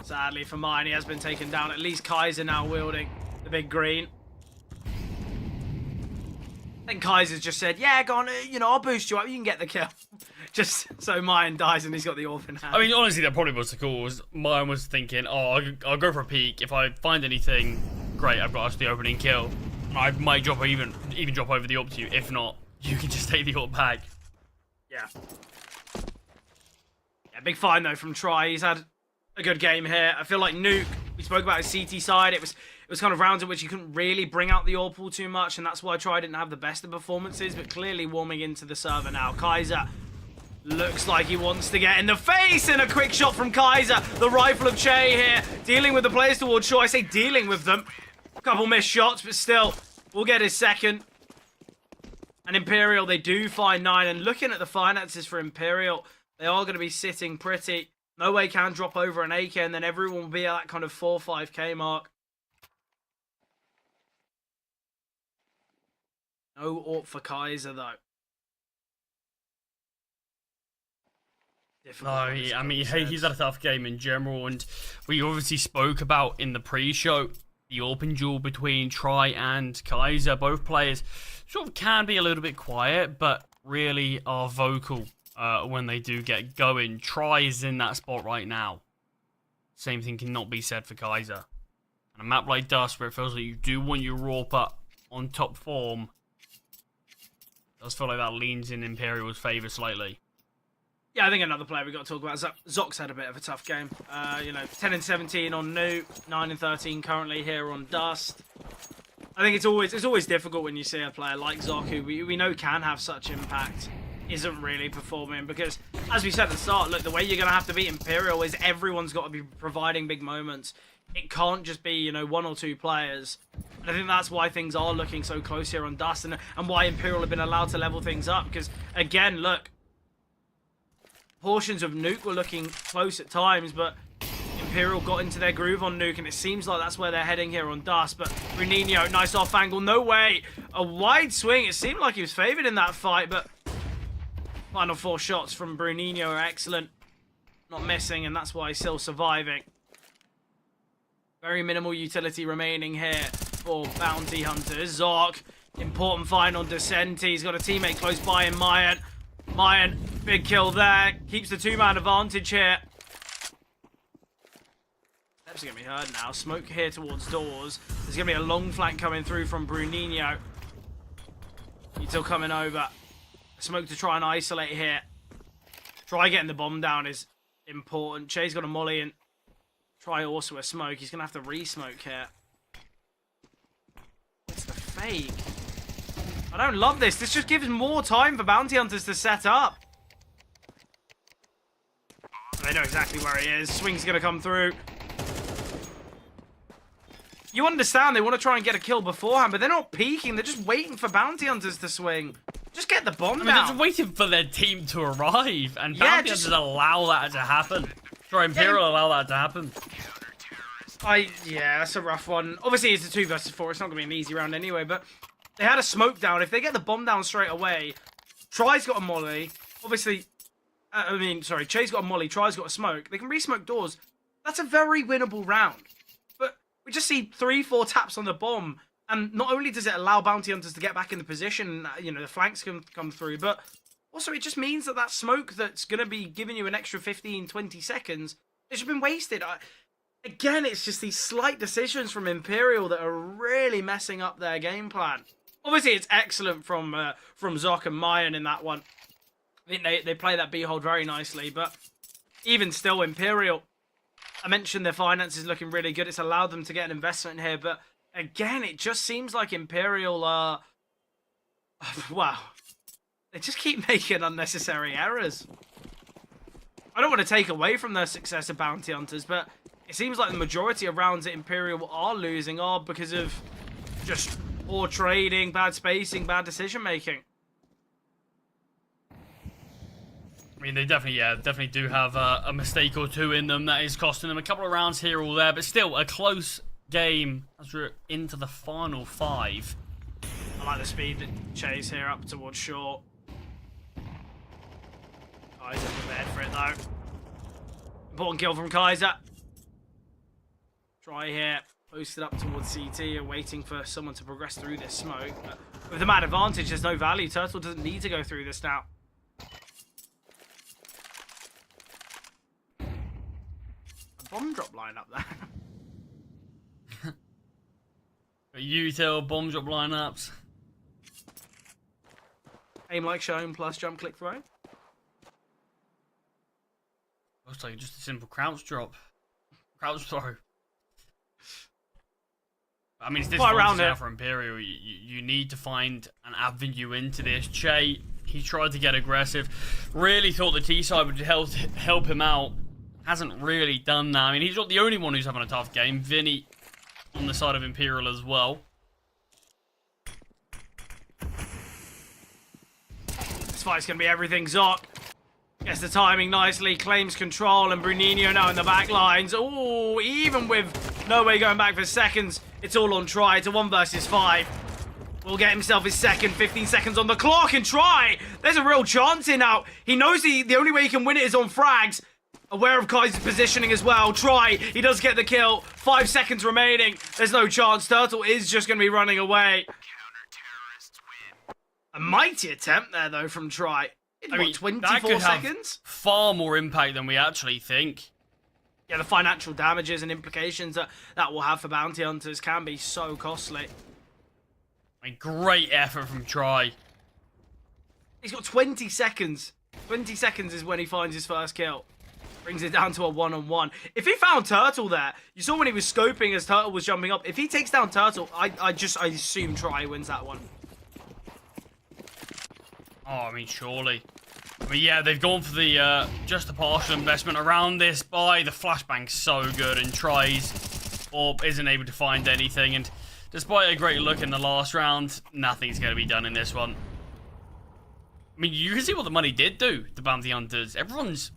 Sadly for mine, he has been taken down. At least Kaiser now wielding the big green. I think Kaiser's just said, yeah, go on, you know, I'll boost you up. You can get the kill. Just so mine dies and he's got the AWP in hand. I mean, honestly, that probably was the cause. Mine was thinking, oh, I'll go for a peek. If I find anything, great, I've got us the opening kill. I might drop or even drop over the AWP to you. If not, you can just take the AWP back. Yeah. Yeah, big find though from Try. He's had a good game here. I feel like Nuke, we spoke about his CT side. It was kind of rounds in which you couldn't really bring out the AWP pool too much, and that's why Try didn't have the best of performances, but clearly warming into the server now. Kaiser looks like he wants to get in the face, and a quick shot from Kaiser. The rifle of Che here, dealing with the players towards shore. I say dealing with them. A couple missed shots, but still, we'll get his second. And Imperial, they do find 9. And looking at the finances for Imperial, they are going to be sitting pretty. No Way can drop over an AK, and then everyone will be at that kind of 4-5k mark. No AWP for Kaiser, though. difficult. No, I mean, he's had a tough game in general, and we obviously spoke about in the pre-show the open duel between Try and Kaiser. Both players sort of can be a little bit quiet, but really are vocal when they do get going. Try is in that spot right now. Same thing cannot be said for Kaiser. And a map like Dust, where it feels like you do want your Raw up on top form, does feel like that leans in Imperial's favour slightly. Yeah, I think another player we got to talk about. Zox had a bit of a tough game. 10 and 17 on Nuke, 9 and 13 currently here on Dust. I think it's always difficult when you see a player like Zoc, who we know can have such impact, isn't really performing, because as we said at the start, look, the way you're going to have to beat Imperial is everyone's got to be providing big moments. It can't just be, one or two players. And I think that's why things are looking so close here on Dust, and why Imperial have been allowed to level things up, because again, look, portions of Nuke were looking close at times, but Imperial got into their groove on Nuke, and it seems like that's where they're heading here on Dust. But Bruninho, nice off angle, no way. A wide swing, it seemed like he was favoured in that fight, but final 4 shots from Bruninho are excellent. Not missing, and that's why he's still surviving. Very minimal utility remaining here for Bounty Hunters. Zoc, important find on Descenti. He's got a teammate close by in Mayan. Mayan, big kill there. Keeps the 2-man advantage here. Steps are going to be heard now. Smoke here towards doors. There's going to be a long flank coming through from Bruninho. Still coming over. Smoke to try and isolate here. Try getting the bomb down is important. Che's got a molly and Try also a smoke. He's going to have to re-smoke here. It's the fake. I don't love this. This just gives more time for Bounty Hunters to set up. They know exactly where he is. Swing's going to come through. You understand they want to try and get a kill beforehand, but they're not peeking. They're just waiting for Bounty Hunters to swing. Just get the bomb down. They're just waiting for their team to arrive, and Bounty Hunters allow that to happen. Sorry, Imperial allow that to happen. Yeah, that's a rough one. Obviously, it's a 2 versus 4. It's not going to be an easy round anyway, but they had a smoke down. If they get the bomb down straight away, Try's got a molly. Obviously, Che's got a molly, Try's got a smoke. They can re-smoke doors. That's a very winnable round. But we just see 3-4 taps on the bomb, and not only does it allow Bounty Hunters to get back in the position, the flanks can come through, but also it just means that smoke that's going to be giving you an extra 15, 20 seconds, it's just been wasted. Again, it's just these slight decisions from Imperial that are really messing up their game plan. Obviously, it's excellent from Zoc and Mayan in that one. I think they play that B-hold very nicely, but even still, Imperial, I mentioned their finances looking really good. It's allowed them to get an investment here, but again, it just seems like Imperial are... wow. They just keep making unnecessary errors. I don't want to take away from their success of Bounty Hunters, but it seems like the majority of rounds that Imperial are losing are because of just poor trading, bad spacing, bad decision-making. I mean, they definitely do have a mistake or two in them that is costing them a couple of rounds here or there, but still a close game as we're into the final 5. I like the speed that Chase here up towards short. Kaiser prepared for it though. Important kill from Kaiser. Try here, posted up towards CT, waiting for someone to progress through this smoke. But with the man advantage, there's no value. Turtle doesn't need to go through this now. A bomb drop line up there. Util, bomb drop lineups. Aim like shown plus jump click throw. Looks like just a simple crouch drop. Crouch throw. I mean, it's this around now for Imperial. You need to find an avenue into this. Che, he tried to get aggressive. Really thought the T-side would help him out. Hasn't really done that. I mean, he's not the only one who's having a tough game. Vinny on the side of Imperial as well. This fight's going to be everything. Zoc gets the timing nicely, claims control, and Bruninho now in the back lines. Oh, even with no way going back for seconds, it's all on Try. It's a 1 versus 5. Will get himself his second, 15 seconds on the clock, and Try. There's a real chance here now. He knows the only way he can win it is on frags. Aware of Kai's positioning as well. Try, he does get the kill. 5 seconds remaining. There's no chance. Turtle is just going to be running away. A mighty attempt there, though, from Try. I mean, 24 seconds? Far more impact than we actually think. Yeah, the financial damages and implications that will have for bounty hunters can be so costly. A great effort from Try. He's got 20 seconds. 20 seconds is when he finds his first kill. Brings it down to a one-on-one. If he found Turtle there, you saw when he was scoping as Turtle was jumping up. If he takes down Turtle, I assume Try wins that one. Oh, I mean, surely. I mean, yeah, they've gone for the just a partial investment around this buy. The flashbang's so good, and Try's orb isn't able to find anything. And despite a great look in the last round, nothing's going to be done in this one. I mean, you can see what the money did do, the bounty hunters. Everyone's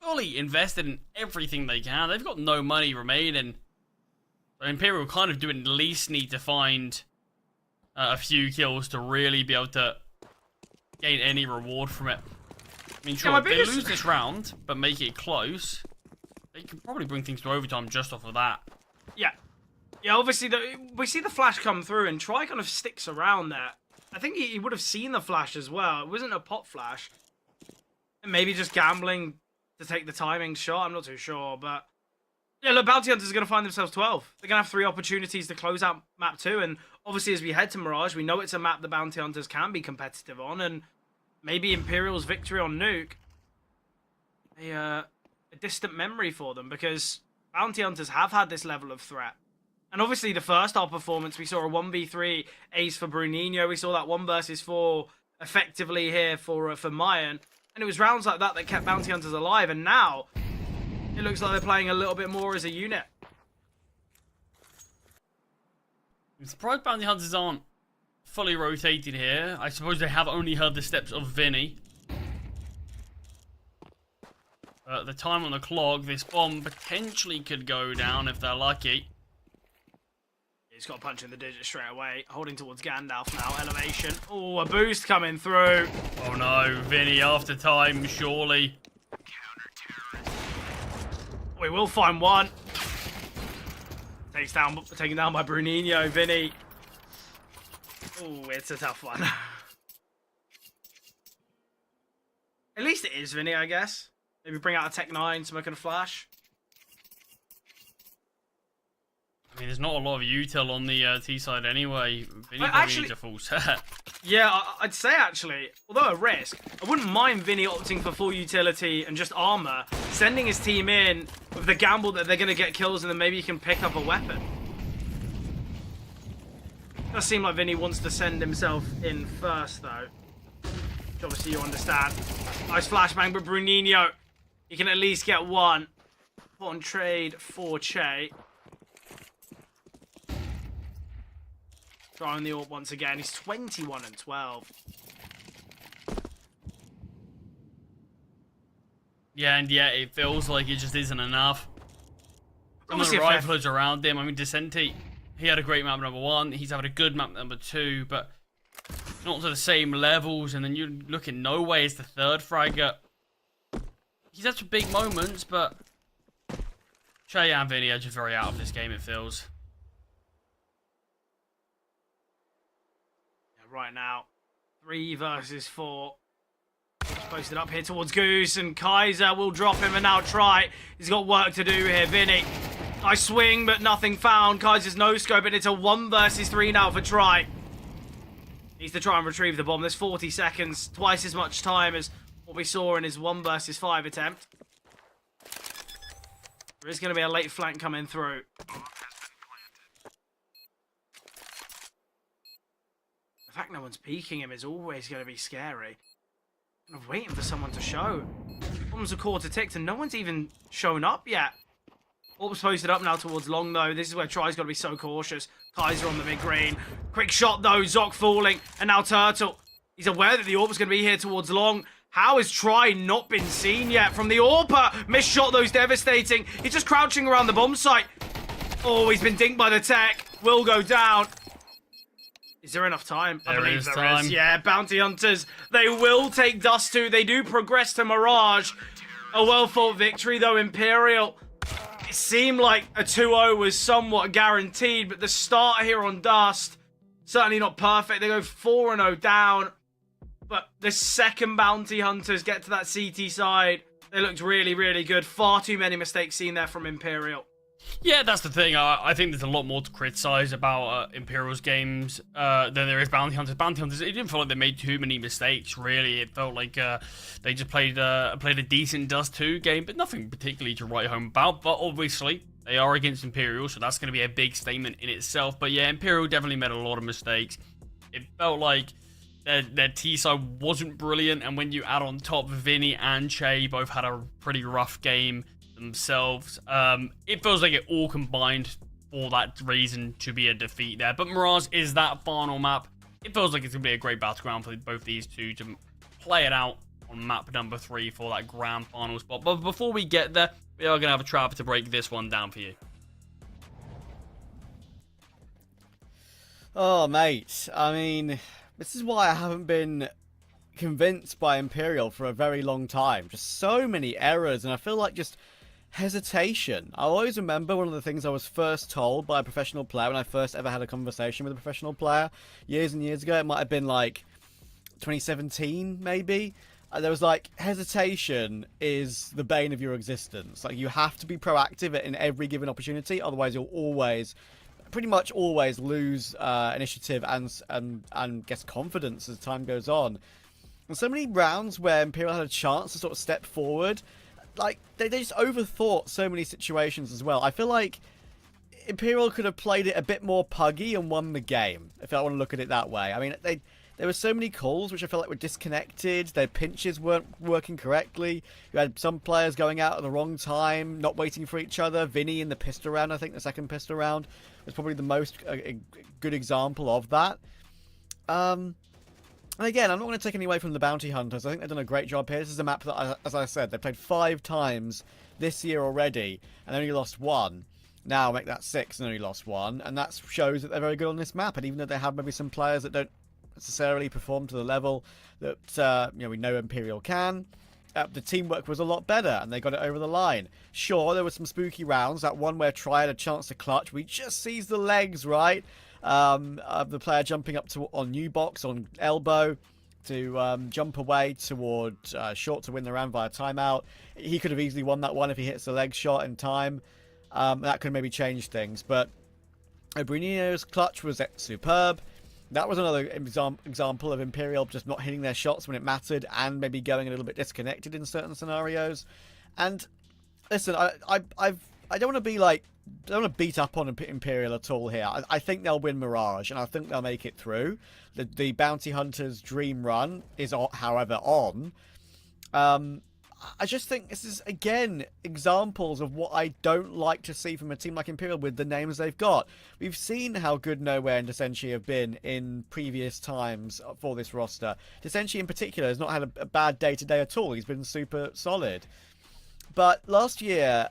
fully invested in everything they can. They've got no money remaining. So Imperial kind of do at least need to find a few kills to really be able to gain any reward from it. I mean, sure, if they lose this round, but make it close, they could probably bring things to overtime just off of that. Yeah. Yeah, obviously, we see the flash come through, and Try kind of sticks around there. I think he would have seen the flash as well. It wasn't a pot flash. And maybe just gambling to take the timing shot. I'm not too sure, but... Yeah, look, Bounty Hunters are going to find themselves 12. They're going to have 3 opportunities to close out map 2, and obviously as we head to Mirage, we know it's a map the Bounty Hunters can be competitive on, and maybe Imperial's victory on Nuke, a distant memory for them, because Bounty Hunters have had this level of threat. And obviously the first half performance, we saw a 1v3 ace for Bruninho, we saw that 1 versus 4 effectively here for Mayan, and it was rounds like that that kept Bounty Hunters alive, and now it looks like they're playing a little bit more as a unit. I'm surprised Bounty Hunters aren't fully rotated here. I suppose they have only heard the steps of Vinny. The time on the clock, this bomb potentially could go down if they're lucky. He's got a punch in the digit straight away. Holding towards Gandalf now. Elevation. Oh, a boost coming through. Oh no, Vinny after time, surely. We will find one. Taken down by Bruninho, Vinny. Oh, it's a tough one. At least it is Vinny, I guess. Maybe bring out a Tech 9, smoking a flash. I mean, there's not a lot of util on the T side anyway. Vinny probably needs a full set. Yeah, I'd say actually, although a risk, I wouldn't mind Vinny opting for full utility and just armor, sending his team in with the gamble that they're going to get kills and then maybe he can pick up a weapon. It does seem like Vinny wants to send himself in first though. Which obviously you understand. Nice flashbang, but Bruninho, he can at least get one. Put on trade for Che. Trying the AWP once again. He's 21 and 12. Yeah, and yeah, it feels like it just isn't enough. Some of the riflers around him. I mean, Decenti, he had a great map number 1. He's had a good map number 2, but not to the same levels. And then you look at No Way as the 3rd fragger. He's had some big moments, but Che and Vinny are just very out of this game, it feels. Right now, 3 versus 4. Posted up here towards Goose, and Kaiser will drop him and now Try. He's got work to do here. Vinny, nice swing, but nothing found. Kaiser's no scope, and it's a 1 versus 3 now for Try. Needs to try and retrieve the bomb. There's 40 seconds, twice as much time as what we saw in his 1 versus 5 attempt. There is going to be a late flank coming through. The fact no one's peeking him is always going to be scary. I'm waiting for someone to show. Bombs a quarter ticked and no one's even shown up yet. Orb's posted up now towards long though. This is where Try's got to be so cautious. Kaiser on the mid-green. Quick shot though. Zoc falling. And now Turtle. He's aware that the Orb's going to be here towards long. How has Try not been seen yet from the Orper? Missed shot though is devastating. He's just crouching around the bomb site. Oh, he's been dinked by the tech. Will go down. Is there enough time? I There believe is there time. is. Yeah, Bounty Hunters, they will take Dust 2. They do progress to Mirage. A well-fought victory, though, Imperial. It seemed like a 2-0 was somewhat guaranteed, but the start here on Dust, certainly not perfect. They go 4-0 down, but the second Bounty Hunters get to that CT side. They looked really, really good. Far too many mistakes seen there from Imperial. Yeah, that's the thing. I think there's a lot more to criticize about Imperial's games than there is Bounty Hunters. Bounty Hunters, it didn't feel like they made too many mistakes, really. It felt like they just played a decent Dust 2 game, but nothing particularly to write home about. But obviously, they are against Imperial, so that's going to be a big statement in itself. But yeah, Imperial definitely made a lot of mistakes. It felt like their T-side wasn't brilliant, and when you add on top Vinny and Che both had a pretty rough game themselves, it feels like it all combined for that reason to be a defeat there. But Mirage is that final map. It feels like it's going to be a great battleground for both these two to play it out on map number 3 for that grand final spot. But before we get there, we are going to have a trap to break this one down for you. Oh, mate. I mean, this is why I haven't been convinced by Imperial for a very long time. Just so many errors, and I feel like just hesitation. I always remember one of the things I was first told by a professional player when I first ever had a conversation with a professional player years and years ago. It might have been like 2017, maybe. There was like, hesitation is the bane of your existence. Like, you have to be proactive in every given opportunity, otherwise you'll always, pretty much always lose initiative and guess confidence as time goes on. And so many rounds where Imperial had a chance to sort of step forward, like, they just overthought so many situations as well. I feel like Imperial could have played it a bit more puggy and won the game, if I want to look at it that way. I mean, there were so many calls which I felt like were disconnected. Their pinches weren't working correctly. You had some players going out at the wrong time, not waiting for each other. Vinny in the pistol round, I think the second pistol round, was probably the most good example of that. And again, I'm not going to take any away from the Bounty Hunters. I think they've done a great job here. This is a map that, as I said, they've played 5 times this year already and only lost 1. Now make that 6 and only lost 1. And that shows that they're very good on this map. And even though they have maybe some players that don't necessarily perform to the level that we know Imperial can, the teamwork was a lot better and they got it over the line. Sure, there were some spooky rounds. That one where Tri had a chance to clutch. We just sees the legs, right? Of the player jumping up on new box on elbow to jump away toward short to win the round via timeout. He could have easily won that one if he hits the leg shot in time. That could maybe change things, but Brunino's clutch was superb. That was another example of Imperial just not hitting their shots when it mattered and maybe going a little bit disconnected in certain scenarios. And listen, I don't want to be like, I don't want to beat up on Imperial at all here. I think they'll win Mirage, and I think they'll make it through. The Bounty Hunters' dream run is, however, on. I just think this is, again, examples of what I don't like to see from a team like Imperial with the names they've got. We've seen how good Nowhere and Desenchi have been in previous times for this roster. Desenchi, in particular, has not had a bad day-to-day at all. He's been super solid. But last year,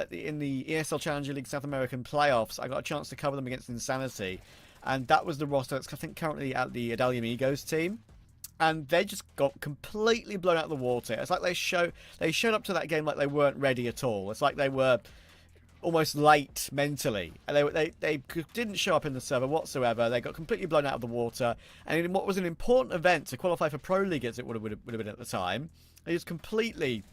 in the ESL Challenger League South American playoffs, I got a chance to cover them against Insanity. And that was the roster that's, I think, currently at the Adalia Amigos team. And they just got completely blown out of the water. It's like they showed up to that game like they weren't ready at all. It's like they were almost late mentally. And they didn't show up in the server whatsoever. They got completely blown out of the water. And in what was an important event to qualify for Pro League, as it would have been at the time, they just completely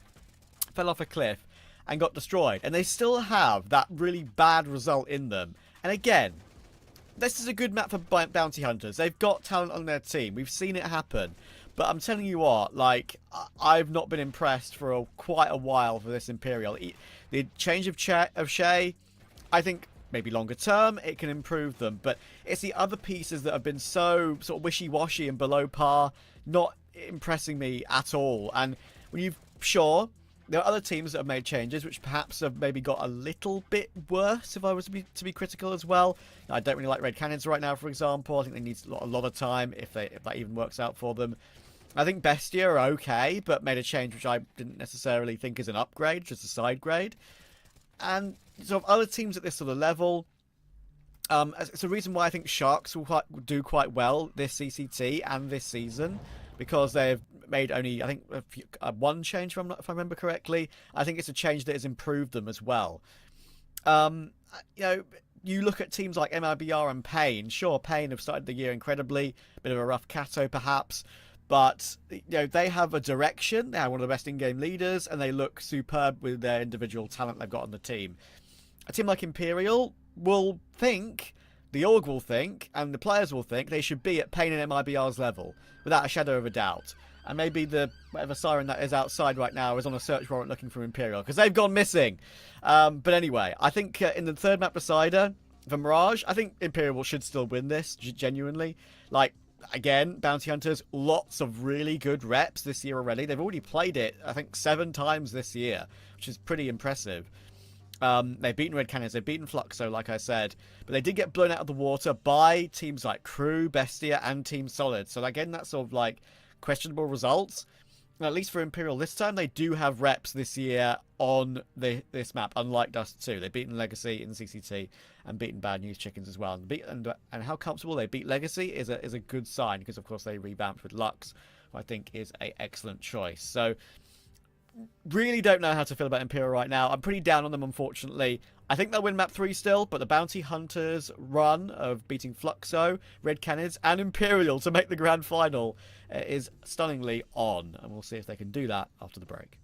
fell off a cliff and got destroyed. And they still have that really bad result in them. And again, this is a good map for Bounty Hunters. They've got talent on their team. We've seen it happen. But I'm telling you what, like, I've not been impressed for quite a while for this Imperial. The change of Shea, I think maybe longer term, it can improve them. But it's the other pieces that have been so sort of wishy-washy and below par, not impressing me at all. And when there are other teams that have made changes which perhaps have maybe got a little bit worse, if I was to be critical as well. I don't really like Red Cannons right now, for example. I think they need a lot of time if that even works out for them. I think Bestia are okay, but made a change which I didn't necessarily think is an upgrade, just a side grade. And sort of other teams at this sort of level, It's a reason why I think Sharks will do quite well this CCT and this season, because they've made only, I think, one change, if I remember correctly. I think it's a change that has improved them as well. You know, you look at teams like MIBR and Pain. Sure, Pain have started the year incredibly, bit of a rough Cato perhaps, but you know, they have a direction. They have one of the best in-game leaders, and they look superb with their individual talent they've got on the team. A team like Imperial will think, the org will think, and the players will think they should be at Pain and MIBR's level, without a shadow of a doubt. And maybe the whatever siren that is outside right now is on a search warrant looking for Imperial, because they've gone missing. But anyway, I think in the third map Decider, for Mirage, I think Imperial should still win this, genuinely. Like, again, Bounty Hunters, lots of really good reps this year already. They've already played it, I think, 7 times this year, which is pretty impressive. They've beaten Red Cannons, they've beaten Fluxo, like I said, but they did get blown out of the water by teams like Crew, Bestia, and Team Solid. So again, that's sort of like questionable results. And at least for Imperial this time, they do have reps this year on this map, unlike Dust 2. They've beaten Legacy in the CCT and beaten Bad News Chickens as well. And how comfortable they beat Legacy is a good sign, because of course they revamped with Lux, who I think is an excellent choice. So really don't know how to feel about Imperial right now. I'm pretty down on them, unfortunately. I think they'll win map 3 still, but the Bounty Hunters run of beating Fluxo, Red Cannons, and Imperial to make the grand final is stunningly on, and we'll see if they can do that after the break.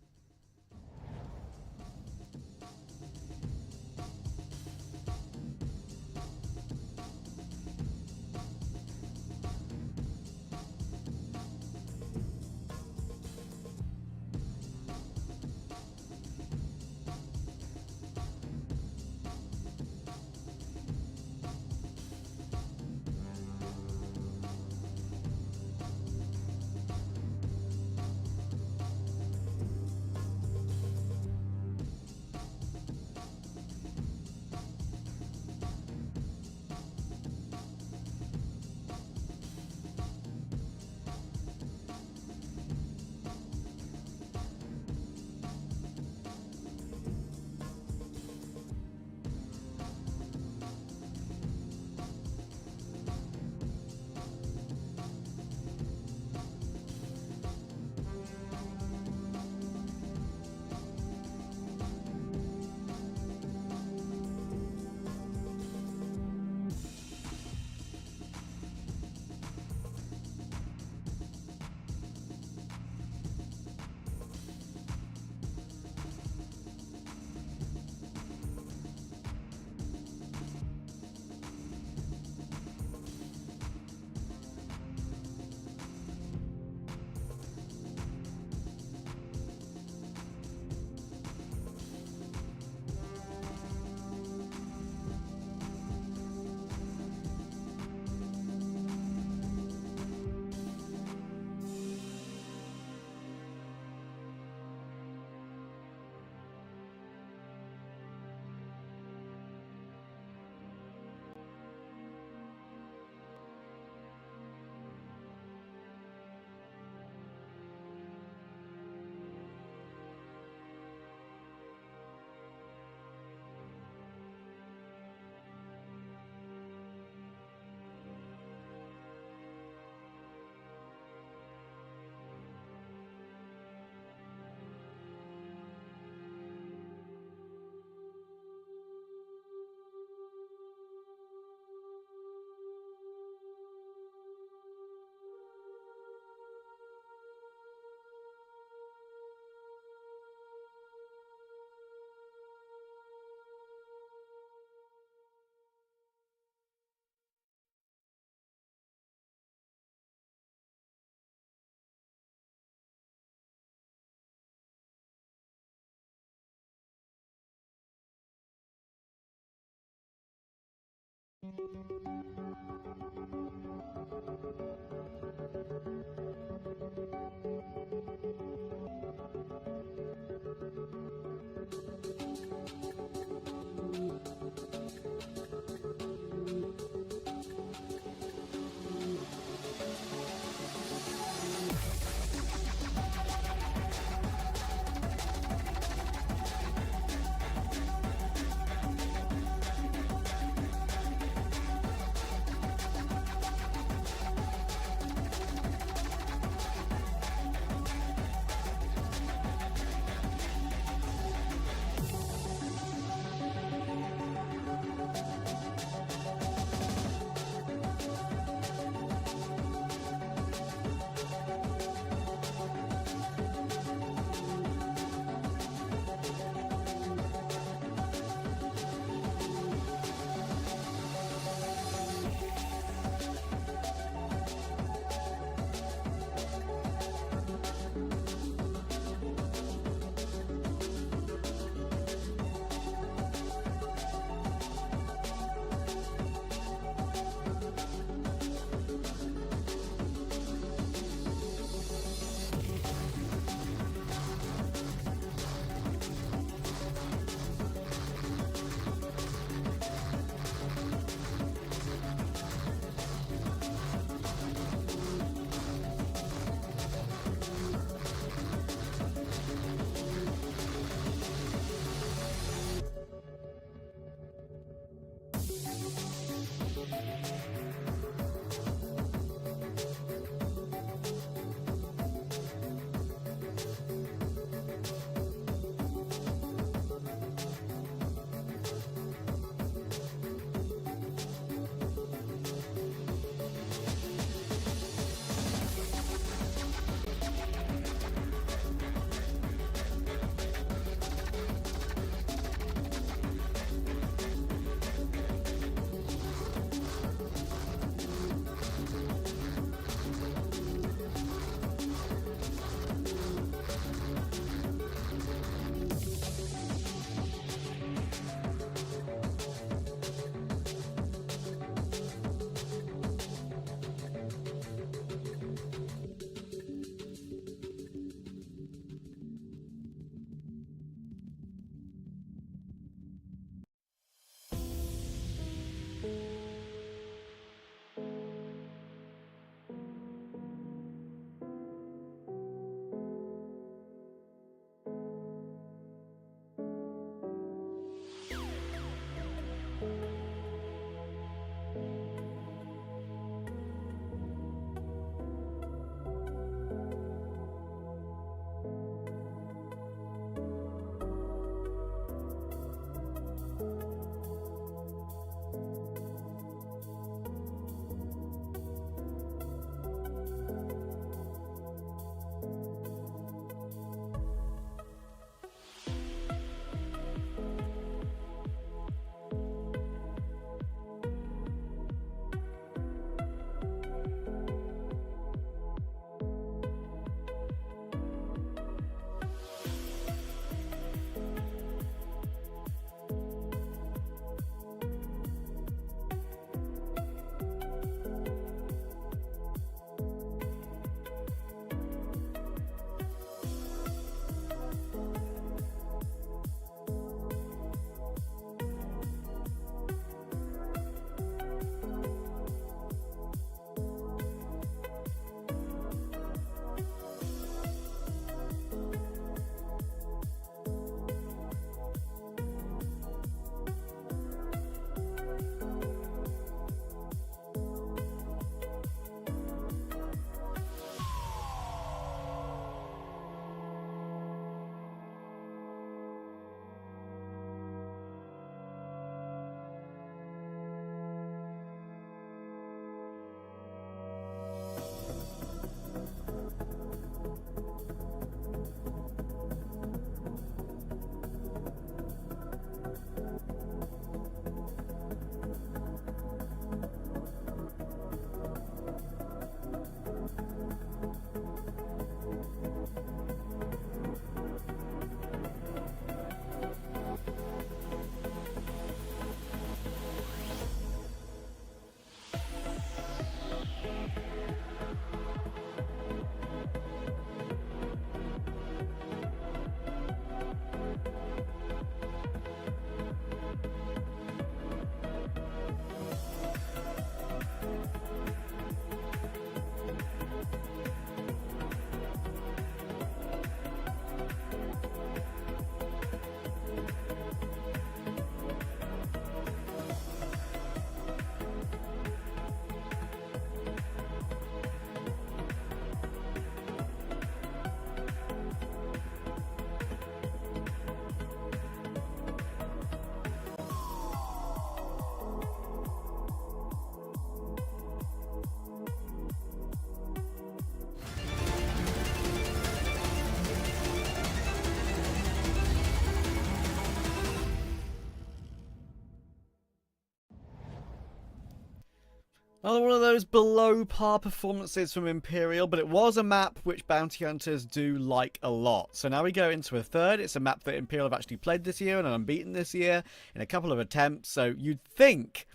Another one of those below par performances from Imperial, but it was a map which bounty hunters do like a lot. So now we go into a third. It's a map that Imperial have actually played this year and are unbeaten this year in a couple of attempts. So you'd think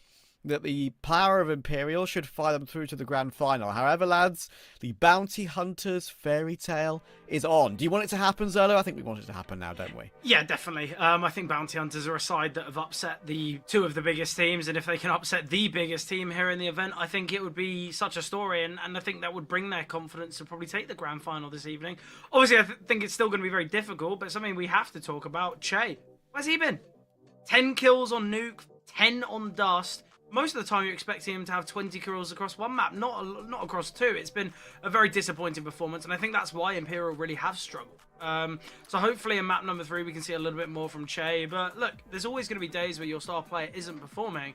that the power of Imperial should fire them through to the grand final. However, lads, the bounty hunters fairy tale is on. Do you want it to happen, Zerlo? I think we want it to happen now, don't we? Yeah, definitely. I think bounty hunters are a side that have upset the two of the biggest teams, and if they can upset the biggest team here in the event, I think it would be such a story, and I think that would bring their confidence to probably take the grand final this evening. Obviously, I think it's still going to be very difficult, but something we have to talk about. Che, where's he been? 10 kills on Nuke, 10 on Dust. Most of the time, you're expecting him to have 20 kills across one map, not across two. It's been a very disappointing performance, and I think that's why Imperial really have struggled. So hopefully in map number 3, we can see a little bit more from Che. But look, there's always going to be days where your star player isn't performing,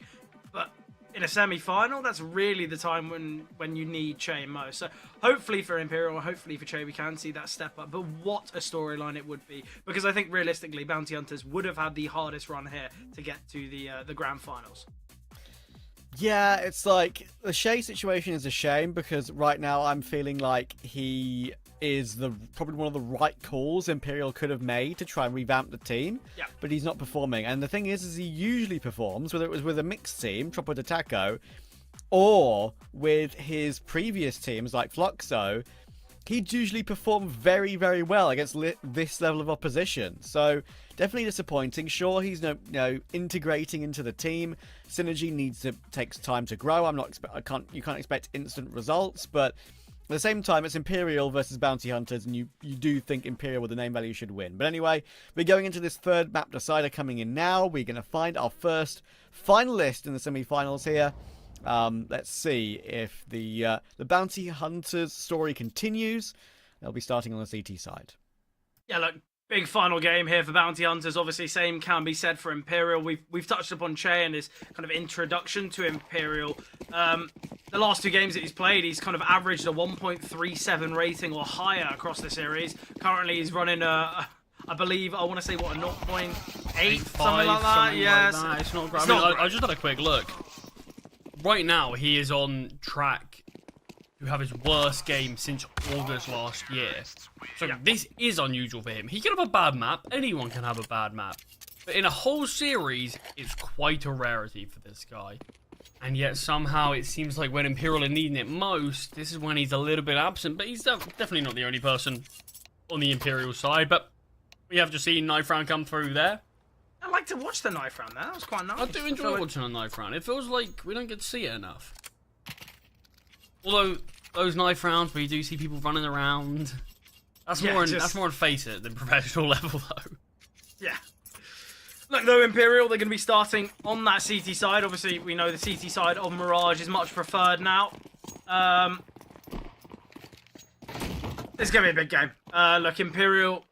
but in a semi-final, that's really the time when you need Che most. So hopefully for Imperial, hopefully for Che, we can see that step up. But what a storyline it would be, because I think realistically, bounty hunters would have had the hardest run here to get to the grand finals. Yeah, it's like the Shay situation is a shame because right now I'm feeling like he is probably one of the right calls Imperial could have made to try and revamp the team. Yeah. But he's not performing. And the thing is he usually performs, whether it was with a mixed team, Tropo de Taco, or with his previous teams like Fluxo, he'd usually perform very, very well against this level of opposition. So definitely disappointing. Sure, he's integrating into the team. Synergy takes time to grow. You can't expect instant results, but at the same time, it's Imperial versus Bounty Hunters, and you do think Imperial with the name value should win. But anyway, we're going into this third map decider coming in now. We're going to find our first finalist in the semi-finals here. Let's see if the Bounty Hunters story continues. They'll be starting on the CT side. Yeah, look, big final game here for Bounty Hunters. Obviously, same can be said for Imperial. We've touched upon Che and his kind of introduction to Imperial. The last 2 games that he's played, he's kind of averaged a 1.37 rating or higher across the series. Currently, he's running I believe, I want to say, what, a 0.8, something like that? Yes. Like it's not great. I just had a quick look. Right now, he is on track to have his worst game since August last year. So this is unusual for him. He can have a bad map. Anyone can have a bad map. But in a whole series, it's quite a rarity for this guy. And yet somehow it seems like when Imperial are needing it most, this is when he's a little bit absent. But he's definitely not the only person on the Imperial side. But we have just seen Knife Round come through there. I like to watch the knife round there. That was quite nice. I do enjoy watching a knife round. It feels like we don't get to see it enough. Although those knife rounds where you do see people running around, that's more on Face It than professional level though. Yeah. Look, though, Imperial, they're going to be starting on that CT side. Obviously, we know the CT side of Mirage is much preferred now. It's going to be a big game. Look, Imperial,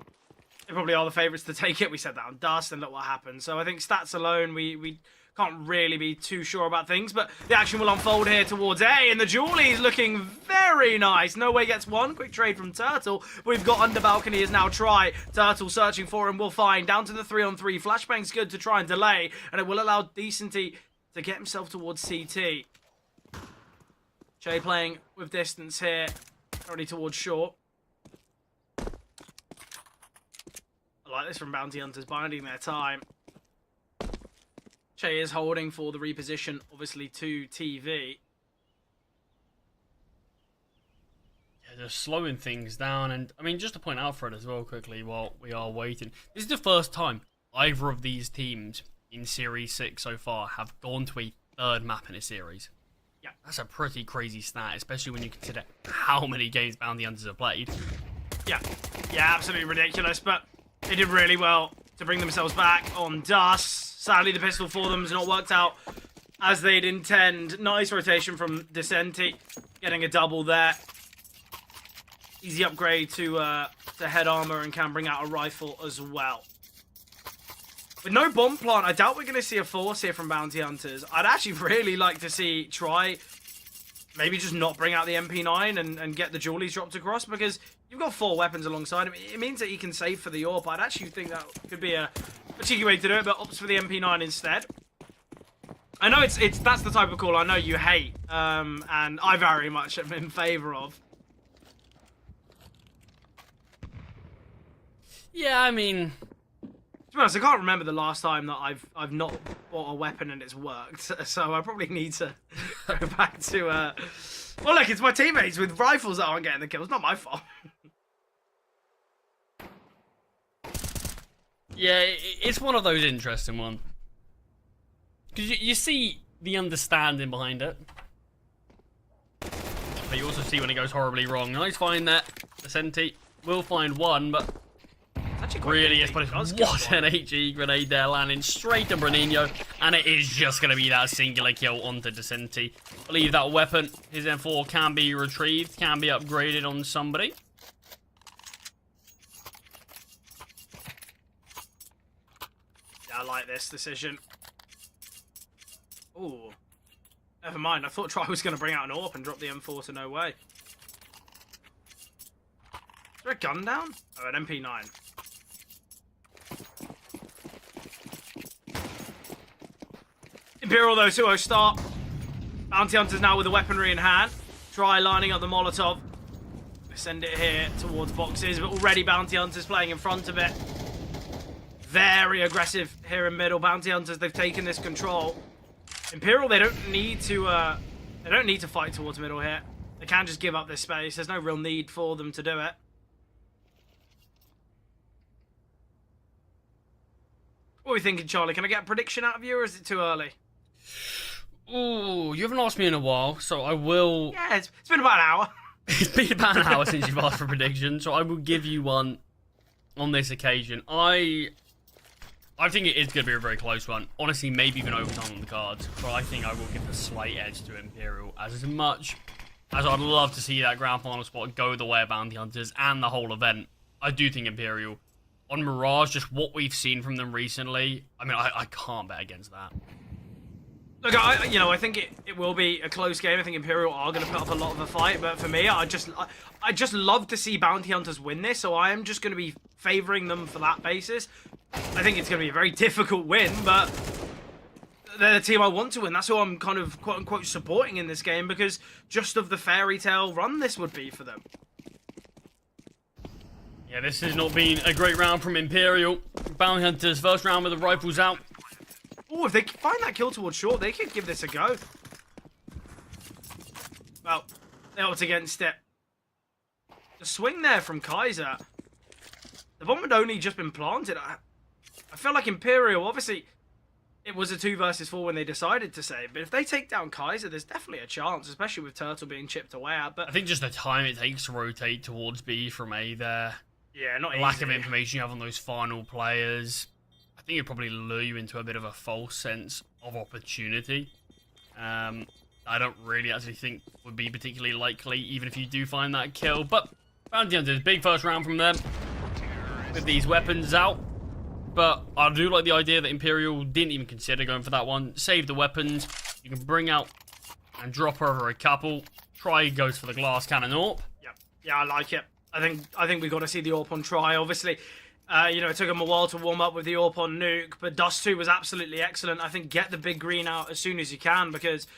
they probably are the favourites to take it. We said that on Dust, and look what happened. So I think stats alone, we can't really be too sure about things, but the action will unfold here towards A, and the Julie is looking very nice. No Way gets one. Quick trade from Turtle. We've got under balcony is now Try. Turtle searching for him will find. Down to the 3-on-3. Flashbang's good to try and delay, and it will allow Decenty to get himself towards CT. Che playing with distance here, already towards short. I like this from Bounty Hunters, biding their time. Che is holding for the reposition, obviously, to TV. Yeah, just slowing things down. And, I mean, just to point out for it as well quickly while we are waiting. This is the first time either of these teams in Series 6 so far have gone to a third map in a series. Yeah. That's a pretty crazy stat, especially when you consider how many games Bounty Hunters have played. Yeah, absolutely ridiculous, but they did really well to bring themselves back on Dust. Sadly, the pistol for them has not worked out as they'd intend. Nice rotation from Decenti, getting a double there. Easy upgrade to head armor and can bring out a rifle as well. With no bomb plant, I doubt we're going to see a force here from Bounty Hunters. I'd actually really like to see Try maybe just not bring out the MP9 and get the Julies dropped across, because you've got 4 weapons alongside him. It means that he can save for the AWP. I'd actually think that could be a cheeky way to do it, but opts for the MP9 instead. I know that's the type of call I know you hate, and I very much am in favour of. Yeah, I mean, To be honest, I can't remember the last time that I've not bought a weapon and it's worked, so I probably need to go back to. Well, look, it's my teammates with rifles that aren't getting the kills. Not my fault. yeah, it's one of those interesting ones. Because you see the understanding behind it. But you also see when it goes horribly wrong. Nice find there. The Senti will find one, but really, it's what an HE grenade there, landing straight to Bruninho, and it is just going to be that singular kill onto Decenti. I believe that weapon, his M4, can be retrieved, can be upgraded on somebody. Yeah, I like this decision. Ooh. Never mind, I thought Try was going to bring out an AWP and drop the M4 to no way. Is there a gun down? Oh, an MP9. Imperial though, 2-0 start. Bounty Hunters now with the weaponry in hand. Try lining up the Molotov. Send it here towards boxes, but already Bounty Hunters playing in front of it. Very aggressive here in middle. Bounty Hunters, they've taken this control. Imperial, they don't need to fight towards middle here. They can just give up this space. There's no real need for them to do it. What are we thinking, Charlie? Can I get a prediction out of you, or is it too early? Ooh, you haven't asked me in a while, so I will... Yeah, it's been about an hour. It's been about an hour since you've asked for a prediction, so I will give you one on this occasion. I think it is going to be a very close one. Honestly, maybe even overtime on the cards, but I think I will give a slight edge to Imperial. As much as I'd love to see that grand final spot go the way of Bounty Hunters and the whole event, I do think Imperial... On Mirage, just what we've seen from them recently, I mean, I can't bet against that. Look, I think it will be a close game. I think Imperial are going to put up a lot of a fight, but for me, I just love to see Bounty Hunters win this, so I am just going to be favouring them for that basis. I think it's going to be a very difficult win, but they're the team I want to win. That's who I'm kind of quote-unquote supporting in this game, because just of the fairy tale run this would be for them. Yeah, this has not been a great round from Imperial. Bounty Hunters, first round with the rifles out. Oh, if they find that kill towards short, they could give this a go. Well, they opted against it. The swing there from Kaiser. The bomb had only just been planted. I feel like Imperial, obviously, it was a 2 versus 4 when they decided to save. But if they take down Kaiser, there's definitely a chance, especially with Turtle being chipped away at. But I think just the time it takes to rotate towards B from A there. Yeah, not the easy. lack of information you have on those final players. I think it probably lure you into a bit of a false sense of opportunity. I don't really actually think would be particularly likely, even if you do find that kill. But Bounty Hunters, big first round from them with these weapons out. But I do like the idea that Imperial didn't even consider going for that one. Save the weapons. You can bring out and drop over a couple. Try goes for the glass cannon AWP. Yeah, I like it. I think we got to see the AWP on Try. Obviously, it took him a while to warm up with the AWP on Nuke, but Dust 2 was absolutely excellent. I think get the big green out as soon as you can, because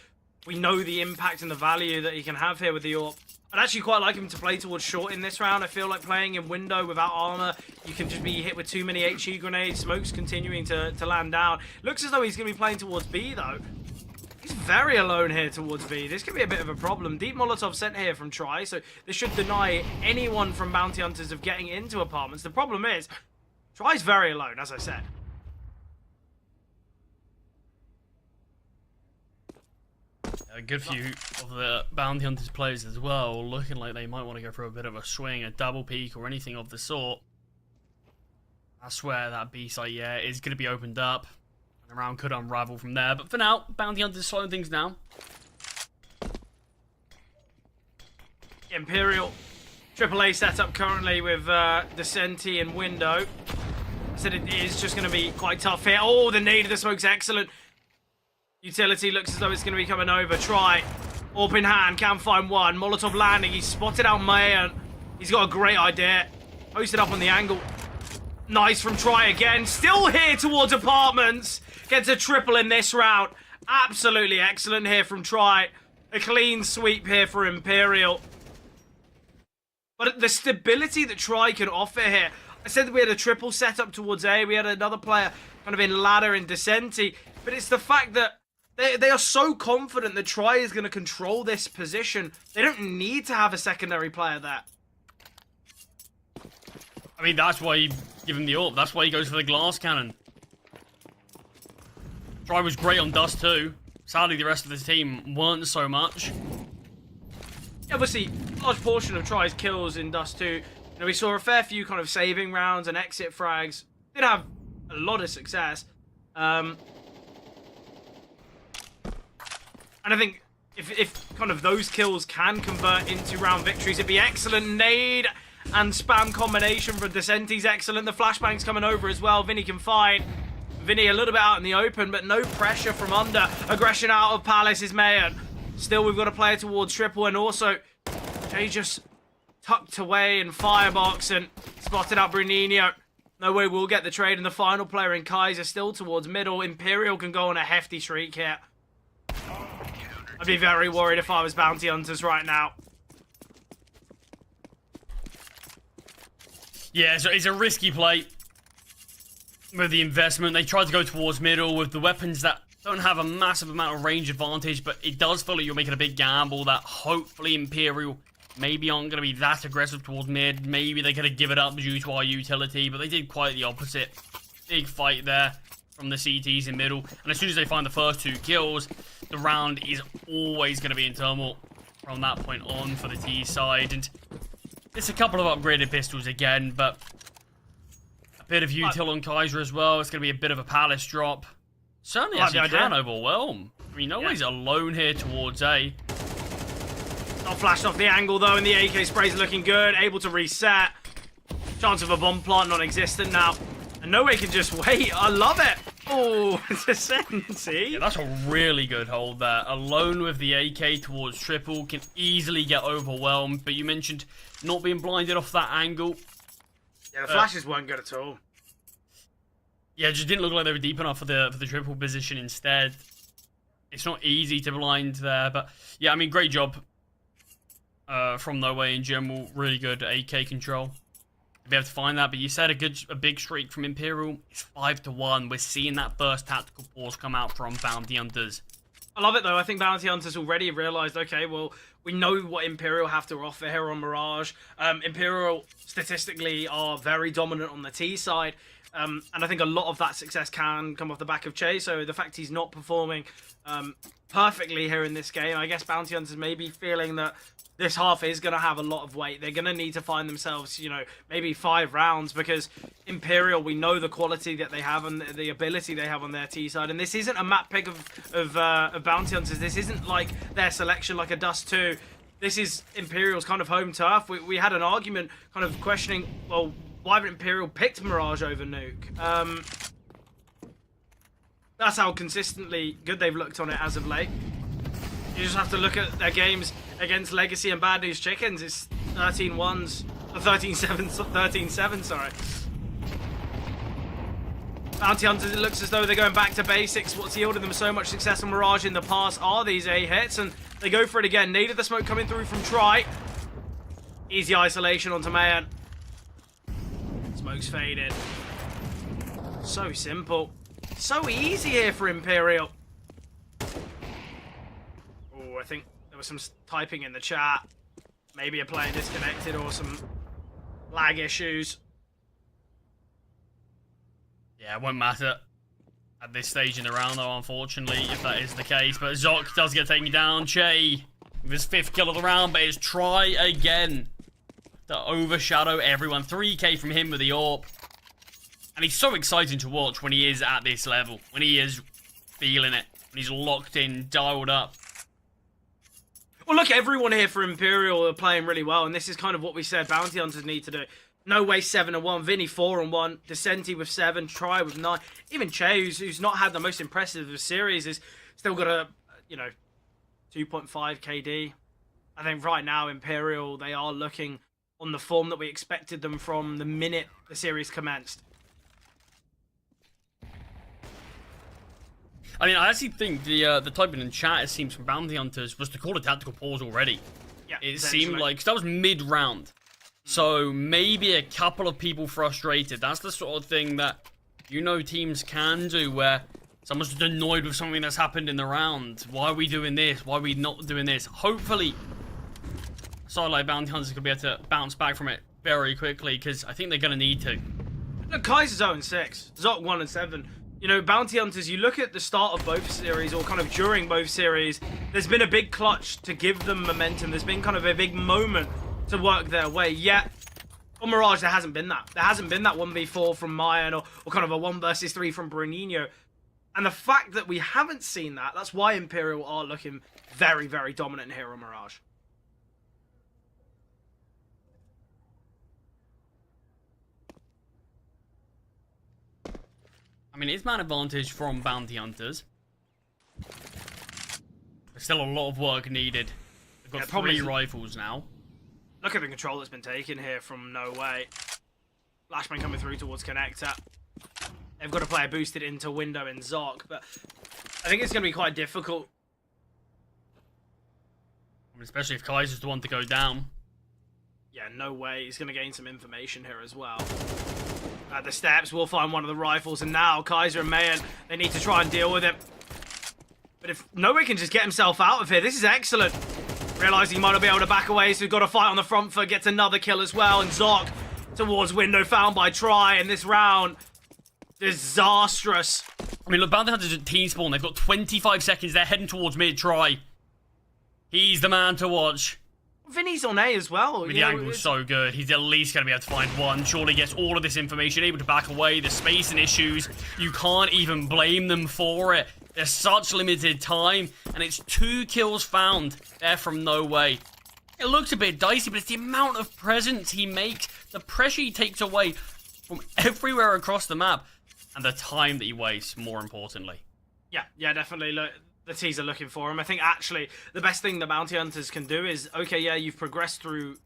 we know the impact and the value that he can have here with the AWP. I'd actually quite like him to play towards short in this round. I feel like playing in window without armor, you can just be hit with too many HE grenades. Smoke's continuing to land down. Looks as though he's going to be playing towards B, though. He's very alone here towards B. This could be a bit of a problem. Deep Molotov sent here from Try, so this should deny anyone from Bounty Hunters of getting into apartments. The problem is, Try's very alone, as I said. A good few of the Bounty Hunters players as well, looking like they might want to go for a bit of a swing, a double peek, or anything of the sort. I swear that B site, yeah, is going to be opened up. And the round could unravel from there. But for now, Bounty Hunters slowing things down. Imperial. AAA setup currently with Decenti and Window. I said it is just going to be quite tough here. Oh, the nade of the smoke's excellent. Utility looks as though it's going to be coming over. Try. AWP in hand. Can find one. Molotov landing. He's spotted out Mayan. He's got a great idea. Posted up on the angle. Nice from Try again. Still here towards apartments. Gets a triple in this round. Absolutely excellent here from Try. A clean sweep here for Imperial. But the stability that Try can offer here. I said that we had a triple setup towards A. We had another player kind of in ladder in Descenti. But it's the fact that they are so confident that Try is going to control this position. They don't need to have a secondary player there. I mean, that's why you give him the AWP. That's why he goes for the glass cannon. Try was great on Dust too. Sadly, the rest of the team weren't so much. Obviously, a large portion of Try's kills in Dust 2, you know, we saw a fair few kind of saving rounds and exit frags. Did have a lot of success. And I think if kind of those kills can convert into round victories, it'd be excellent. Nade and spam combination from Descenti's excellent. The flashbang's coming over as well. Vinny can find. Vinny a little bit out in the open, but no pressure from under. Aggression out of Palace is Mayan. Still, we've got a player towards triple, and also Jay just tucked away in firebox and spotted out Bruninho. No way we'll get the trade, and the final player in Kaiser still towards middle. Imperial can go on a hefty streak here. I'd be very worried if I was Bounty Hunters right now. Yeah, so it's a risky play with the investment. They tried to go towards middle with the weapons that don't have a massive amount of range advantage, but it does feel like you're making a big gamble that hopefully Imperial maybe aren't going to be that aggressive towards mid. Maybe they're going to give it up due to our utility, but they did quite the opposite. Big fight there from the CTs in middle, and as soon as they find the first 2 kills, the round is always going to be in turmoil from that point on for the T side. And it's a couple of upgraded pistols again, but a bit of util on Kaiser as well. It's going to be a bit of a Palace drop. Certainly actually can overwhelm. I mean, nobody's alone here towards A. Not flashed off the angle though, and the AK spray's looking good. Able to reset. Chance of a bomb plant non-existent now. And No Way can just wait. I love it. Oh, it's a Sensi. Yeah, that's a really good hold there. Alone with the AK towards triple, can easily get overwhelmed. But you mentioned not being blinded off that angle. Yeah, the flashes weren't good at all. Yeah, it just didn't look like they were deep enough for the triple position instead. It's not easy to blind there, but yeah, I mean, great job from No Way in general. Really good AK control. To be able to find that, but you said a big streak from Imperial. It's 5-1. We're seeing that first tactical pause come out from Bounty Hunters. I love it though. I think Bounty Hunters already realised, okay, well, we know what Imperial have to offer here on Mirage. Imperial statistically are very dominant on the T side. And I think a lot of that success can come off the back of Che. So the fact he's not performing perfectly here in this game, I guess Bounty Hunters may be feeling that this half is going to have a lot of weight. They're going to need to find themselves, you know, maybe 5 rounds, because Imperial, we know the quality that they have and the ability they have on their T side. And this isn't a map pick of Bounty Hunters. This isn't like their selection like a Dust 2. This is Imperial's kind of home turf. We had an argument kind of questioning, well, why haven't Imperial picked Mirage over Nuke? That's how consistently good they've looked on it as of late. You just have to look at their games against Legacy and Bad News Chickens. It's 13-1s, 13-7, sorry. Bounty Hunters, it looks as though they're going back to basics. What's yielded them so much success on Mirage in the past are these A hits, and they go for it again. Needed the smoke coming through from Try. Easy isolation onto Mayan. Smoke's faded. So simple. So easy here for Imperial. Oh, I think there was some typing in the chat. Maybe a player disconnected or some lag issues. Yeah, it won't matter at this stage in the round, though, unfortunately, if that is the case. But Zoc does get taken down. Che with his 5th kill of the round, but it's Try again to overshadow everyone. 3k from him with the AWP. And he's so exciting to watch when he is at this level. When he is feeling it. When he's locked in, dialed up. Well, look, everyone here for Imperial are playing really well. And this is kind of what we said Bounty Hunters need to do. No Way 7-1. Vinny 4-1. Descenti with 7. Try with 9. Even Che, who's not had the most impressive of the series, is still got a, you know, 2.5 KD. I think right now, Imperial, they are looking on the form that we expected them from the minute the series commenced. I mean, I actually think the typing in chat, it seems, from Bounty Hunters was to call a tactical pause already. Yeah, It seemed like, 'cause that was mid-round. So maybe a couple of people frustrated. That's the sort of thing that, you know, teams can do where someone's just annoyed with something that's happened in the round. Why are we doing this? Why are we not doing this? Hopefully, side like Bounty Hunters could be able to bounce back from it very quickly, because I think they're going to need to. Look, Kaiser's 0-6, Zok 1-7. You know, Bounty Hunters, you look at the start of both series, or kind of during both series, there's been a big clutch to give them momentum. There's been kind of a big moment to work their way. Yet, on Mirage, there hasn't been that. There hasn't been that 1v4 from Mayan, or kind of a 1 versus 3 from Bruninho. And the fact that we haven't seen that, that's why Imperial are looking very, very dominant here on Mirage. I mean, it's man advantage from Bounty Hunters. There's still a lot of work needed. They've got 3 rifles now. Look at the control that's been taken here from No Way. Flashbang coming through towards Connector. They've got to play a boosted into window in Zok, but I think it's going to be quite difficult. I mean, especially if Kaiser's the one to go down. Yeah, No Way. He's going to gain some information here as well. At the steps, we'll find one of the rifles, and now Kaiser and Mayan, they need to try and deal with him. But if No Way can just get himself out of here, this is excellent. Realising he might not be able to back away, so he's got to fight on the front foot, gets another kill as well, and Zok towards window, found by Try, and this round, disastrous. I mean, look, Bounty Hunters at team spawn, they've got 25 seconds, they're heading towards mid. Try. He's the man to watch. Vinny's on A as well. I mean, the angle's so good. He's at least going to be able to find one. Surely gets all of this information, able to back away. The spacing issues, you can't even blame them for it. There's such limited time, and it's 2 kills found there from No Way. It looks a bit dicey, but it's the amount of presence he makes, the pressure he takes away from everywhere across the map, and the time that he wastes, more importantly. Yeah, definitely. Look, the T's are looking for him. I think actually the best thing the Bounty Hunters can do is, okay, yeah, you've progressed through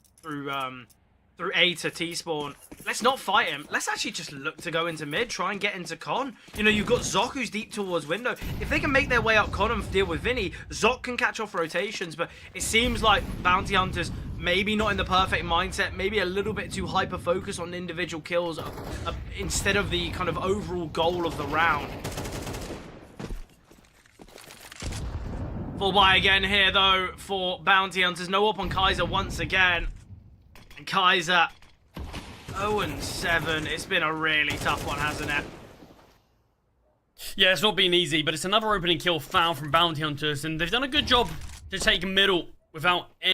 A to T spawn. Let's not fight him. Let's actually just look to go into mid, try and get into con. You know, you've got Zok who's deep towards window. If they can make their way up con and deal with Vinny, Zok can catch off rotations, but it seems like Bounty Hunters maybe not in the perfect mindset, maybe a little bit too hyper-focused on individual kills instead of the kind of overall goal of the round. Full buy again here, though, for Bounty Hunters. No up on Kaiser once again. And Kaiser, 0-7. It's been a really tough one, hasn't it? Yeah, it's not been easy, but it's another opening kill found from Bounty Hunters, and they've done a good job to take middle without any...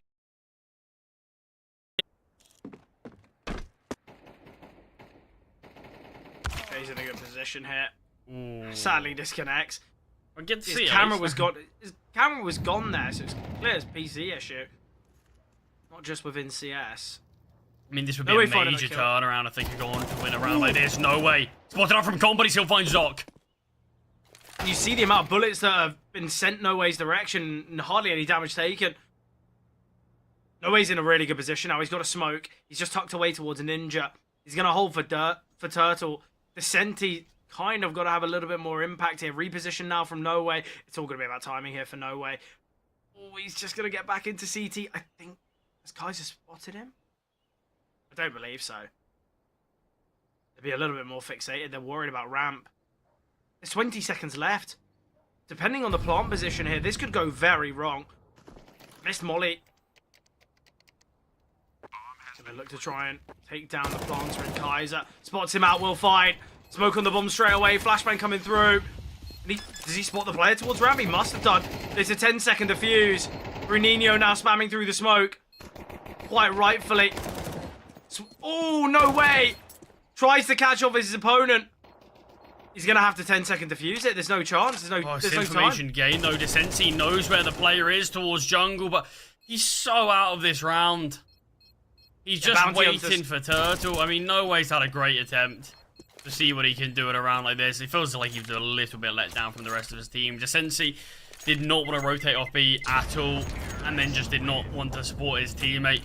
He's in a good position here. Ooh. Sadly disconnects. I get to see His camera was gone. His camera was gone there, so it's clear it's PC issue. Not just within CS. I mean, this would be a major turnaround if they could go on to win a round like this. No way. Spotted out from con, but he still finds Zok. You see the amount of bullets that have been sent No Way's direction and hardly any damage taken. No Way's in a really good position now. He's got a smoke. He's just tucked away towards a Ninja. He's going to hold for Turtle. The Senti kind of got to have a little bit more impact here. Reposition now from No Way. It's all going to be about timing here for No Way. Oh, he's just going to get back into CT. I think... Has Kaiser spotted him? I don't believe so. They'd be a little bit more fixated. They're worried about ramp. There's 20 seconds left. Depending on the plant position here, this could go very wrong. Missed Molly. Gonna look to try and take down the planter, and Kaiser spots him out, will fight. Smoke on the bomb straight away. Flashbang coming through. And does he spot the player towards ramp? He must have done. There's a 10-second defuse. Bruninho now spamming through the smoke. Quite rightfully. Oh, No Way! Tries to catch off his opponent. He's going to have to 10-second defuse it. There's no chance. There's no information gain, though. Desensi knows where the player is towards jungle, but he's so out of this round. He's just waiting for Turtle. I mean, No Way's had a great attempt to see what he can do in a round like this. It feels like he was a little bit let down from the rest of his team. Desensi did not want to rotate off B at all, and then just did not want to support his teammate.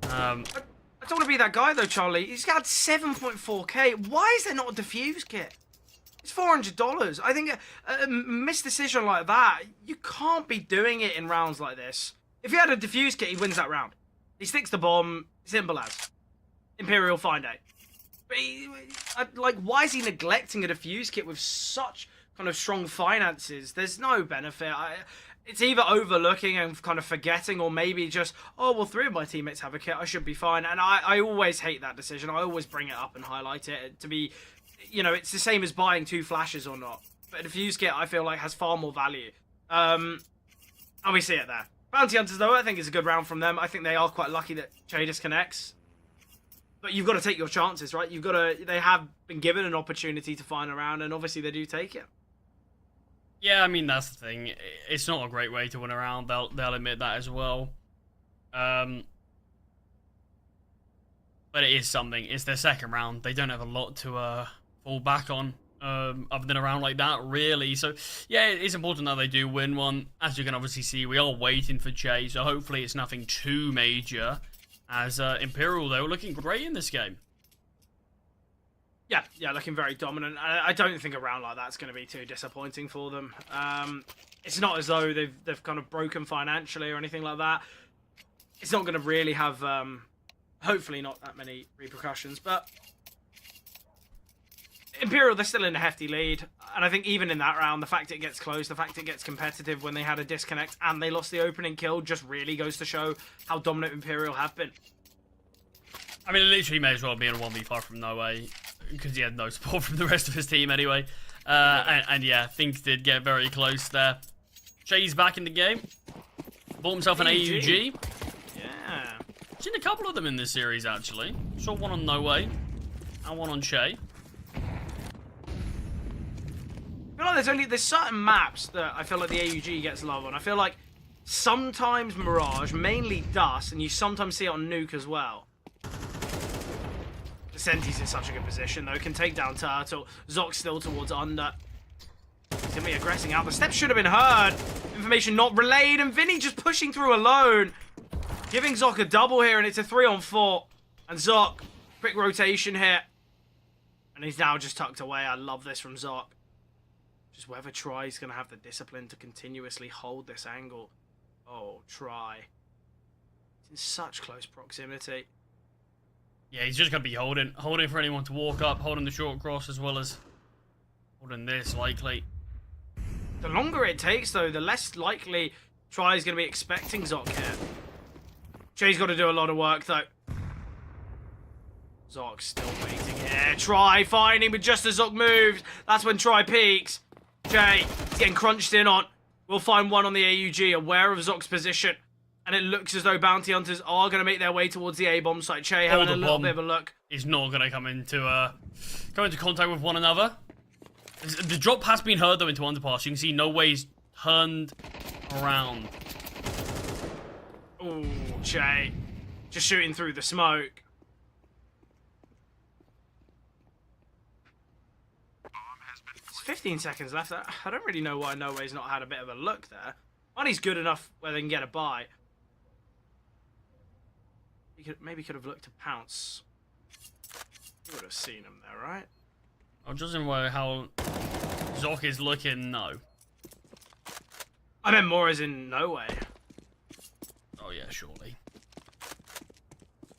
I don't want to be that guy, though, Charlie. He's got 7.4k. Why is there not a defuse kit? It's $400. I think a missed decision like that, you can't be doing it in rounds like this. If he had a defuse kit, he wins that round. He sticks the bomb, simple as. Imperial find out. But like, why is he neglecting a defuse kit with such kind of strong finances? There's no benefit. It's either overlooking and kind of forgetting, or maybe just, oh, well, 3 of my teammates have a kit, I should be fine. And I always hate that decision. I always bring it up and highlight it to be, you know, it's the same as buying 2 flashes or not. But a defuse kit, I feel like, has far more value. And we see it there. Bounty Hunters, though, I think is a good round from them. I think they are quite lucky that Che disconnects. But you've got to take your chances, right? They have been given an opportunity to find a round, and obviously they do take it. Yeah, I mean, that's the thing. It's not a great way to win a round. They'll admit that as well. But it is something. It's their second round. They don't have a lot to fall back on other than a round like that, really. So, yeah, it's important that they do win one. As you can obviously see, we are waiting for Che, so hopefully it's nothing too major. As Imperial, though, looking great in this game. Yeah, looking very dominant. I don't think a round like that's going to be too disappointing for them. It's not as though they've kind of broken financially or anything like that. It's not going to really have, hopefully not that many repercussions. But Imperial, they're still in a hefty lead. And I think even in that round, the fact it gets close, the fact it gets competitive when they had a disconnect and they lost the opening kill just really goes to show how dominant Imperial have been. I mean, it literally may as well be in a 1v5 from No Way, because he had no support from the rest of his team anyway. And yeah, things did get very close there. Che's back in the game. Bought himself an AUG. Yeah. Seen a couple of them in this series, actually. Saw one on No Way, and one on Che. I feel like there's certain maps that I feel like the AUG gets love on. I feel like sometimes Mirage, mainly Dust, and you sometimes see it on Nuke as well. Senti's in such a good position, though. Can take down Turtle. Zoc's still towards under. He's going to be aggressing out. The steps should have been heard. Information not relayed. And Vinny just pushing through alone. Giving Zoc a double here, and it's a 3-on-4. And Zoc, quick rotation here. And he's now just tucked away. I love this from Zoc. Just whoever tries going to have the discipline to continuously hold this angle. Oh, try. It's in such close proximity. Yeah, he's just going to be holding for anyone to walk up, holding the short cross as well as holding this, likely. The longer it takes, though, the less likely Try is going to be expecting Zoc here. Che's got to do a lot of work, though. Zoc's still waiting here. Try finding, but just as Zoc moves, that's when Try peaks. Che is getting crunched in on. We'll find one on the AUG, aware of Zoc's position. And it looks as though Bounty Hunters are going to make their way towards the A-bomb site. Che having a little bit of a look. Is not going to come into contact with one another. The drop has been heard, though, into underpass. You can see No Way's turned around. Ooh, Che. Just shooting through the smoke. There's 15 seconds left. I don't really know why No Way's not had a bit of a look there. Money's good enough where they can get a buy. Maybe could have looked to pounce. You would have seen him there, right? I'm just in how Zoc is looking. No. I meant more as in No Way. Oh yeah, surely.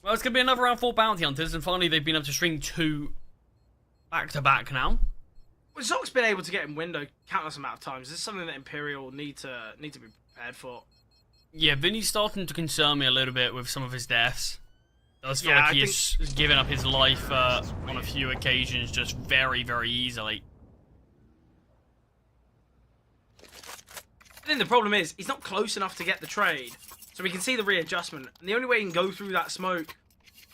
Well, it's gonna be another round for Bounty Hunters, and finally they've been able to string 2 back-to-back now. Well, Zoc's been able to get in window countless amount of times. This is something that Imperial need to be prepared for. Yeah, Vinny's starting to concern me a little bit with some of his deaths. I feel Yeah, like he has given up his life on a few occasions just very, very easily. I think the problem is, he's not close enough to get the trade. So we can see the readjustment. And the only way he can go through that smoke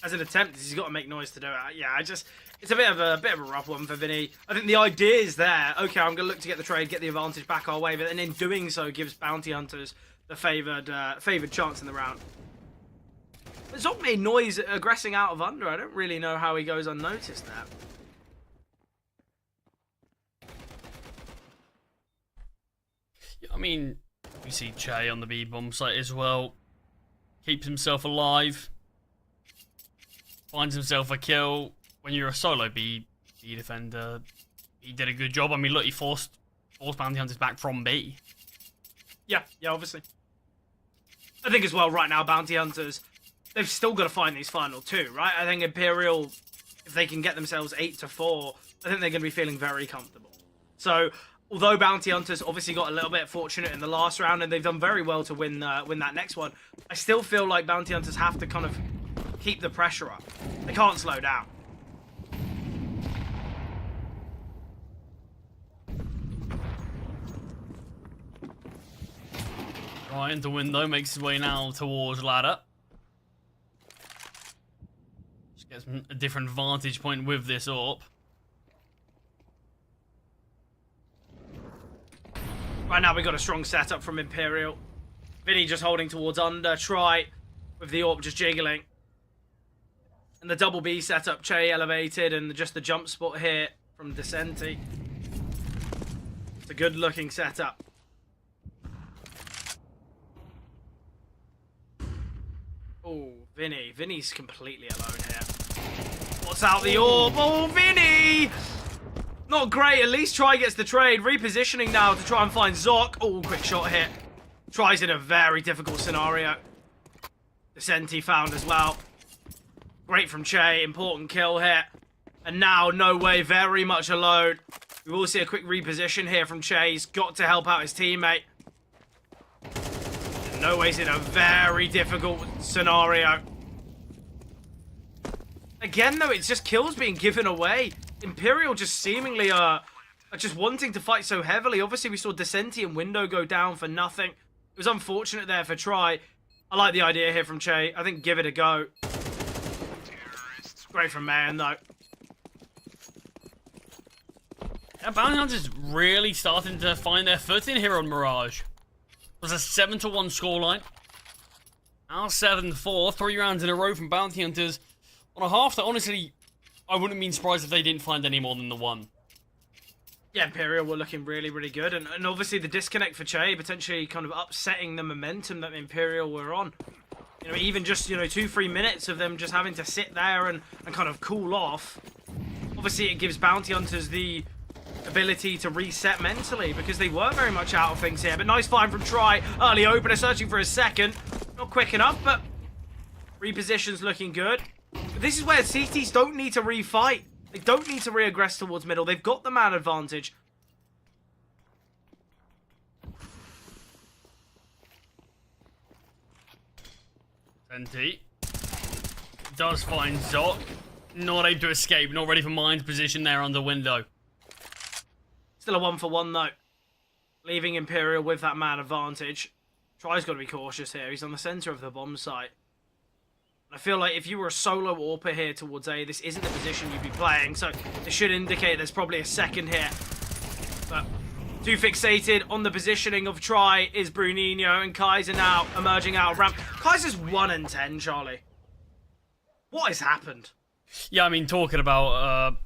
as an attempt is he's got to make noise to do it. Yeah, it's a bit of a rough one for Vinny. I think the idea is there. Okay, I'm going to look to get the trade, get the advantage back our way. But then in doing so, gives Bounty Hunters the favoured chance in the round. But Zoc made noise aggressing out of under. I don't really know how he goes unnoticed there. Yeah, I mean, we see Che on the B-bomb site as well. Keeps himself alive. Finds himself a kill. When you're a solo B defender, he did a good job. I mean, look, he forced Bounty Hunters back from B. Yeah, obviously. I think as well, right now, Bounty Hunters, they've still got to find these final two, right? I think Imperial, if they can get themselves 8-4, I think they're going to be feeling very comfortable. So, although Bounty Hunters obviously got a little bit fortunate in the last round, and they've done very well to win that next one, I still feel like Bounty Hunters have to kind of keep the pressure up. They can't slow down. Right into window, makes his way now towards ladder. Just gets a different vantage point with this AWP. Right now, we got a strong setup from Imperial. Vinny just holding towards under. Try with the AWP just jiggling. And the double B setup, Che elevated, and just the jump spot here from Descenti. It's a good looking setup. Oh, Vinny. Vinny's completely alone here. What's out the AWP? Oh, Vinny! Not great. At least Try gets the trade. Repositioning now to try and find Zoc. Oh, quick shot hit. Tries in a very difficult scenario. Descenti found as well. Great from Che. Important kill here. And now, no way, very much alone. We will see a quick reposition here from Che. He's got to help out his teammate. No way's in a very difficult scenario. Again, though, it's just kills being given away. Imperial just seemingly are just wanting to fight so heavily. Obviously, we saw Descenti and Window go down for nothing. It was unfortunate there for Try. I like the idea here from Che. I think give it a go. Great from Man, though. Yeah, Bounty Hunters really starting to find their footing here on Mirage. It was a 7-1 scoreline. Now 7-4, 3 rounds in a row from Bounty Hunters. On a half that, honestly, I wouldn't have been surprised if they didn't find any more than the one. Yeah, Imperial were looking really, really good. And obviously the disconnect for Che potentially kind of upsetting the momentum that Imperial were on. You know, even just, 2-3 minutes of them just having to sit there and kind of cool off. Obviously it gives Bounty Hunters the ability to reset mentally because they were very much out of things here. But nice find from Try. Early opener searching for a second. Not quick enough, but repositions looking good. But this is where CTs don't need to refight. They don't need to re-aggress towards middle. They've got the man advantage. Descenti does find Zoc. Not able to escape. Not ready for Mind's position there under window. Still a 1-for-1 though. Leaving Imperial with that man advantage. Try's got to be cautious here. He's on the center of the bomb site. I feel like if you were a solo AWPer here towards A, this isn't the position you'd be playing, so this should indicate there's probably a second here. But too fixated on the positioning of Try is Bruninho, and Kaiser now emerging out of ramp. Kaiser's 1-10, Charlie. What has happened? Yeah, I mean, talking about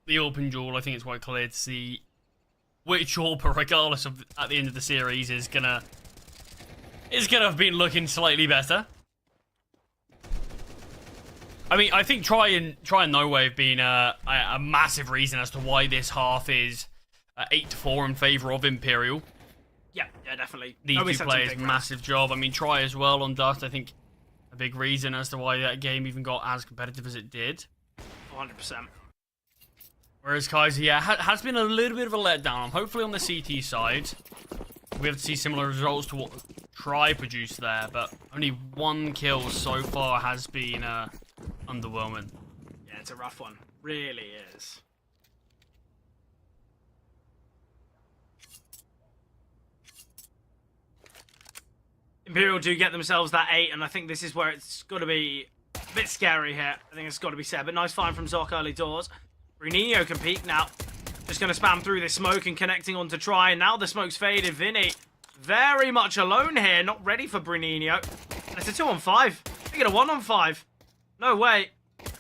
the open duel, I think it's quite clear to see which AWPer, regardless of at the end of the series, is gonna have been looking slightly better. I mean, I think Try and No Way have been a massive reason as to why this half is 8-4 in favour of Imperial. Yeah, definitely. These two players, massive job. I mean, Try as well on Dust, I think a big reason as to why that game even got as competitive as it did. 100%. Whereas Kaiser, yeah, has been a little bit of a letdown. Hopefully on the CT side, we have to see similar results to what Try produced there, but only 1 kill so far has been underwhelming. Yeah, it's a rough one. Really is. Imperial do get themselves that 8, and I think this is where it's got to be a bit scary here. I think it's got to be said, but nice find from Zoc early doors. Bruninho can peek now. Just going to spam through this smoke and connecting onto Try, and now the smoke's faded. Vinny very much alone here, not ready for Bruninho. And it's a 2-on-5. They get a 1-on-5. No way.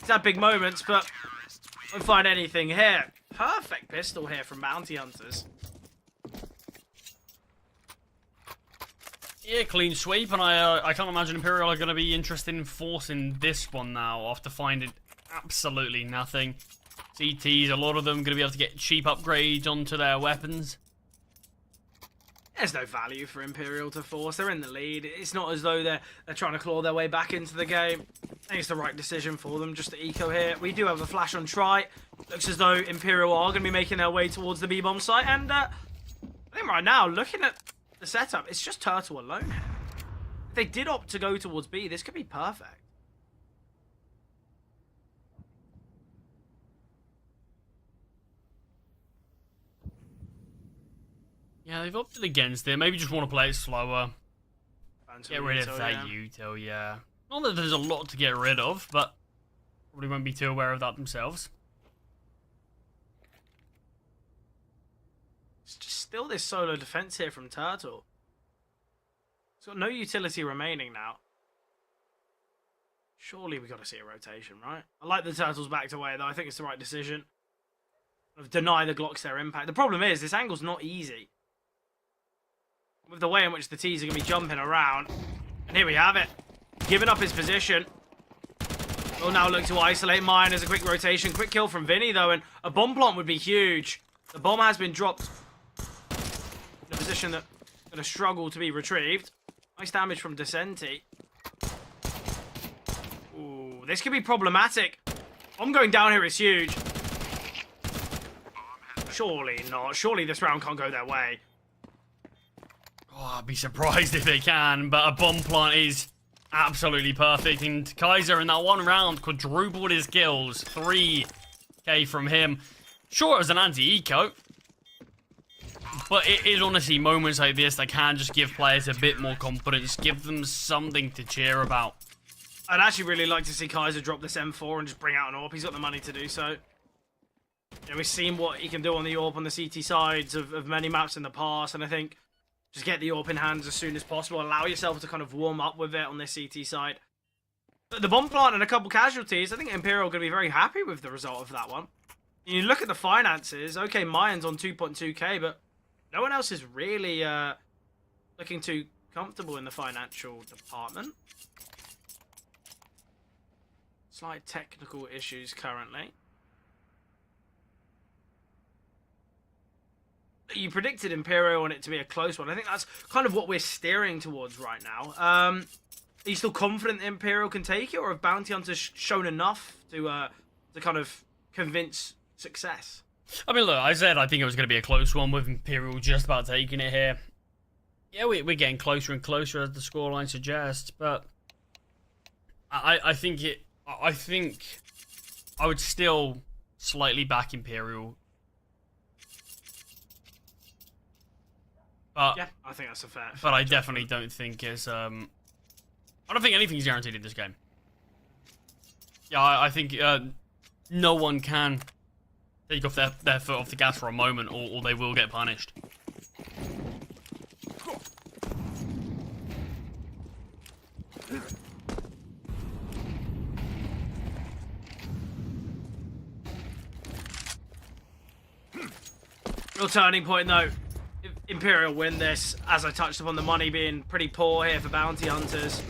He's had big moments, but won't find anything here. Perfect pistol here from Bounty Hunters. Yeah, clean sweep, and I can't imagine Imperial are going to be interested in forcing this one now after finding absolutely nothing. CTs, a lot of them going to be able to get cheap upgrades onto their weapons. There's no value for Imperial to force. They're in the lead. It's not as though they're trying to claw their way back into the game. I think it's the right decision for them just to eco here. We do have a flash on Try. Looks as though Imperial are going to be making their way towards the B-bomb site. And I think right now, looking at the setup, it's just Turtle alone here. If they did opt to go towards B, this could be perfect. Yeah, they've opted against it. Maybe just want to play it slower. Get rid of that yeah. util, yeah. Not that there's a lot to get rid of, but probably won't be too aware of that themselves. It's just still this solo defense here from Turtle. It's got no utility remaining now. Surely we got to see a rotation, right? I like the Turtles backed away, though. I think it's the right decision. Deny the Glocks their impact. The problem is, this angle's not easy. With the way in which the T's are going to be jumping around. And here we have it. Giving up his position. Will now look to isolate mine as a quick rotation. Quick kill from Vinny, though, and a bomb plant would be huge. The bomb has been dropped in a position that's going to struggle to be retrieved. Nice damage from Decenti. Ooh, this could be problematic. Bomb going down here is huge. Surely not. Surely this round can't go their way. Oh, I'd be surprised if they can, but a bomb plant is absolutely perfect. And Kaiser in that one round quadrupled his kills. 3k from him. Sure, it was an anti-eco. But it is honestly moments like this that can just give players a bit more confidence. Give them something to cheer about. I'd actually really like to see Kaiser drop this M4 and just bring out an AWP. He's got the money to do so. You know, we've seen what he can do on the AWP on the CT sides of many maps in the past, and I think just get the AWP in hands as soon as possible. Allow yourself to kind of warm up with it on this CT side. But the bomb plant and a couple casualties, I think Imperial are going to be very happy with the result of that one. You look at the finances, okay, Mayan's on 2.2k, but no one else is really looking too comfortable in the financial department. Slight technical issues currently. You predicted Imperial and it to be a close one. I think that's kind of what we're steering towards right now. Are you still confident that Imperial can take it, or have Bounty Hunters shown enough to kind of convince success? I mean, look, I said I think it was going to be a close one with Imperial just about taking it here. Yeah, we're getting closer and closer as the scoreline suggests, but I think I would still slightly back Imperial. But, yeah, I think that's a fair. But I definitely don't think it's I don't think anything's guaranteed in this game. Yeah, I think no one can take off their foot off the gas for a moment, or they will get punished. Real turning point though. If Imperial win this, as I touched upon the money being pretty poor here for Bounty Hunters,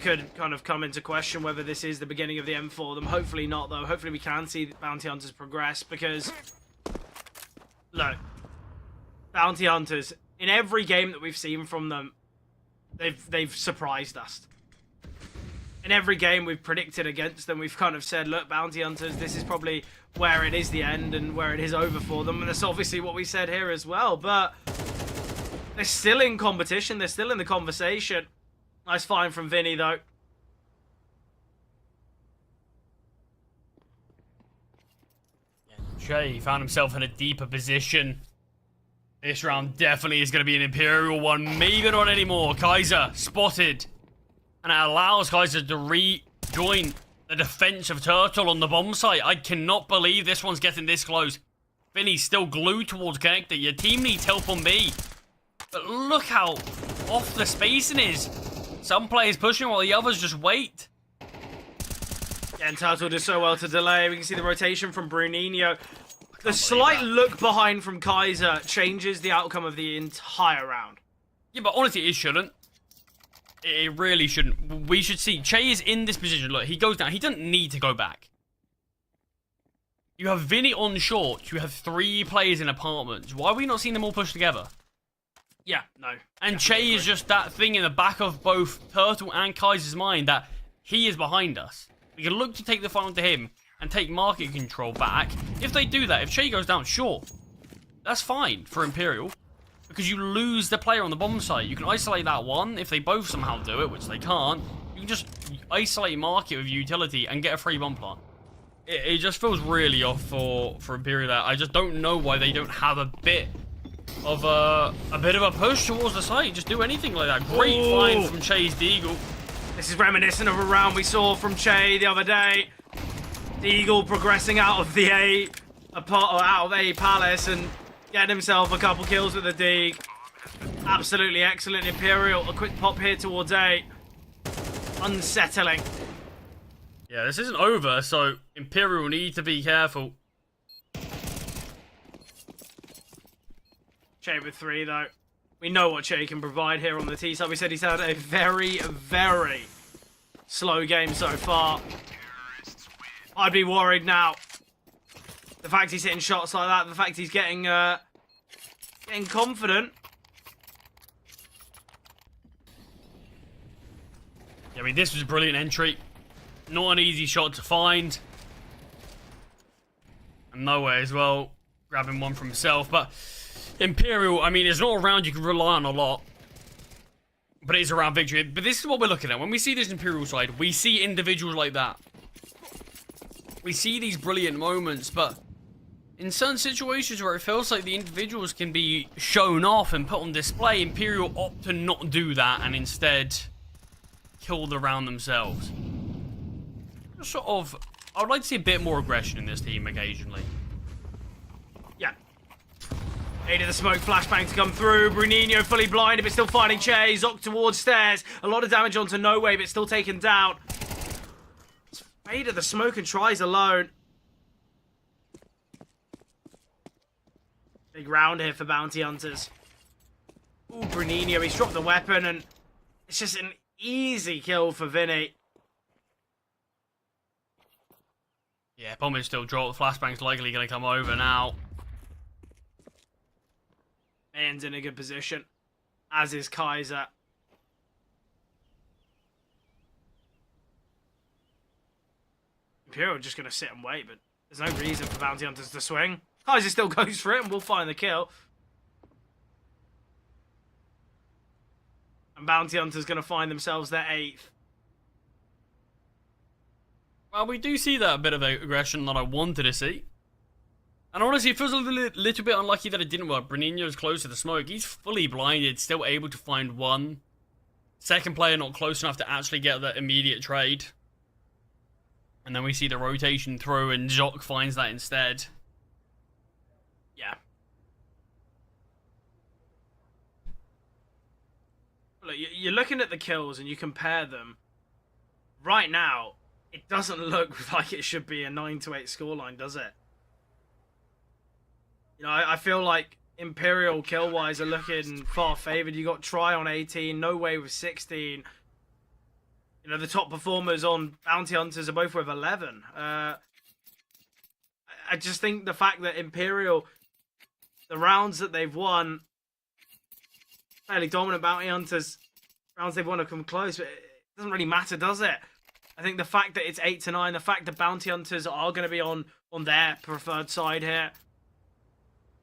could kind of come into question whether this is the beginning of the end for them. Hopefully not, though. Hopefully we can see Bounty Hunters progress, because look, Bounty Hunters, in every game that we've seen from them, they've surprised us. In every game we've predicted against them, we've kind of said, look, Bounty Hunters, this is probably where it is the end and where it is over for them. And that's obviously what we said here as well. But they're still in competition. They're still in the conversation. Nice find from Vinny, though. Shay found himself in a deeper position. This round definitely is going to be an Imperial one. Maybe not anymore. Kaiser spotted. And it allows Kaiser to rejoin the defense of Turtle on the bomb site. I cannot believe this one's getting this close. Vinny's still glued towards connector. Your team needs help on B. But look how off the spacing is. Some players pushing while the others just wait. Yeah, and Turtle does so well to delay. We can see the rotation from Bruninho. The slight look behind from Kaiser changes the outcome of the entire round. Yeah, but honestly, it shouldn't. It really shouldn't. We should see. Che is in this position. Look, he goes down. He doesn't need to go back. You have Vinny on short. You have 3 players in apartments. Why are we not seeing them all push together? Yeah, no. And Che is just that thing in the back of both Turtle and Kaiser's mind that he is behind us. We can look to take the final to him and take market control back. If they do that, if Che goes down short, that's fine for Imperial. Because you lose the player on the bomb site. You can isolate that one. If they both somehow do it, which they can't, you can just isolate market with utility and get a free bomb plant. It just feels really off for Imperial there. I just don't know why they don't have a bit of a push towards the site. Just do anything like that. Great find from Che's Deagle. This is reminiscent of a round we saw from Che the other day. Deagle progressing out of the out of A Palace and getting himself a couple kills with the Deag. Absolutely excellent. Imperial, a quick pop here towards A. Unsettling. Yeah, this isn't over, so Imperial need to be careful. Che with 3, though. We know what Che can provide here on the T side. We said he's had a very, very slow game so far. I'd be worried now. The fact he's hitting shots like that, the fact he's getting confident. Yeah, I mean, this was a brilliant entry. Not an easy shot to find. And nowhere as well. Grabbing one for himself. But Imperial, I mean, it's not a round you can rely on a lot. But it is a round victory. But this is what we're looking at. When we see this Imperial side, we see individuals like that. We see these brilliant moments, but in certain situations where it feels like the individuals can be shown off and put on display, Imperial opt to not do that and instead kill the round themselves. Sort of, I would like to see a bit more aggression in this team occasionally. Yeah. Needed the smoke flashbang to come through. Bruninho fully blinded, but still finding Che. Zoc towards stairs. A lot of damage onto No Way, but still taken down. Fade of the smoke and tries alone. Big round here for Bounty Hunters. Ooh, Bruninho, he's dropped the weapon, and it's just an easy kill for Vinny. Yeah, bomb is still dropped. Flashbang's likely going to come over now. Man's in a good position, as is Kaiser. Imperial just going to sit and wait, but there's no reason for Bounty Hunters to swing. Kaiser still goes for it, and we'll find the kill. And Bounty Hunters going to find themselves their 8th. Well, we do see that bit of aggression that I wanted to see. And honestly, it feels a little bit unlucky that it didn't work. Bruninho's close to the smoke. He's fully blinded, still able to find one. Second player not close enough to actually get that immediate trade. And then we see the rotation through, and Zoc finds that instead. Yeah. Look, you're looking at the kills and you compare them. Right now, it doesn't look like it should be a 9-8 scoreline, does it? You know, I feel like Imperial kill-wise are looking far favoured. You got Try on 18, No Way with 16. You know, the top performers on Bounty Hunters are both with 11. I just think the fact that Imperial, the rounds that they've won, fairly dominant Bounty Hunters, rounds they've won have come close, but it doesn't really matter, does it? I think the fact that it's 8-9, the fact that Bounty Hunters are going to be on their preferred side here,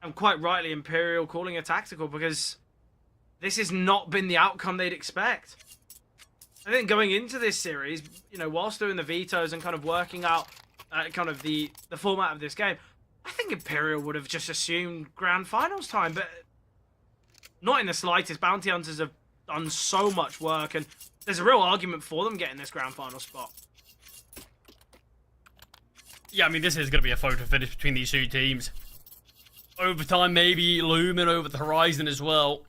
and quite rightly Imperial calling a tactical, because this has not been the outcome they'd expect. I think going into this series, you know, whilst doing the vetoes and kind of working out kind of the format of this game, I think Imperial would have just assumed grand finals time, but not in the slightest. Bounty Hunters have done so much work, and there's a real argument for them getting this grand final spot. Yeah, I mean, this is going to be a photo finish between these two teams. Overtime, maybe looming over the horizon as well.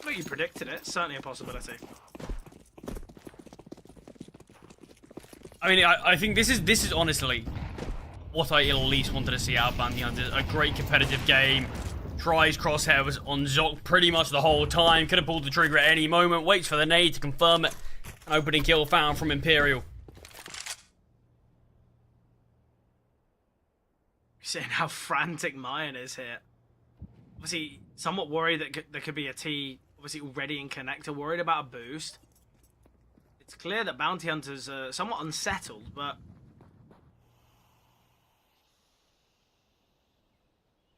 Look, you predicted it. Certainly a possibility. I mean, I think this is honestly what I at least wanted to see out of Bounty Hunters. A great competitive game. Tries crosshair was on Zoc pretty much the whole time. Could have pulled the trigger at any moment. Waits for the nade to confirm it. An opening kill found from Imperial. Seeing how frantic Mayan is here. Obviously, somewhat worried that there could be a T, obviously already in connector, worried about a boost. It's clear that Bounty Hunters are somewhat unsettled, but...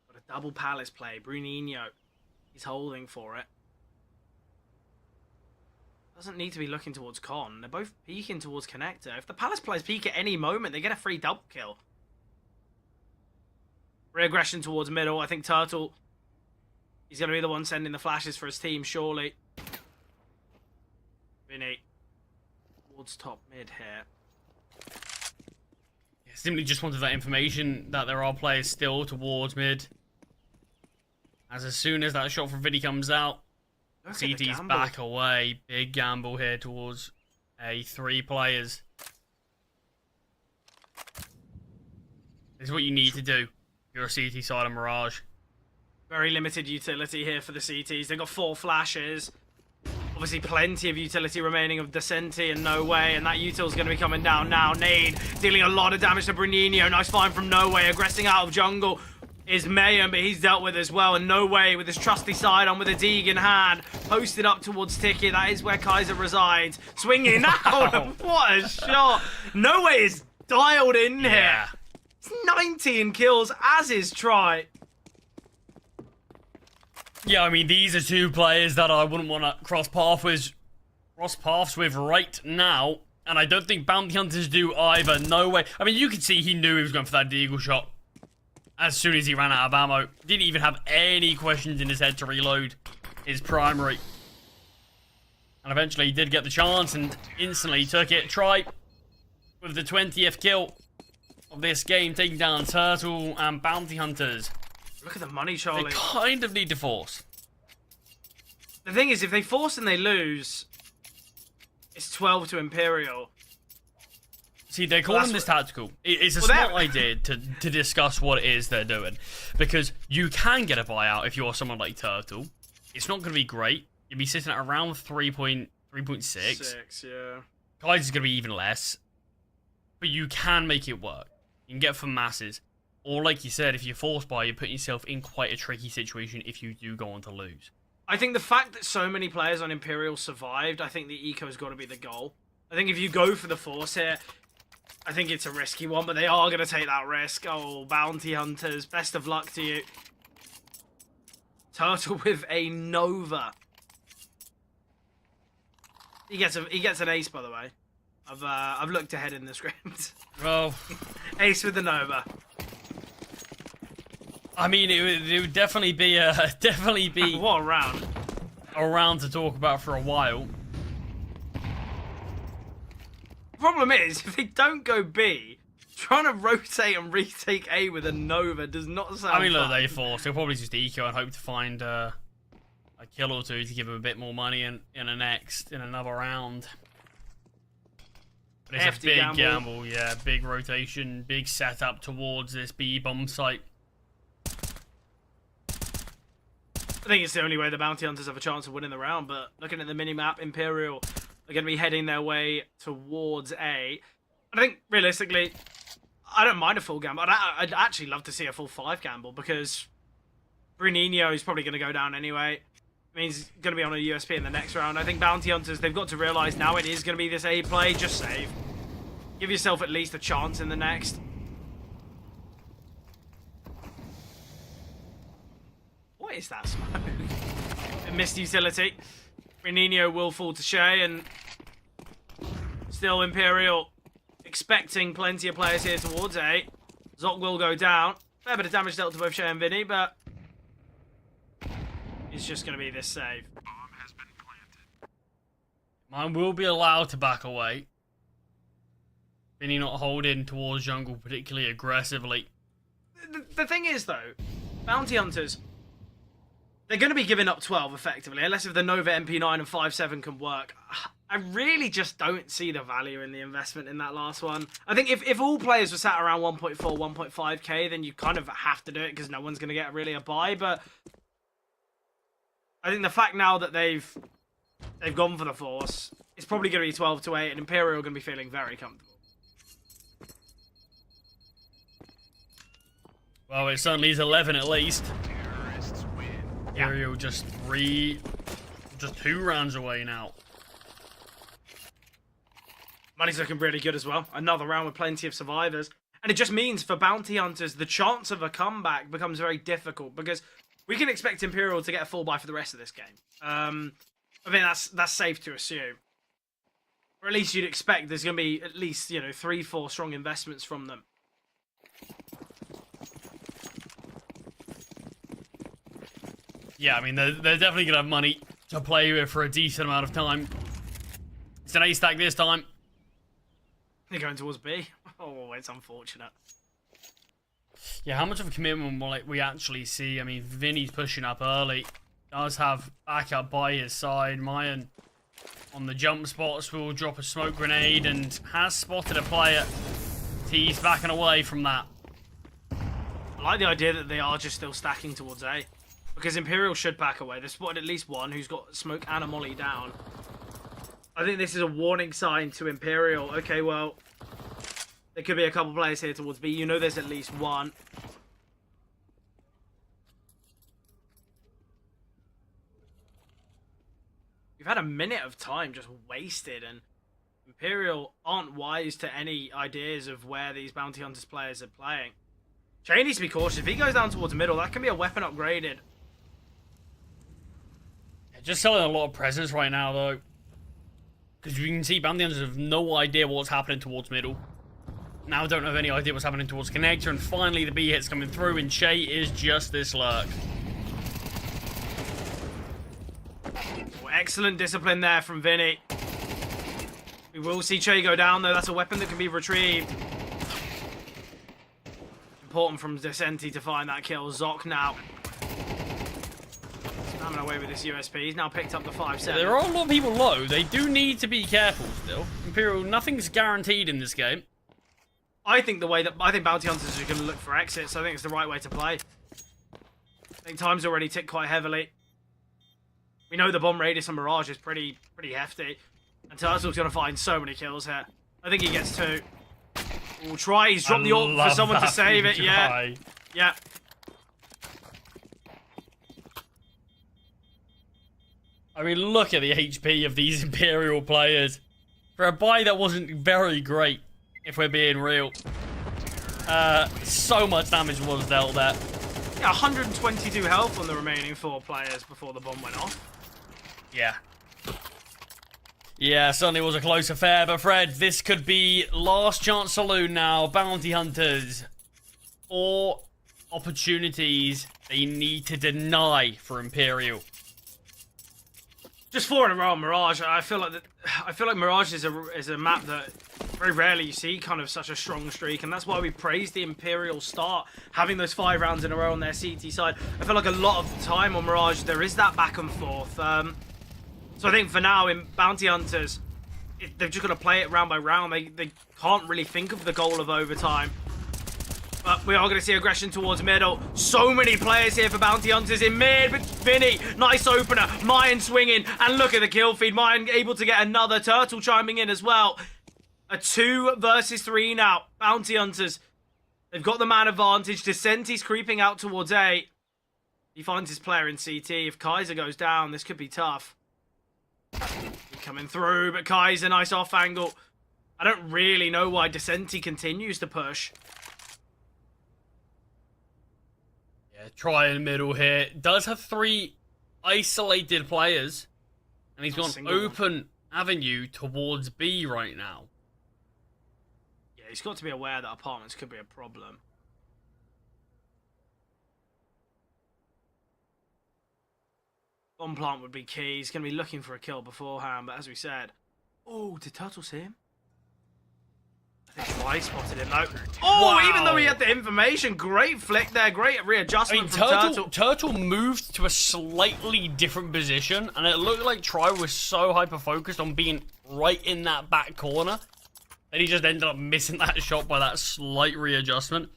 Got a double Palace play. Bruninho, he's holding for it. Doesn't need to be looking towards Con. They're both peeking towards connector. If the Palace players peek at any moment, they get a free double kill. Reaggression towards middle. I think Turtle, he's going to be the one sending the flashes for his team, surely. Vinny towards top mid here. Yeah, simply just wanted that information that there are players still towards mid. As soon as that shot from Vinny comes out, CT's back away. Big gamble here towards a 3 players. This is what you need to do. You're a CT side of Mirage. Very limited utility here for the CTs. They've got 4 flashes. Obviously, plenty of utility remaining of Decenti and No Way, and that util's going to be coming down now. Nade dealing a lot of damage to Bruninho. Nice find from No Way. Aggressing out of jungle is Mayhem, but he's dealt with as well. And No Way with his trusty sidearm with a Deeg in hand. Posted up towards Tiki. That is where Kaiser resides. Swinging out. What a shot. No Way is dialed in here. 19 kills, as is Try. Yeah, I mean, these are 2 players that I wouldn't want to cross paths with right now. And I don't think Bounty Hunters do either. No way. I mean, you could see he knew he was going for that Deagle shot as soon as he ran out of ammo. Didn't even have any questions in his head to reload his primary. And eventually he did get the chance and instantly took it. Try with the 20th kill of this game, taking down Turtle and Bounty Hunters. Look at the money, Charlie. They kind of need to force. The thing is, if they force and they lose, it's 12 to Imperial. See, they're calling this tactical. It's a smart idea to discuss what it is they're doing. Because you can get a buyout if you're someone like Turtle. It's not going to be great. You'll be sitting at around 3.6. 6, yeah. Kaiser's going to be even less. But you can make it work. You can get for masses. Or like you said, if you force buy, you put yourself in quite a tricky situation if you do go on to lose. I think the fact that so many players on Imperial survived, I think the eco's got to be the goal. I think if you go for the force here, I think it's a risky one, but they are going to take that risk. Oh, Bounty Hunters, best of luck to you. Turtle with a Nova. He gets an ace, by the way. I've looked ahead in the script. Well, ace with the Nova. I mean, it would definitely be what a round. A round to talk about for a while. Problem is, if they don't go B, trying to rotate and retake A with a Nova does not sound I mean, look, fun. they force. They'll probably just eco and hope to find a kill or 2 to give them a bit more money in another round. But it's Hefty a big gamble, yeah. Big rotation, big setup towards this B bomb site. I think it's the only way the Bounty Hunters have a chance of winning the round, but looking at the minimap, Imperial are going to be heading their way towards A. I think, realistically, I don't mind a full gamble. I'd actually love to see a full 5 gamble, because Bruninho is probably going to go down anyway. It means he's going to be on a USP in the next round. I think Bounty Hunters, they've got to realise now it is going to be this A play. Just save. Give yourself at least a chance in the next. What is that smoke? A missed utility. Bruninho will fall to Shay, and still Imperial expecting plenty of players here towards A. Zoc will go down. Fair bit of damage dealt to both Shay and Vinny, but it's just going to be this save. Mine will be allowed to back away. Vinny not holding towards jungle particularly aggressively. The thing is, though, Bounty Hunters, they're going to be giving up 12 effectively, unless if the Nova MP9 and 5.7 can work. I really just don't see the value in the investment in that last one. I think if all players were sat around 1.4, 1.5k, then you kind of have to do it because no one's going to get really a buy. But I think the fact now that they've gone for the force, it's probably going to be 12 to 8, and Imperial are going to be feeling very comfortable. Well, it certainly is 11 at least. Imperial just 2 rounds away now. Money's looking really good as well. Another round with plenty of survivors. And it just means for bounty hunters, the chance of a comeback becomes very difficult because we can expect Imperial to get a full buy for the rest of this game. I mean, that's safe to assume. Or at least you'd expect there's going to be at least, 3-4 strong investments from them. Yeah, I mean, they're definitely going to have money to play with for a decent amount of time. It's an A stack this time. They're going towards B. Oh, it's unfortunate. Yeah, how much of a commitment will we actually see? I mean, Vinny's pushing up early. Does have backup by his side. Mayan on the jump spots will drop a smoke grenade and has spotted a player. He's backing away from that. I like the idea that they are just still stacking towards A. Because Imperial should back away. They've spotted at least one who's got smoke and a molly down. I think this is a warning sign to Imperial. Okay, well, there could be a couple players here towards B. You know there's at least one. We've had a minute of time just wasted, and Imperial aren't wise to any ideas of where these bounty hunters players are playing. Che needs to be cautious. If he goes down towards middle, that can be a weapon upgraded. Just selling a lot of presents right now, though. Because you can see bounty hunters have no idea what's happening towards middle. Now don't have any idea what's happening towards connector, and finally the B hit's coming through, and Che is just this lurk. Oh, excellent discipline there from Vinny. We will see Che go down, though. That's a weapon that can be retrieved. Important from Descenti to find that kill. Zoc now. Spamming away with this USP. He's now picked up the 5-7. There are a lot of people low. They do need to be careful still. Imperial, nothing's guaranteed in this game. I think bounty hunters are going to look for exits. I think it's the right way to play. I think time's already ticked quite heavily. We know the bomb radius on Mirage is pretty hefty. And Turtle's going to find so many kills here. I think he gets 2. We'll try. He's dropped the ult for someone to save it. Yeah. Yeah. I mean, look at the HP of these Imperial players. For a buy that wasn't very great, if we're being real. So much damage was dealt there. Yeah, 122 health on the remaining 4 players before the bomb went off. Yeah. Yeah, certainly was a close affair, but Fred, this could be last chance saloon now. Bounty hunters. 4 opportunities they need to deny for Imperial. Just 4 in a row on Mirage. I feel like Mirage is a map that very rarely you see kind of such a strong streak, and that's why we praise the Imperial start, having those 5 rounds in a row on their CT side. I feel like a lot of the time on Mirage there is that back and forth. So I think for now in Bounty Hunters, they've just got to play it round by round. They can't really think of the goal of overtime. But we are going to see aggression towards middle. So many players here for Bounty Hunters in mid. But Vinny, nice opener. Mayan swinging. And look at the kill feed. Mayan able to get another. Turtle chiming in as well. A 2 versus 3 now. Bounty Hunters. They've got the man advantage. Descenti's creeping out towards A. He finds his player in CT. If Kaiser goes down, this could be tough. Coming through, but Kaiser, nice off angle. I don't really know why Descenti continues to push. Yeah, try in the middle here. Does have 3 isolated players. And he's got an open avenue towards B right now. Yeah, he's got to be aware that apartments could be a problem. Bomb plant would be key. He's going to be looking for a kill beforehand, but as we said... Oh, did Turtle see him? I think Twy spotted him, though. Oh, wow. Even though he had the information, great flick there, great readjustment from Turtle. Turtle moved to a slightly different position, and it looked like Try was so hyper-focused on being right in that back corner that he just ended up missing that shot by that slight readjustment.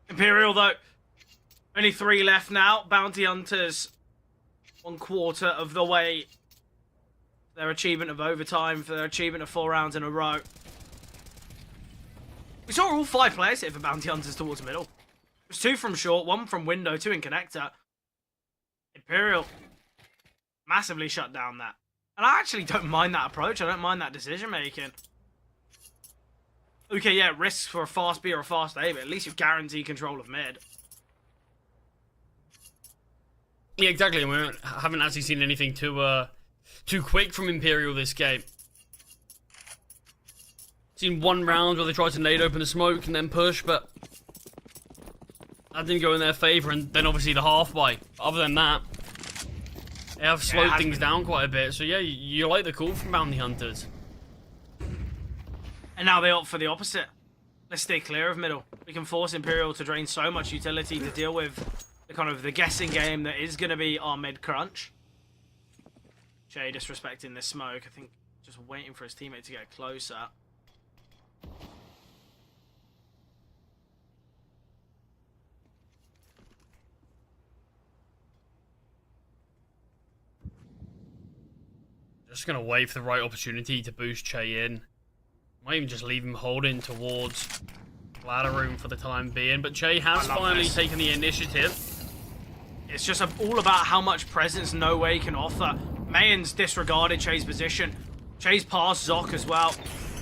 Imperial, though. Only 3 left now. Bounty Hunters, 1/4 of the way. Their achievement of overtime, for their achievement of 4 rounds in a row. We saw all 5 players hit for Bounty Hunters towards middle. It was 2 from short, 1 from window, 2 in connector. Imperial massively shut down that. And I actually don't mind that approach. I don't mind that decision making. Okay, yeah, risks for a fast B or a fast A, but at least you guarantee control of mid. Yeah, exactly. We haven't actually seen anything too quick from Imperial this game. Seen one round where they tried to nade open the smoke and then push, but that didn't go in their favour, and then obviously the halfway. Other than that, they have slowed things down quite a bit. So yeah, you like the call from Bounty Hunters. And now they opt for the opposite. Let's stay clear of middle. We can force Imperial to drain so much utility to deal with the kind of the guessing game that is going to be our mid crunch. Jay disrespecting this smoke. I think just waiting for his teammate to get closer. Just going to wait for the right opportunity to boost Che in. Might even just leave him holding towards ladder room for the time being. But Che has finally taken the initiative. It's just all about how much presence No Way can offer. Mayan's disregarded Che's position. Che's past Zoc as well.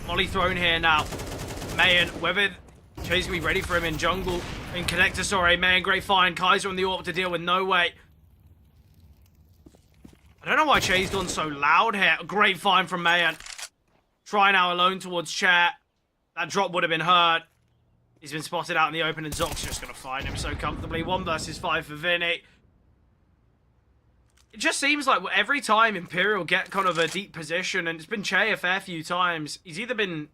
Molly thrown here now. Mayan, whether Che's going to be ready for him in jungle, in connector, sorry. Mayan, great find. Kaiser on the AWP to deal with No Way. I don't know why Che's gone so loud here. Great find from Mayan. Try now alone towards Chair. That drop would have been heard. He's been spotted out in the open, and Zoc's just going to find him so comfortably. 1 versus 5 for Vinny. It just seems like every time Imperial get kind of a deep position, and it's been Che a fair few times, he's either been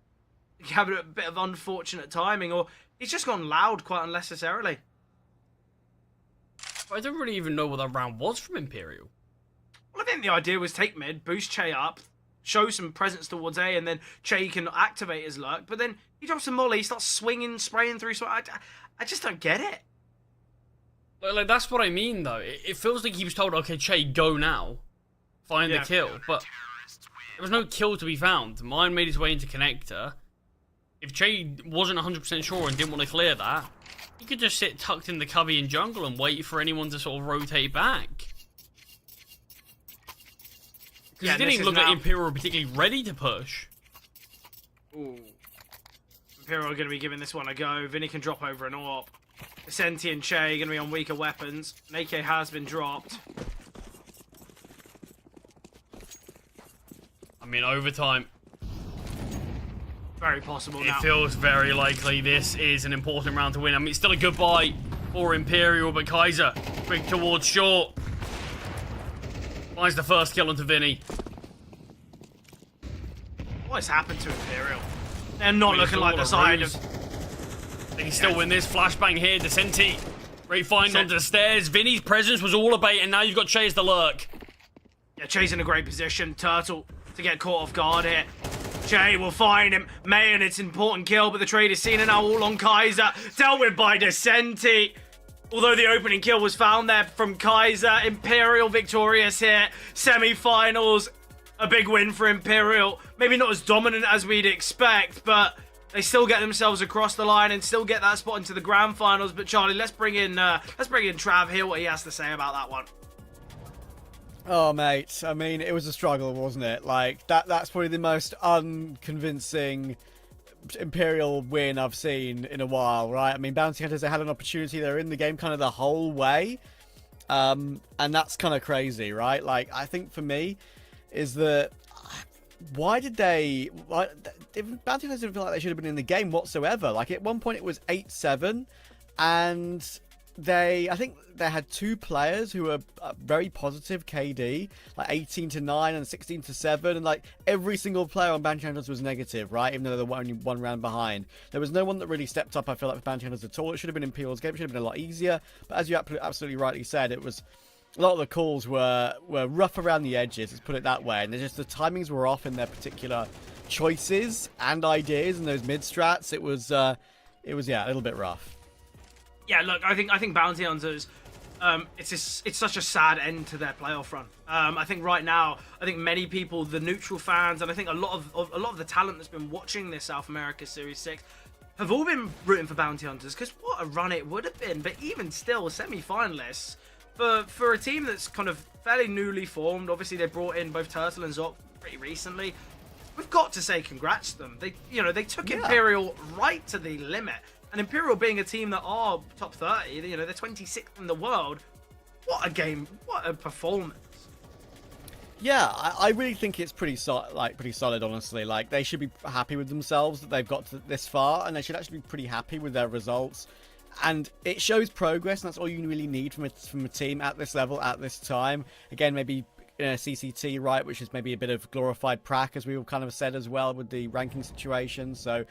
having a bit of unfortunate timing, or he's just gone loud quite unnecessarily. I don't really even know what that round was from Imperial. Well, I think the idea was take mid, boost Che up, show some presence towards A, and then Che can activate his lurk. But then he drops a molly, he starts swinging, spraying through. So I just don't get it. Like that's what I mean, though. It feels like he was told, okay, Che, go now. Find the kill. But there was no kill to be found. Mine made his way into connector. If Che wasn't 100% sure and didn't want to clear that, he could just sit tucked in the cubby in jungle and wait for anyone to sort of rotate back. Because it didn't even look like Imperial were particularly ready to push. Ooh. Imperial are going to be giving this one a go. Vinny can drop over an AWP. Senti and Che are going to be on weaker weapons. An AK has been dropped. I mean, overtime. Very possible now. It feels very likely this is an important round to win. I mean, it's still a good buy for Imperial, but Kaiser quick towards short. Finds the first kill onto Vinny. What has happened to Imperial? They're not looking like the side of... They can still win this. Flashbang here. Descenti. Great find onto the stairs. Vinny's presence was all a bait, and now you've got Chase the lurk. Yeah, Che's in a great position. Turtle to get caught off guard here. Che will find him. Mayan, it's an important kill, but the trade is seen, and now all on Kaiser. Dealt with by Descenti. Although the opening kill was found there from Kaiser. Imperial victorious here. Semi-finals. A big win for Imperial. Maybe not as dominant as we'd expect, but they still get themselves across the line and still get that spot into the grand finals. But Charlie, let's bring in Trav, hear what he has to say about that one. Oh, mate. I mean, it was a struggle, wasn't it? Like, that's probably the most unconvincing Imperial win I've seen in a while, right? I mean, Bounty Hunters, they had an opportunity. They're in the game kind of the whole way. And that's kind of crazy, right? Like, I think for me is that why did they... Bounty Hunters didn't feel like they should have been in the game whatsoever. Like, at one point it was 8-7, and I think they had 2 players who were very positive KD, like 18-9 and 16-7, and like every single player on Bounty Hunters was negative, right? Even though they were only 1 round behind. There was no one that really stepped up, I feel like, for Bounty Hunters at all. It should have been Imperial's game. It should have been a lot easier. But as you absolutely rightly said, it was... A lot of the calls were rough around the edges, let's put it that way. And just the timings were off in their particular choices and ideas and those mid strats. It was yeah, a little bit rough. Yeah, look, I think Bounty Hunters, it's such a sad end to their playoff run. I think right now, I think many people, the neutral fans, and I think a lot of the talent that's been watching this South America Series 6, have all been rooting for Bounty Hunters because what a run it would have been. But even still, semi-finalists for a team that's kind of fairly newly formed. Obviously, they brought in both Turtle and Zoc pretty recently. We've got to say congrats to them. They took Imperial right to the limit. And Imperial being a team that are top 30, they're 26th in the world. What a game! What a performance! Yeah, I really think it's pretty solid, honestly. Like, they should be happy with themselves that they've got to this far, and they should actually be pretty happy with their results. And it shows progress, and that's all you really need from a team at this level, at this time. Again, maybe CCT, right, which is maybe a bit of glorified prac, as we all kind of said as well, with the ranking situation. So,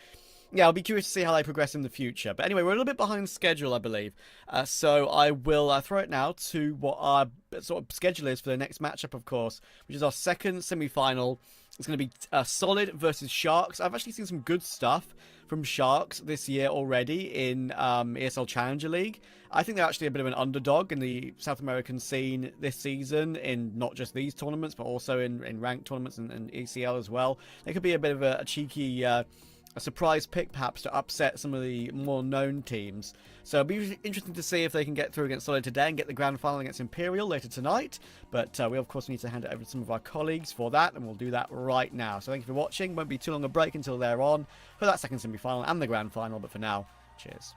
yeah, I'll be curious to see how they progress in the future. But anyway, we're a little bit behind schedule, I believe. So I will throw it now to what our sort of schedule is for the next matchup, of course, which is our second semi-final. It's going to be Solid versus Sharks. I've actually seen some good stuff from Sharks this year already in ESL Challenger League. I think they're actually a bit of an underdog in the South American scene this season, in not just these tournaments, but also in ranked tournaments and ECL as well. They could be a bit of a cheeky... a surprise pick, perhaps, to upset some of the more known teams. So it'll be interesting to see if they can get through against Solid today and get the grand final against Imperial later tonight. But we, of course, need to hand it over to some of our colleagues for that, and we'll do that right now. So thank you for watching. Won't be too long a break until they're on for that second semi-final and the grand final. But for now, cheers.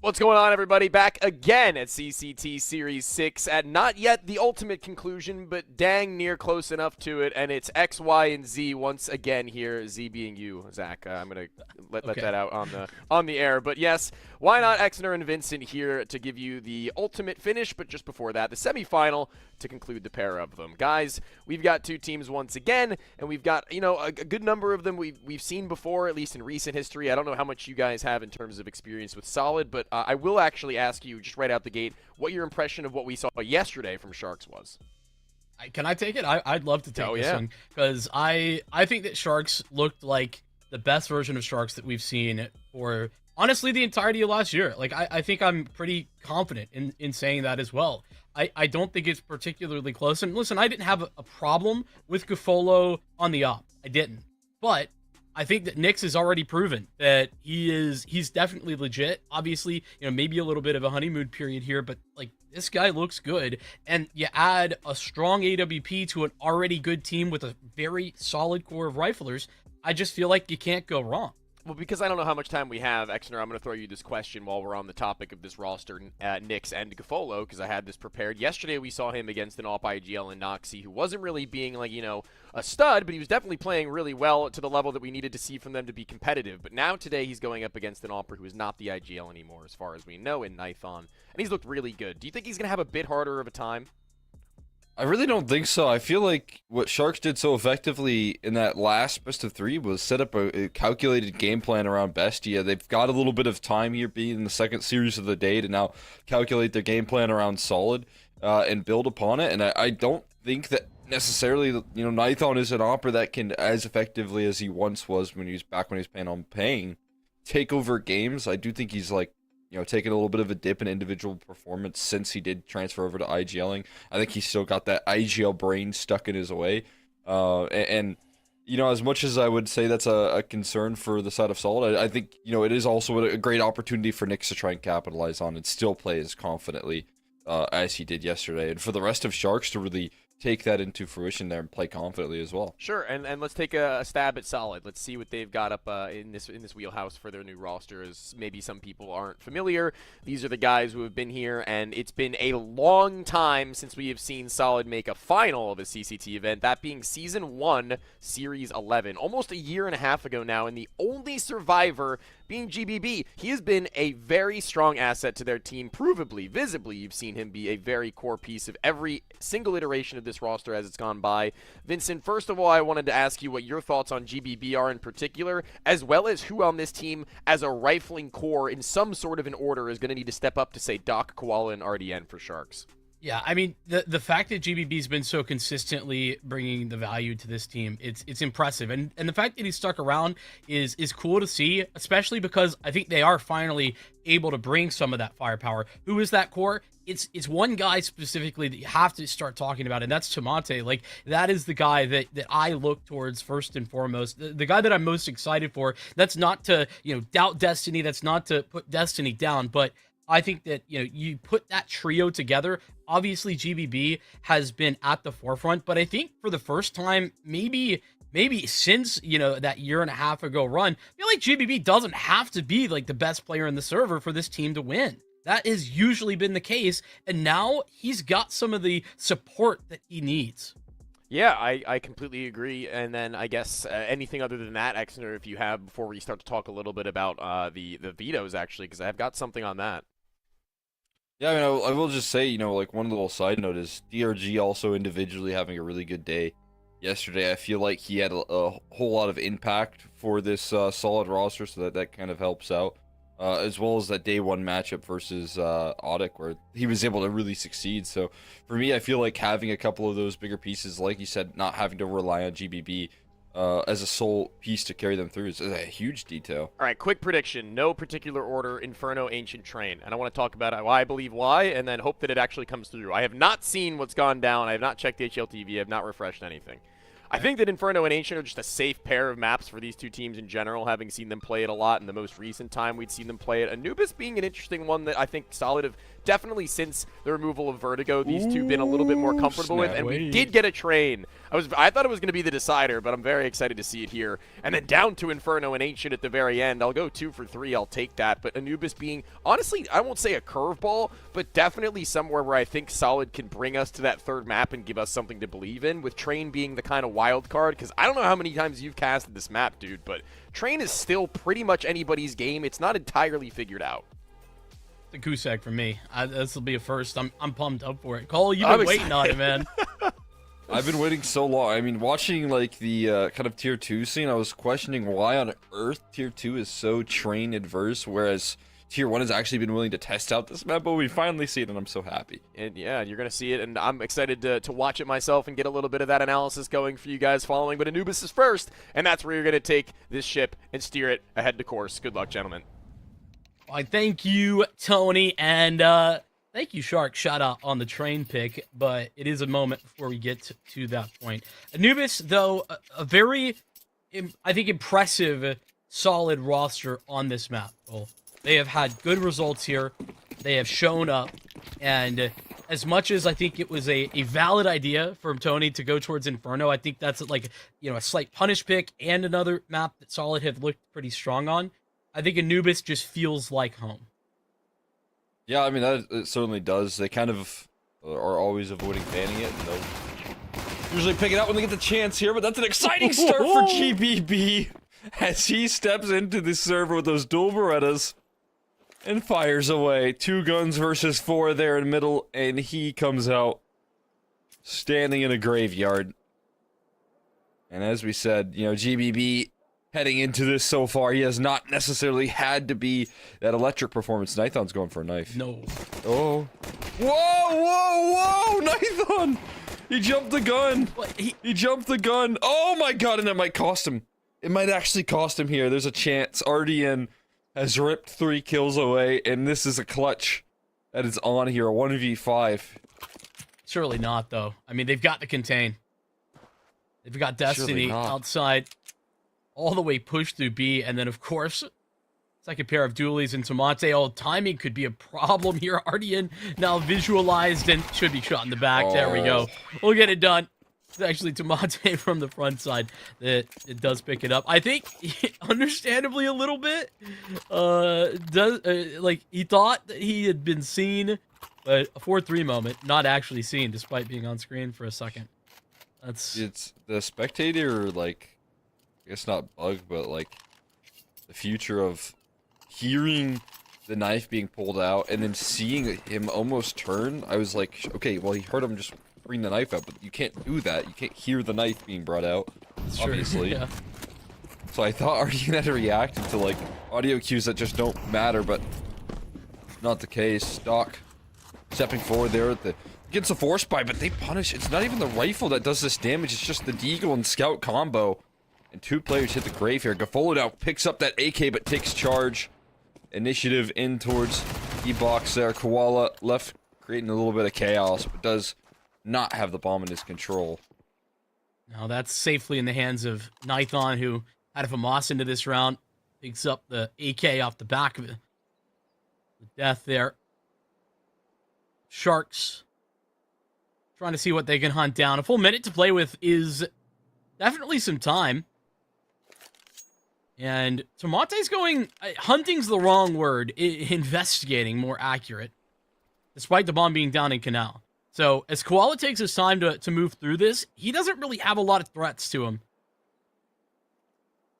What's going on, everybody? Back again at CCT Series 6 at not yet the ultimate conclusion, but dang near close enough to it, and it's X, Y, and Z once again here, Z being you, Zach. I'm going to let that out on the air. But yes, why not Exner and Vincent here to give you the ultimate finish, but just before that, the semifinal to conclude the pair of them. Guys, we've got two teams once again, and we've got, a good number of them we've seen before, at least in recent history. I don't know how much you guys have in terms of experience with Solid, but I will actually ask you, just right out the gate, what your impression of what we saw yesterday from Sharks was. Can I take it? I'd love to take this one, because I think that Sharks looked like the best version of Sharks that we've seen for, honestly, the entirety of last year. Like, I think I'm pretty confident in saying that as well. I don't think it's particularly close. And listen, I didn't have a problem with Gafolo on the op. I didn't. But I think that Nyx has already proven that he's definitely legit. Obviously, maybe a little bit of a honeymoon period here, but like, this guy looks good. And you add a strong AWP to an already good team with a very solid core of riflers, I just feel like you can't go wrong. Well, because I don't know how much time we have, Exner, I'm going to throw you this question while we're on the topic of this roster, Nyx and Gafolo, because I had this prepared. Yesterday, we saw him against an AWP IGL in Noxie, who wasn't really being, like, a stud, but he was definitely playing really well to the level that we needed to see from them to be competitive. But now, today, he's going up against an AWPer who is not the IGL anymore, as far as we know, in Nithon. And he's looked really good. Do you think he's going to have a bit harder of a time? I really don't think so. I feel like what Sharks did so effectively in that last best of three was set up a calculated game plan around Bestia. They've got a little bit of time here being in the second series of the day to now calculate their game plan around Solid and build upon it. And I don't think that necessarily, Nithon is an opera that can, as effectively as he once was when he was playing on Paying, take over games. I do think he's taking a little bit of a dip in individual performance since he did transfer over to IGLing. I think he's still got that IGL brain stuck in his way. And as much as I would say that's a concern for the side of Solid, I think, it is also a great opportunity for Nyx to try and capitalize on and still play as confidently as he did yesterday. And for the rest of Sharks to really take that into fruition there and play confidently as well. Sure, and let's take a stab at Solid. Let's see what they've got up in this wheelhouse for their new roster. As maybe some people aren't familiar, these are the guys who have been here, and it's been a long time since we have seen Solid make a final of a CCT event, that being Season 1, Series 11. Almost a year and a half ago now, and the only survivor being GBB. He has been a very strong asset to their team, provably, visibly. You've seen him be a very core piece of every single iteration of this roster as it's gone by. Vincent, first of all, I wanted to ask you what your thoughts on GBB are in particular, as well as who on this team as a rifling core in some sort of an order is going to need to step up to, say, Doc, Koala, and RDN for Sharks. Yeah, I mean, the fact that GBB's been so consistently bringing the value to this team, it's impressive. And the fact that he's stuck around is cool to see, especially because I think they are finally able to bring some of that firepower. Who is that core? It's one guy specifically that you have to start talking about, and that's Tamante. Like, that is the guy that I look towards first and foremost. The guy that I'm most excited for. That's not to, doubt Destiny. That's not to put Destiny down, but I think that, you put that trio together. Obviously, GBB has been at the forefront, but I think for the first time, maybe since, that year and a half ago run, I feel like GBB doesn't have to be like the best player in the server for this team to win. That has usually been the case, and now he's got some of the support that he needs. Yeah, I completely agree. And then I guess anything other than that, Exner, if you have, before we start to talk a little bit about the vetoes, actually, because I've got something on that. Yeah, I mean, I will just say, like, one little side note is DRG also individually having a really good day yesterday. I feel like he had a whole lot of impact for this Solid roster, so that kind of helps out. As well as that day one matchup versus Audic, where he was able to really succeed. So for me, I feel like having a couple of those bigger pieces, like you said, not having to rely on GBB as a sole piece to carry them through is a huge detail. All right, quick prediction. No particular order, Inferno, Ancient, Train. And I want to talk about why I believe why, and then hope that it actually comes through. I have not seen what's gone down. I have not checked HLTV. I have not refreshed anything. I think that Inferno and Ancient are just a safe pair of maps for these two teams in general, having seen them play it a lot in the most recent time we'd seen them play it. Anubis being an interesting one that I think Solid have definitely since the removal of Vertigo, these two been a little bit more comfortable with, and we Wait. did get a train. I thought it was going to be the decider, but I'm very excited to see it here. And then down to Inferno and Ancient at the very end. I'll go 2 for 3. I'll take that. But Anubis being, honestly, I won't say a curveball, but definitely somewhere where I think Solid can bring us to that third map and give us something to believe in, with Train being the kind of wild card. Because I don't know how many times you've casted this map, dude, but Train is still pretty much anybody's game. It's not entirely figured out. The goose egg for me. This will be a first. I'm pumped up for it. Cole, you've been waiting on it, man. I've been waiting so long. I mean, watching like the kind of tier 2 scene, I was questioning why on earth tier 2 is so train adverse, whereas tier 1 has actually been willing to test out this map, but we finally see it, and I'm so happy. And yeah, you're going to see it, and I'm excited to watch it myself and get a little bit of that analysis going for you guys following. But Anubis is first, and that's where you're going to take this ship and steer it ahead to course. Good luck, gentlemen. Well, thank you, Tony, and thank you, Shark. Shout out on the train pick, but it is a moment before we get to that point. Anubis, though, a very, I think, impressive, solid roster on this map. Well, they have had good results here. They have shown up, and as much as I think it was a valid idea from Tony to go towards Inferno, I think that's like, a slight punish pick and another map that Solid have looked pretty strong on. I think Anubis just feels like home. Yeah, I mean, it certainly does. They kind of are always avoiding banning it, and they'll usually pick it out when they get the chance here, but that's an exciting start for GBB as he steps into the server with those dual Berettas and fires away. 2 guns versus 4 there in middle, and he comes out standing in a graveyard. And as we said, GBB heading into this so far, he has not necessarily had to be that electric performance. Nithon's going for a knife. No. Oh. Whoa! Nithon! He jumped the gun! He jumped the gun! Oh my god, and it might cost him. It might actually cost him here. There's a chance. RDN has ripped 3 kills away, and this is a clutch that is on here. A 1v5. Surely not, though. I mean, they've got the contain. They've got Destiny outside, all the way pushed through B, and then, of course, second pair of dualies and Tomate. Oh, timing could be a problem here. RDN now visualized and should be shot in the back. Oh. There we go. We'll get it done. It's actually Tomate from the front side that it does pick it up. I think, understandably a little bit, he thought that he had been seen, but a 4-3 moment, not actually seen, despite being on screen for a second. It's the spectator, like, I guess not bug, but like the future of hearing the knife being pulled out and then seeing him almost turn. I was like, okay, well, he heard him just bring the knife out, but you can't do that. You can't hear the knife being brought out, obviously. Yeah. So I thought RDN had reacted to like audio cues that just don't matter, but not the case. Doc stepping forward there at the against the force buy, but they punish. It's not even the rifle that does this damage. It's just the Deagle and Scout combo. And 2 players hit the grave here. Gafolo now picks up that AK, but takes charge. Initiative in towards E-Box there. Koala left creating a little bit of chaos, but does not have the bomb in his control. Now that's safely in the hands of Nithon, who had a FAMAS into this round. Picks up the AK off the back of it. The death there. Sharks trying to see what they can hunt down. A full minute to play with is definitely some time. And Tomate's going, hunting's the wrong word, investigating, more accurate, despite the bomb being down in Canal. So as Koala takes his time to move through this, he doesn't really have a lot of threats to him.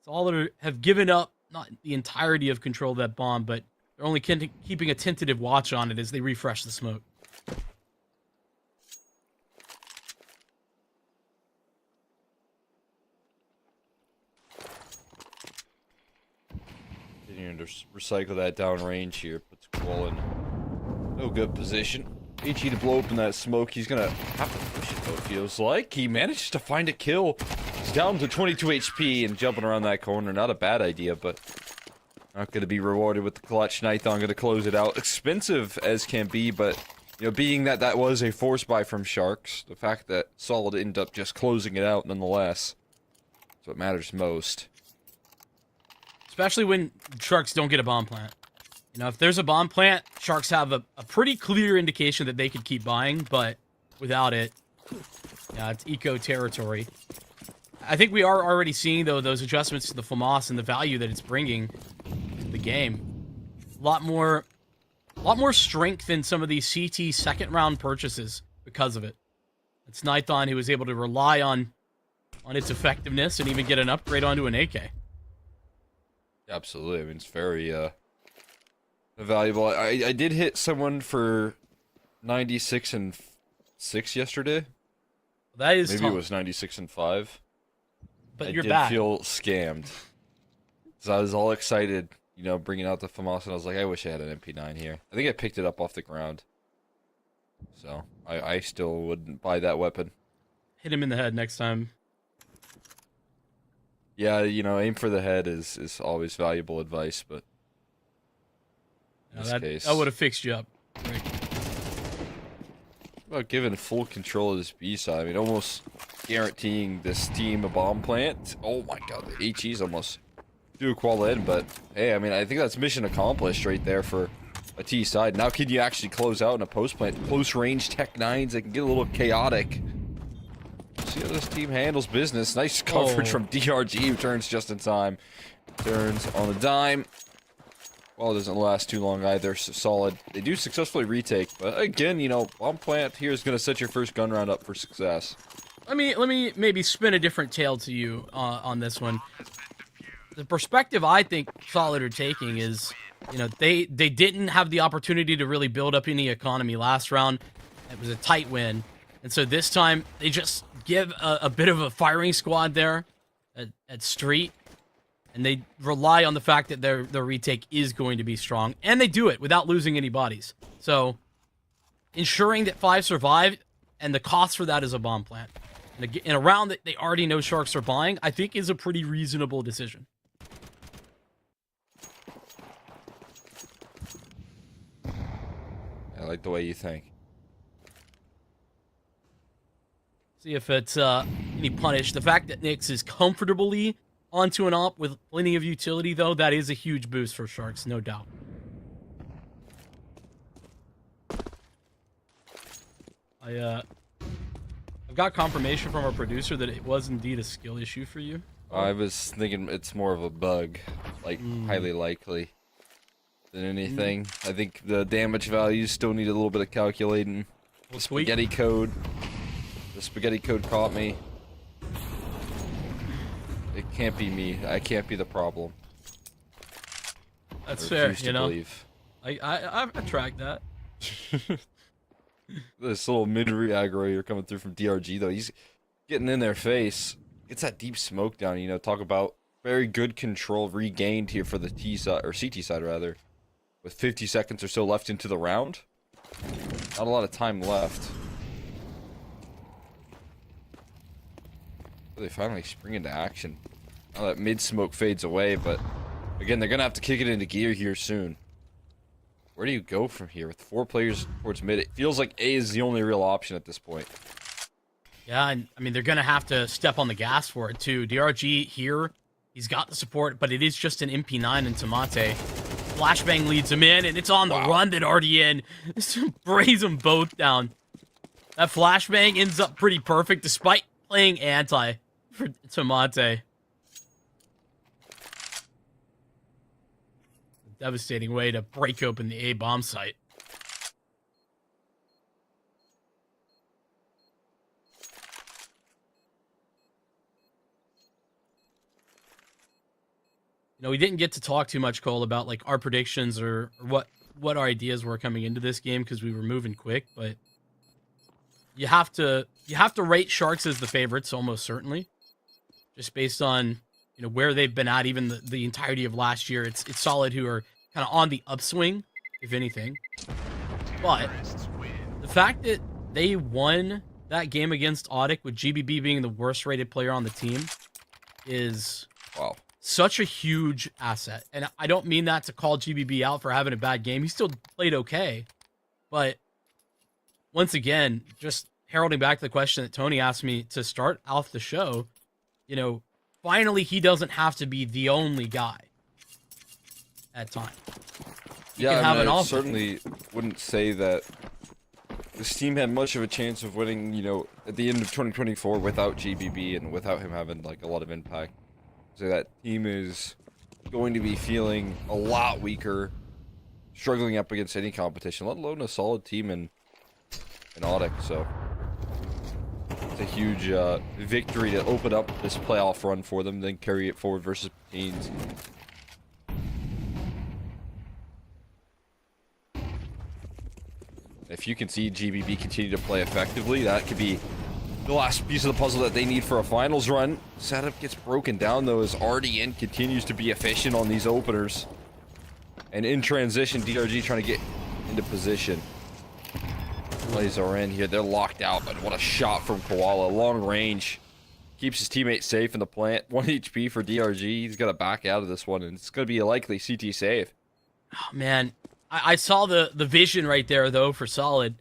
Solid have given up, not the entirety of control of that bomb, but they're only keeping a tentative watch on it as they refresh the smoke. To recycle that downrange here. Puts Koala in no good position. HE to blow open that smoke. He's gonna have to push it though, it feels like. He manages to find a kill. He's down to 22 HP and jumping around that corner. Not a bad idea, but not gonna be rewarded with the clutch. Nithon gonna close it out. Expensive as can be, but being that that was a force buy from Sharks, the fact that Solid ended up just closing it out nonetheless, that's what matters most. Especially when Sharks don't get a bomb plant. Now, if there's a bomb plant, Sharks have a pretty clear indication that they could keep buying, but without it, yeah, it's eco territory. I think we are already seeing, though, those adjustments to the FAMAS and the value that it's bringing to the game. A lot more strength in some of these CT second-round purchases because of it. It's Nighthon who was able to rely on its effectiveness and even get an upgrade onto an AK. Absolutely. I mean, it's very valuable. I did hit someone for 96 and 6 yesterday. That is Maybe tough. it was 96 and 5. But I you're did back. feel scammed. So I was all excited, you know, bringing out the FAMAS, and I was like, I wish I had an MP9 here. I think I picked it up off the ground. So I still wouldn't buy that weapon. Hit him in the head next time. Yeah, you know, aim for the head is always valuable advice, but in this case, That would have fixed you up. Right. about giving full control of this B side. I mean, almost guaranteeing this team a bomb plant. Oh my god, the HE's almost do a qual in, but hey, I mean, I think that's mission accomplished right there for a T side. Now can you actually close out in a post plant? Close range Tech 9s, it can get a little chaotic. See how this team handles business. Nice coverage from DRG, who turns just in time. Turns on the dime. Well, it doesn't last too long either, so solid. They do successfully retake, but again, you know, bomb plant here is going to set your first gun round up for success. Let me maybe spin a different tale to you on this one. The perspective I think Solid are taking is, you know, they didn't have the opportunity to really build up any economy last round. It was a tight win. And so this time, they just give a bit of a firing squad there at Street. And they rely on the fact that their retake is going to be strong. And they do it without losing any bodies. So, ensuring that 5 survive, and the cost for that is a bomb plant. In a round that they already know Sharks are buying, I think is a pretty reasonable decision. I like the way you think. See if it's any punish. The fact that Nyx is comfortably onto an op with plenty of utility, though, that is a huge boost for Sharks, no doubt. I've got confirmation from our producer that it was indeed a skill issue for you. I was thinking it's more of a bug, like highly likely than anything. I think the damage values still need a little bit of calculating. The spaghetti code caught me. It can't be me. I can't be the problem. That's I fair, refuse you to know. believe. I track that. This little mid-re aggro here coming through from DRG, though. He's getting in their face. Gets that deep smoke down, you know. Talk about very good control regained here for the T side, or CT side, rather. With 50 seconds or so left into the round. Not a lot of time left. They finally spring into action. Now that mid-smoke fades away, but again, they're going to have to kick it into gear here soon. Where do you go from here? With 4 players towards mid, it feels like A is the only real option at this point. Yeah, and I mean, they're going to have to step on the gas for it, too. DRG here, he's got the support, but it is just an MP9 and Tomate. Flashbang leads him in, and it's on the run that RDN sprays them both down. That flashbang ends up pretty perfect, despite playing anti for Tomate. Devastating way to break open the A bomb site. You know, we didn't get to talk too much, Cole, about like our predictions or what our ideas were coming into this game because we were moving quick, but you have to rate Sharks as the favorites almost certainly. Just based on, you know, where they've been at even the entirety of last year. It's Solid who are kind of on the upswing, if anything. But the fact that they won that game against Audic with GBB being the worst rated player on the team is such a huge asset. And I don't mean that to call GBB out for having a bad game. He still played okay. But once again, just heralding back to the question that Tony asked me to start off the show, you know, finally he doesn't have to be the only guy at time. Yeah, can have I an off. certainly wouldn't say that this team had much of a chance of winning, you know, at the end of 2024 without GBB and without him having, like, a lot of impact. So that team is going to be feeling a lot weaker, struggling up against any competition, let alone a solid team in Audix, so it's a huge victory to open up this playoff run for them, then carry it forward versus teams. If you can see GBB continue to play effectively, that could be the last piece of the puzzle that they need for a finals run. Setup gets broken down though as RDN continues to be efficient on these openers. And in transition, DRG trying to get into position. Plays are in here, they're locked out, but what a shot from Koala. Long range. Keeps his teammate safe in the plant. 1 HP for DRG. He's got to back out of this one, and it's going to be a likely CT save. Oh, man, I saw the vision right there, though, for Solid.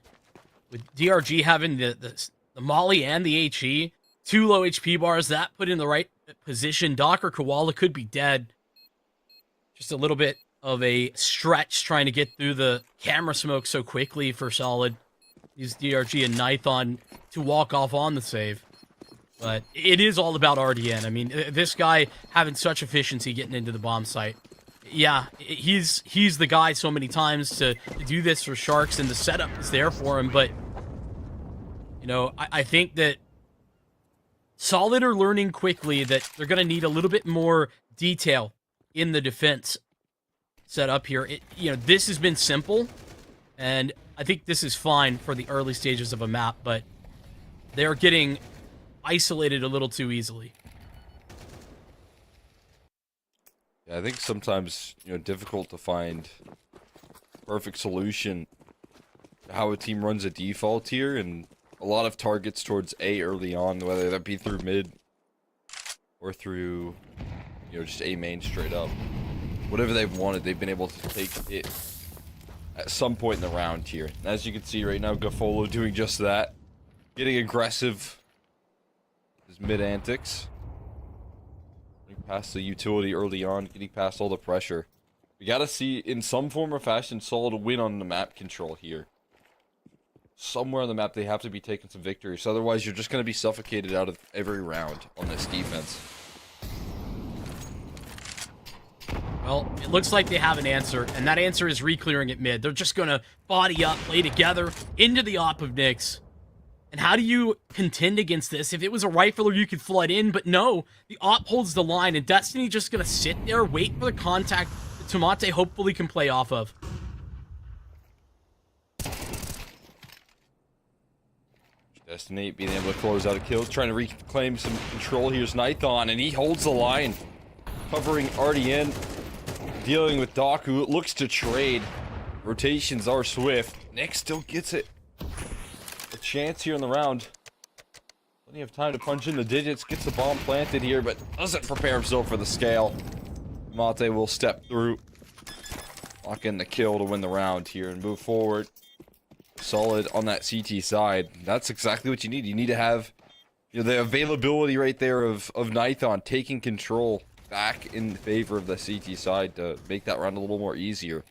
With DRG having the Molly and the HE, 2 low HP bars, that put in the right position. Docker Koala could be dead. Just a little bit of a stretch trying to get through the camera smoke so quickly for Solid. Use DRG and Nython to walk off on the save. But it is all about RDN. I mean, this guy having such efficiency getting into the bomb site. Yeah, he's the guy so many times to do this for Sharks, and the setup is there for him. But, you know, I think that Solid are learning quickly that they're going to need a little bit more detail in the defense set up here. You know, this has been simple, and I think this is fine for the early stages of a map, but they're getting isolated a little too easily. Yeah, I think sometimes, you know, difficult to find perfect solution to how a team runs a default here, and a lot of targets towards A early on, whether that be through mid or through, you know, just A main straight up. Whatever they've wanted, they've been able to take it at some point in the round here. And as you can see right now, Gafolo doing just that. Getting aggressive. His mid antics. Getting past the utility early on, getting past all the pressure. We gotta see, in some form or fashion, Solid win on the map control here. Somewhere on the map, they have to be taking some victories. Otherwise, you're just gonna be suffocated out of every round on this defense. Well, it looks like they have an answer, and that answer is re-clearing at mid. They're just going to body up, play together, into the op of Nyx. And how do you contend against this? If it was a rifler, you could flood in, but no. The op holds the line, and Destiny just going to sit there, wait for the contact that Tomate hopefully can play off of. Destiny being able to close out a kill, trying to reclaim some control. Here's Nython, and he holds the line, covering RDN. Dealing with Doc, who looks to trade. Rotations are swift. Nick still gets it. A chance here in the round. Plenty of time to punch in the digits. Gets the bomb planted here, but doesn't prepare himself for the scale. Mate will step through. Lock in the kill to win the round here and move forward. Solid on that CT side. That's exactly what you need. You need to have, you know, the availability right there of Nython taking control back in favor of the CT side to make that round a little more easier.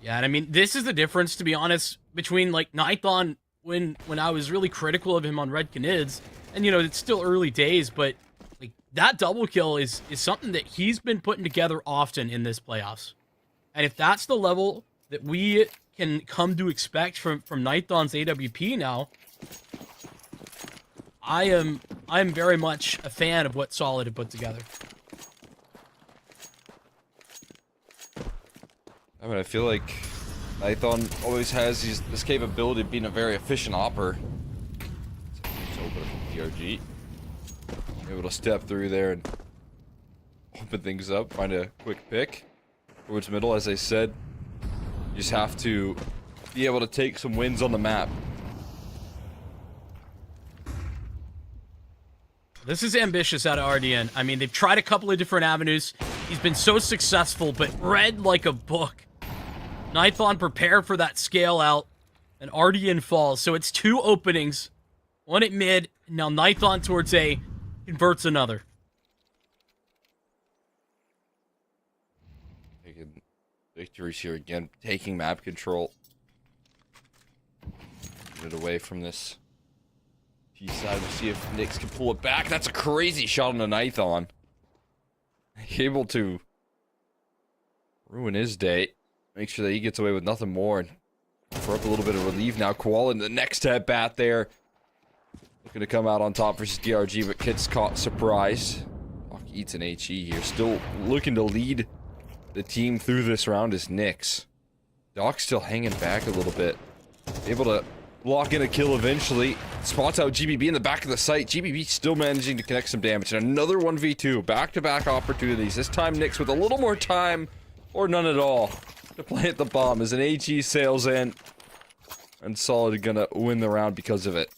Yeah, and I mean, this is the difference, to be honest, between, like, Nython when I was really critical of him on Red Canids, and, you know, it's still early days, but, like, that double kill is something that he's been putting together often in this playoffs. And if that's the level that we can come to expect from Nython's AWP now, I am very much a fan of what Solid have put together. I mean, I feel like Nython always has this capability of being a very efficient opper. It's open from DRG. Able to step through there and open things up, find a quick pick towards middle. As I said, you just have to be able to take some wins on the map. This is ambitious out of RDN. I mean, they've tried a couple of different avenues. He's been so successful, but read like a book. Nython prepared for that scale out, and RDN falls. So it's 2 openings. One at mid, and now Nython towards A, converts another. Taking victories here again, taking map control. Get it away from this T side. We'll see if Nyx can pull it back. That's a crazy shot on the Nython. Able to ruin his day. Make sure that he gets away with nothing more. And for up a little bit of relief now. Koala in the next at bat there. Looking to come out on top versus DRG, but gets caught surprised. Hawk eats an HE here. Still looking to lead the team through this round is Nyx. Doc's still hanging back a little bit. Able to lock in a kill eventually. Spots out GBB in the back of the site. GBB still managing to connect some damage. And another 1v2. Back-to-back opportunities. This time Nyx with a little more time, or none at all, to plant the bomb as an HE sails in. And Solid gonna win the round because of it.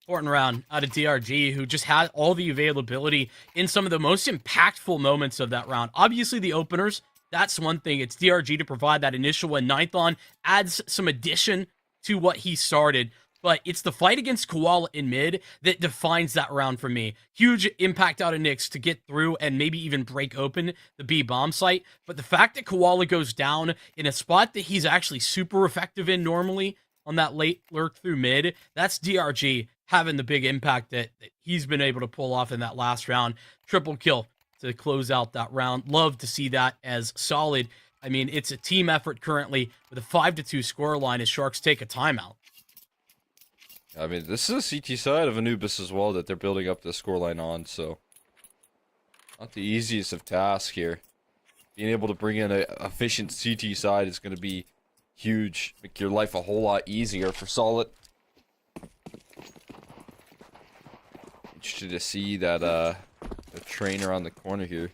Important round out of DRG, who just had all the availability in some of the most impactful moments of that round. Obviously, the openers, that's one thing. It's DRG to provide that initial win. Nython adds some addition to what he started, but it's the fight against Koala in mid that defines that round for me. Huge impact out of Nyx to get through and maybe even break open the B bomb site, but the fact that Koala goes down in a spot that he's actually super effective in normally on that late lurk through mid, that's DRG having the big impact that he's been able to pull off in that last round. Triple kill to close out that round. Love to see that as Solid. I mean, it's a team effort currently with a 5-2 scoreline as Sharks take a timeout. I mean, this is a CT side of Anubis as well that they're building up the scoreline on, so not the easiest of tasks here. Being able to bring in an efficient CT side is going to be huge. Make your life a whole lot easier for Solid. Interested to see that the trainer on the corner here.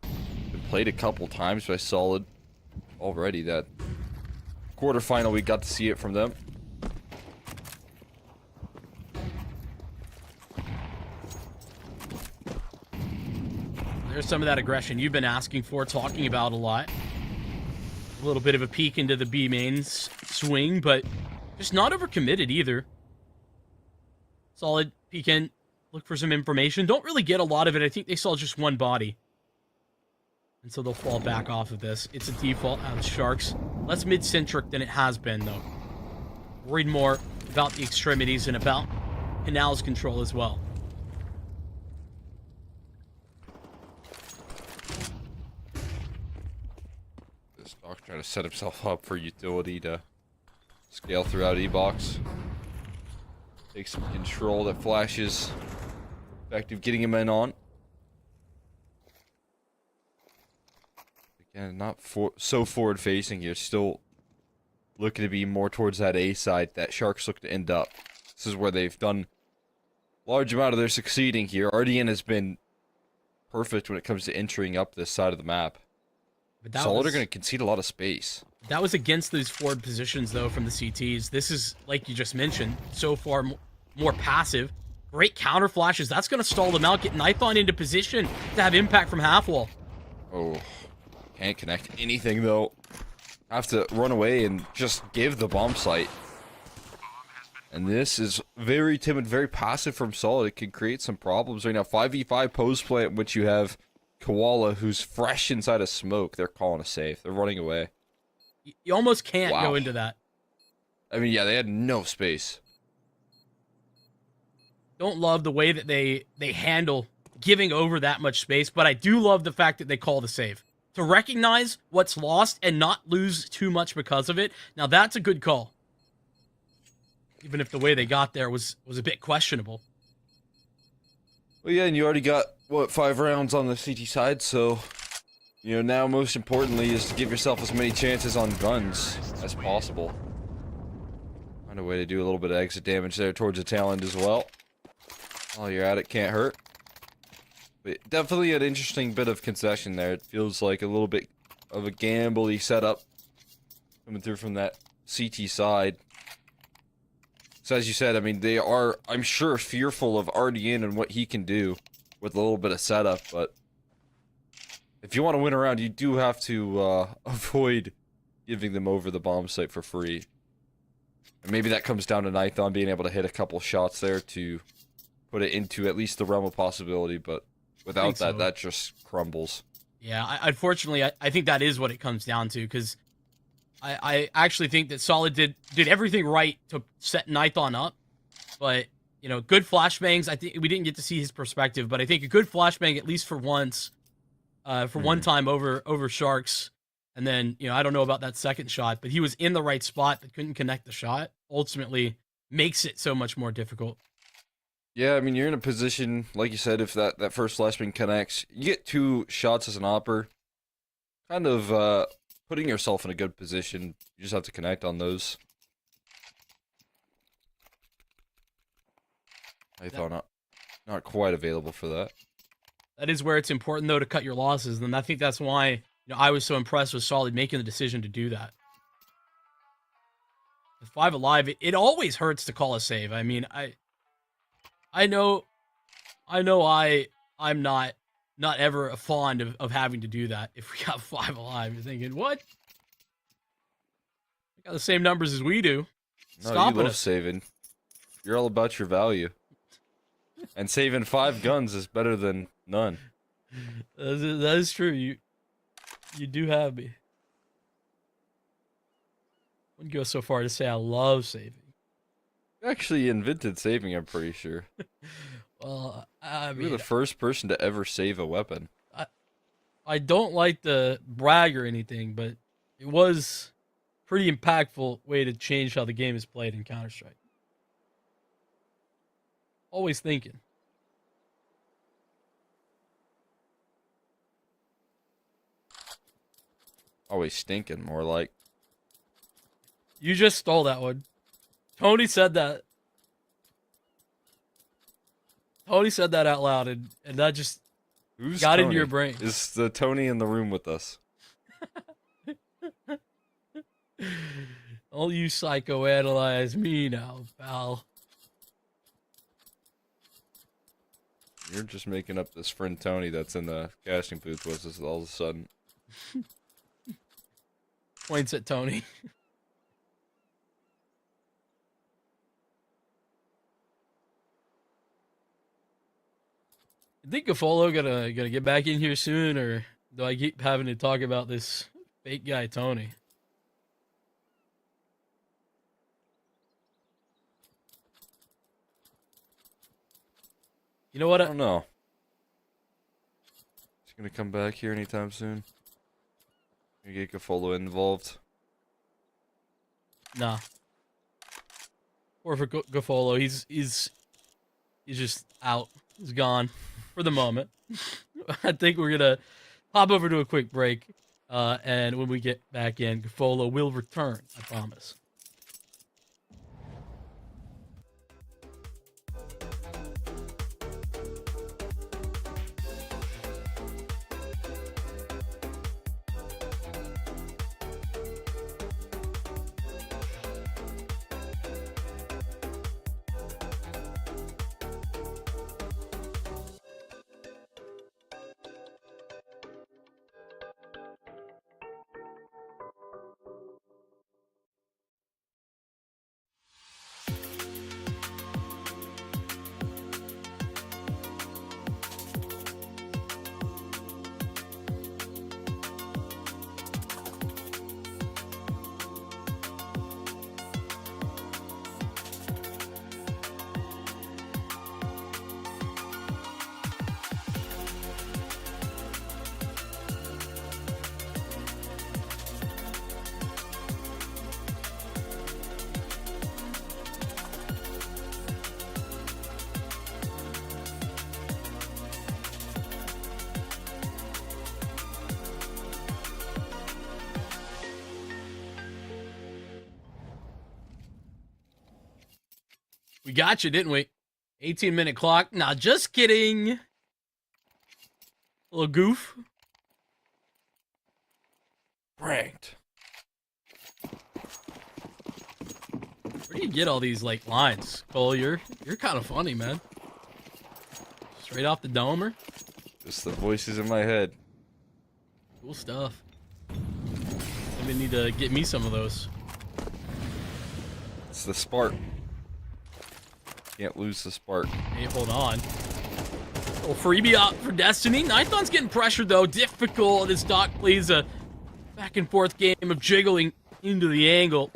Been played a couple times by Solid already. That quarterfinal, we got to see it from them. There's some of that aggression you've been asking for, talking about a lot. A little bit of a peek into the B mains swing, but just not overcommitted either. Solid peek in, look for some information. Don't really get a lot of it. I think they saw just one body. And so they'll fall back off of this. It's a default out of Sharks. Less mid-centric than it has been, though. Worried more about the extremities and about Canal's control as well. This Doc trying to set himself up for utility to scale throughout E-Box. Take some control. That flashes effective, getting him in on. Again, not so forward facing here. Still looking to be more towards that A side that Sharks look to end up. This is where they've done large amount of their succeeding here. RDN has been perfect when it comes to entering up this side of the map. Solid are going to concede a lot of space. That was against those forward positions, though, from the CTs. This is, like you just mentioned, so far more passive. Great counter flashes. That's going to stall them out. Get Nython into position to have impact from half wall. Oh, can't connect anything, though. Have to run away and just give the bomb site. And this is very timid, very passive from Solid. It can create some problems right now. 5v5 post plant, which you have Koala, who's fresh inside of smoke. They're calling a save. They're running away. You almost can't go into that. I mean, yeah, they had no space. Don't love the way that they handle giving over that much space, but I do love the fact that they call the save. To recognize what's lost and not lose too much because of it. Now, that's a good call. Even if the way they got there was a bit questionable. Well, yeah, and you already got, what, 5 rounds on the CT side, so, you know, now most importantly is to give yourself as many chances on guns as possible. Find a way to do a little bit of exit damage there towards the tail end as well. While you're at it, can't hurt. But definitely an interesting bit of concession there. It feels like a little bit of a gamble-y setup coming through from that CT side. So as you said, I mean, they are, I'm sure, fearful of RDN and what he can do with a little bit of setup, but if you want to win a round, you do have to avoid giving them over the bomb site for free. And maybe that comes down to Nython being able to hit a couple shots there to put it into at least the realm of possibility, but without that, that just crumbles. Yeah, unfortunately, I think that is what it comes down to, because I actually think that Solid did everything right to set Nython up, but, you know, good flashbangs. I think we didn't get to see his perspective, but I think a good flashbang, at least for once, for one time over Sharks, and then, you know, I don't know about that second shot, but he was in the right spot but couldn't connect the shot, ultimately makes it so much more difficult. Yeah, I mean, you're in a position, like you said, if that first flashbang connects, you get 2 shots as an opper, kind of putting yourself in a good position. You just have to connect on those. I thought not quite available for that. That is where it's important, though, to cut your losses, and I think that's why, you know, I was so impressed with Solid making the decision to do that. With 5 alive, it always hurts to call a save. I mean, I know I'm not ever fond of having to do that. If we got 5 alive, you're thinking, what? You got the same numbers as we do. No, Stopping you love us. saving. You're all about your value. And saving 5 guns is better than none. That is true. You do have me. I wouldn't go so far to say I love saving. You actually invented saving, I'm pretty sure. Well, I You mean, were the first person to ever save a weapon. I don't like to brag or anything, but it was a pretty impactful way to change how the game is played in Counter-Strike. Always thinking. Always stinking, more like. You just stole that one. Tony said that. Tony said that out loud, and that just Who's got Tony? into your brain. Is the Tony in the room with us? Don't you psychoanalyze me now, pal. You're just making up this friend Tony that's in the casting booth with us all of a sudden. Points at Tony. I think Gafolo gonna get back in here soon, or do I keep having to talk about this fake guy Tony? You know what? I don't know. Is he gonna come back here anytime soon? Gonna get Gafolo involved? Nah. Or for Gafolo, he's just out. He's gone for the moment. I think we're gonna hop over to a quick break, and when we get back in, Gafolo will return. I promise. We got you, didn't we? 18-minute clock. Nah, just kidding. A little goof. Ranked. Where do you get all these like lines, Cole? You're kind of funny, man. Straight off the domer. Just the voices in my head. Cool stuff. Maybe need to get me some of those. It's the spark. Can't lose the spark. Hey, hold on. Little freebie out for Destiny. Nithon's getting pressured, though. Difficult as Doc plays a back-and-forth game of jiggling into the angle.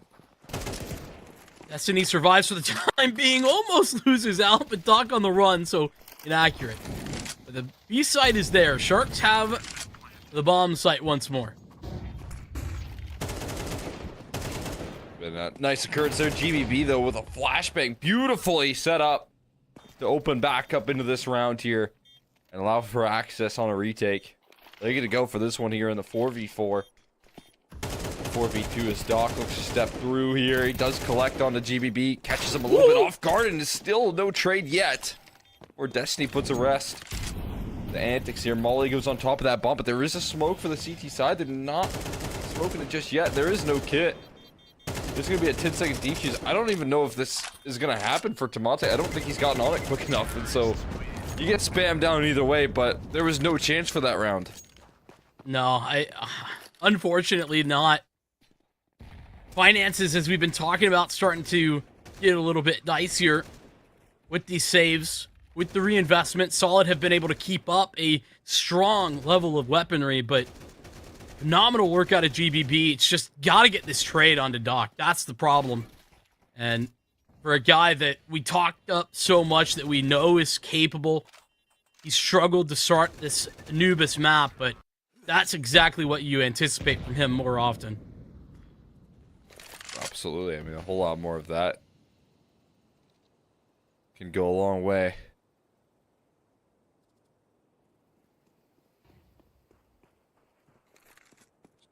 Destiny survives for the time being, almost loses out, but Doc on the run, so inaccurate. But the B site is there. Sharks have the bomb site once more. Been a nice occurrence there. GBB, though, with a flashbang beautifully set up to open back up into this round here and allow for access on a retake. They're going to go for this one here in the 4v4. 4v2 as Doc looks to step through here. He does collect on the GBB, catches him a little bit off guard, and is still no trade yet. Or Destiny puts a rest. The antics here. Molly goes on top of that bump, but there is a smoke for the CT side. They're not smoking it just yet. There is no kit. There's going to be a 10-second defuse. I don't even know if this is going to happen for Tamate. I don't think he's gotten on it quick enough, and so you get spammed down either way, but there was no chance for that round. No, unfortunately not. Finances, as we've been talking about, starting to get a little bit dicier with these saves. With the reinvestment, Solid have been able to keep up a strong level of weaponry, but phenomenal work out of GBB. It's just got to get this trade onto Doc. That's the problem. And for a guy that we talked up so much that we know is capable, he struggled to start this Anubis map, but that's exactly what you anticipate from him more often. Absolutely. I mean, a whole lot more of that can go a long way.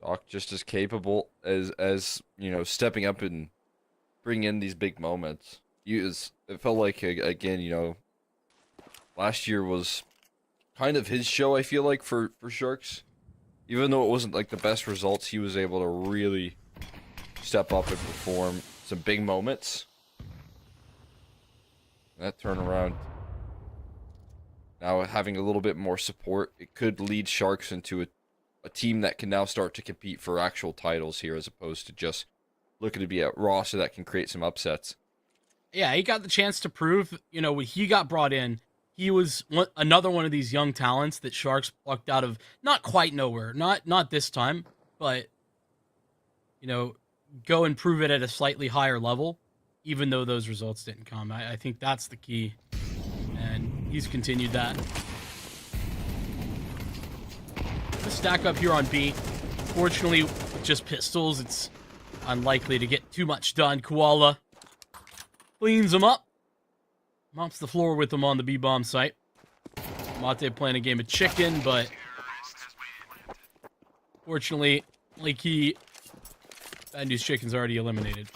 Doc just as capable as you know, stepping up and bringing in these big moments. It felt like, again, you know, last year was kind of his show, I feel like, for Sharks. Even though it wasn't like the best results, he was able to really step up and perform some big moments. That turnaround, now having a little bit more support, it could lead Sharks into a team that can now start to compete for actual titles here, as opposed to just looking to be a roster that can create some upsets. Yeah, he got the chance to prove, you know, when he got brought in, he was another one of these young talents that Sharks plucked out of not quite nowhere, not this time, but, you know, go and prove it at a slightly higher level, even though those results didn't come. I think that's the key, and he's continued that. The stack up here on B. Fortunately, with just pistols, it's unlikely to get too much done. Koala cleans them up, mops the floor with them on the B-bomb site. Mate playing a game of chicken, but fortunately, like Bad News Chicken's already eliminated.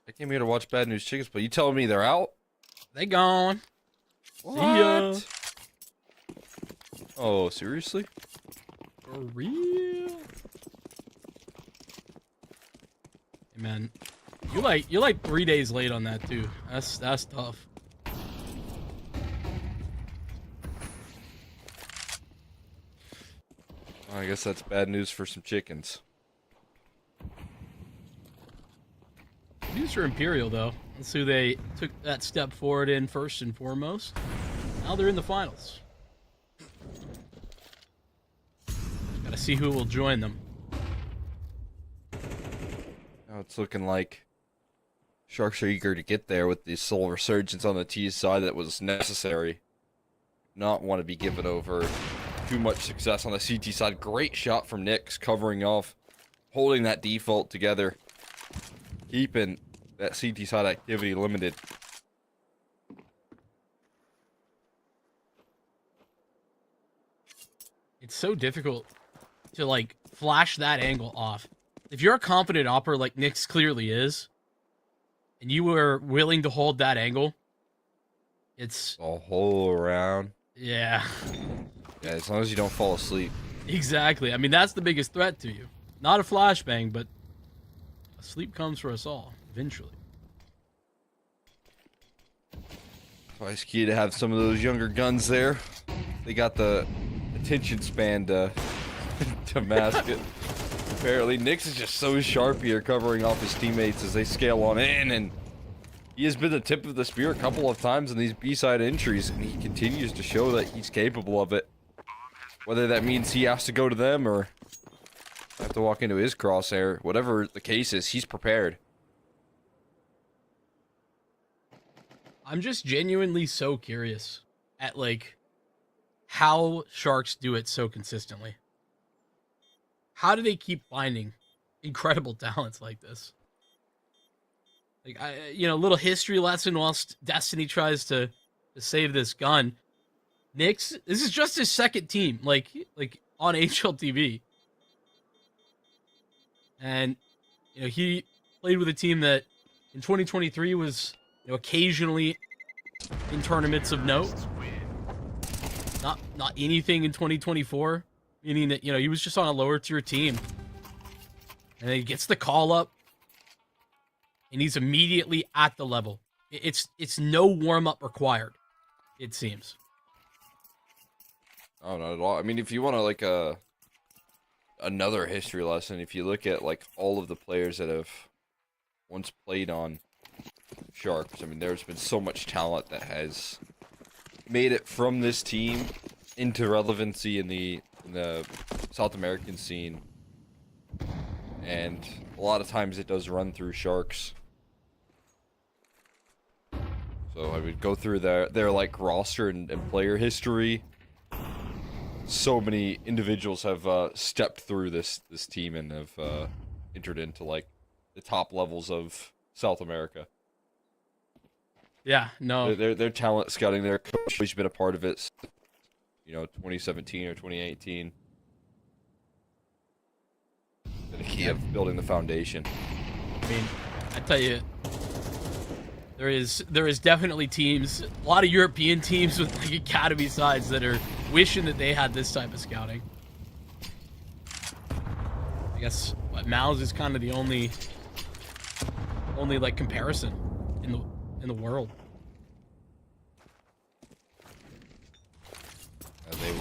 I came here to watch Bad News Chickens, but you telling me they're out? They gone. What? See ya. Oh, seriously? For real? Hey, man, you're like 3 days late on that too. That's tough. I guess that's bad news for some chickens. News for Imperial though. That's who they took that step forward in first and foremost. Now they're in the finals. Gotta see who will join them. Now it's looking like Sharks are eager to get there with the soul resurgence on the T side that was necessary. Not want to be given over too much success on the CT side. Great shot from Nyx, covering off, holding that default together, keeping that CT side activity limited. It's so difficult to like flash that angle off. If you're a confident operator like Nyx clearly is, and you were willing to hold that angle, it's A whole around. yeah. Yeah, as long as you don't fall asleep. Exactly. I mean, that's the biggest threat to you. Not a flashbang, but sleep comes for us all eventually. Twice key to have some of those younger guns there. They got the attention span to to mask it. Apparently, Nyx is just so sharp here, covering off his teammates as they scale on in, and he has been the tip of the spear a couple of times in these B-side entries, and he continues to show that he's capable of it. Whether that means he has to go to them or have to walk into his crosshair, whatever the case is, he's prepared. I'm just genuinely so curious at, like, how Sharks do it so consistently. How do they keep finding incredible talents like this? Like, little history lesson whilst Destiny tries to save this gun. Nyx, this is just his second team, like on HLTV. And, he played with a team that in 2023 was, occasionally in tournaments of note. Not anything in 2024, meaning that, he was just on a lower tier team. And then he gets the call up, and he's immediately at the level. It's no warm-up required, it seems. Oh, not at all. I mean, if you want to, like, another history lesson, if you look at, like, all of the players that have once played on Sharks, I mean, there's been so much talent that has made it from this team into relevancy in the South American scene. And a lot of times it does run through Sharks. So I would go through their like roster and player history. So many individuals have stepped through this team and have entered into like the top levels of South America. Yeah, no. Their talent scouting, their coach has been a part of it. 2017 or 2018. The key of building the foundation. I mean, I tell you, there is definitely teams, a lot of European teams with like academy sides that are wishing that they had this type of scouting. I guess Mouse is kind of the only like comparison in the world. And they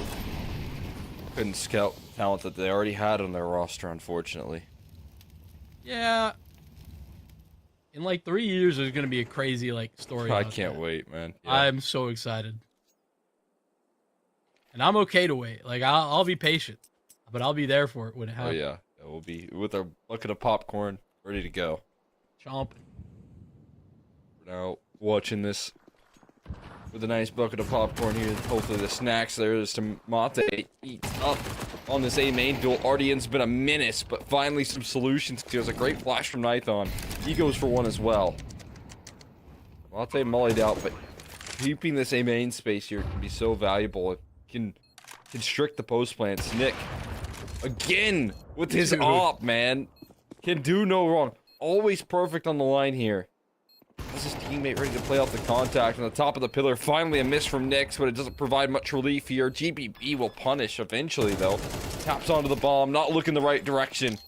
couldn't scout talent that they already had on their roster, unfortunately. Yeah. In like 3 years, there's gonna be a crazy like story. I about can't that. wait, man. Yeah. I'm so excited, and I'm okay to wait. Like I'll be patient, but I'll be there for it when it Oh happens. yeah, we'll be with our bucket of popcorn, ready to go. Chomping. We're now watching this with a nice bucket of popcorn here. Hopefully the snacks there is to Mate eats up on this A main duel. Ardian's been a menace, but finally some solutions. There's a great flash from Nithon. He goes for one as well. Mate mullied out, but keeping this A main space here can be so valuable. It can constrict the post plants. Nick, again, with his op, man. Can do no wrong. Always perfect on the line here. Has his teammate ready to play off the contact on the top of the pillar. Finally a miss from Nyx, but it doesn't provide much relief here. GBB will punish eventually, though. Taps onto the bomb, not looking the right direction.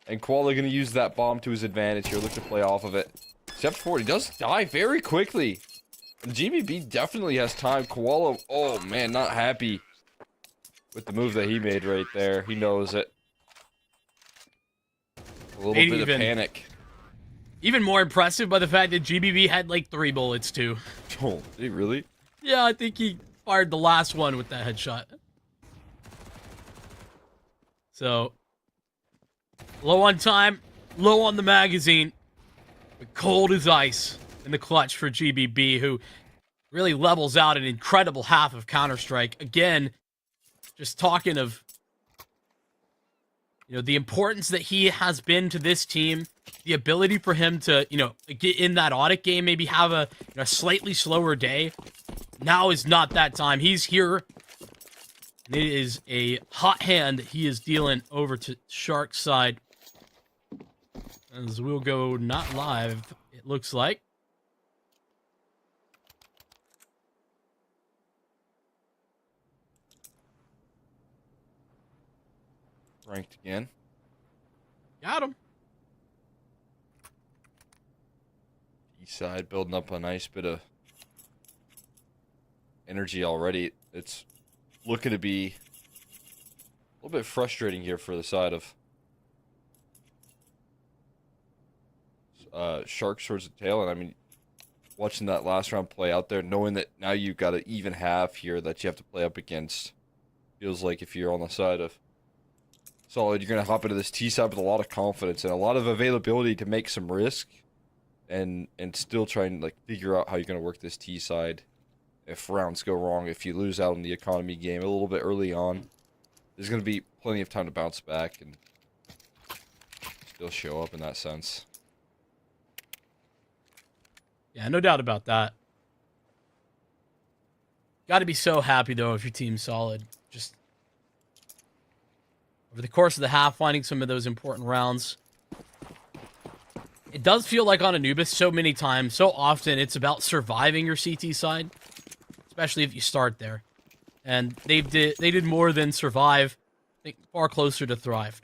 And Koala going to use that bomb to his advantage here. Look to play off of it. Step forward, he does die very quickly. And GBB definitely has time. Koala, oh man, not happy with the move that he made right there. He knows it. A little bit of panic. Even more impressive by the fact that GBB had like 3 bullets too. Oh, did he really? Yeah, I think he fired the last one with that headshot. So, low on time, low on the magazine, but cold as ice in the clutch for GBB, who really levels out an incredible half of Counter-Strike. Again, just talking of the importance that he has been to this team, the ability for him to, get in that audit game, maybe have a slightly slower day. Now is not that time. He's here. And it is a hot hand that he is dealing over to Shark's side. As we'll go not live, it looks like. Ranked again. Got him. East side building up a nice bit of energy already. It's looking to be A little bit frustrating here for the side of Sharks towards the tail. And I mean, watching that last round play out there, knowing that now you've got an even half here that you have to play up against, feels like if you're on the side of Solid, you're going to hop into this T side with a lot of confidence and a lot of availability to make some risk and still try and like figure out how you're going to work this T side if rounds go wrong, if you lose out in the economy game a little bit early on. There's going to be plenty of time to bounce back and still show up in that sense. Yeah, no doubt about that. Got to be so happy, though, if your team's solid. Just over the course of the half, finding some of those important rounds. It does feel like on Anubis so many times, so often, it's about surviving your CT side, especially if you start there. And they did more than survive, I think far closer to thrive.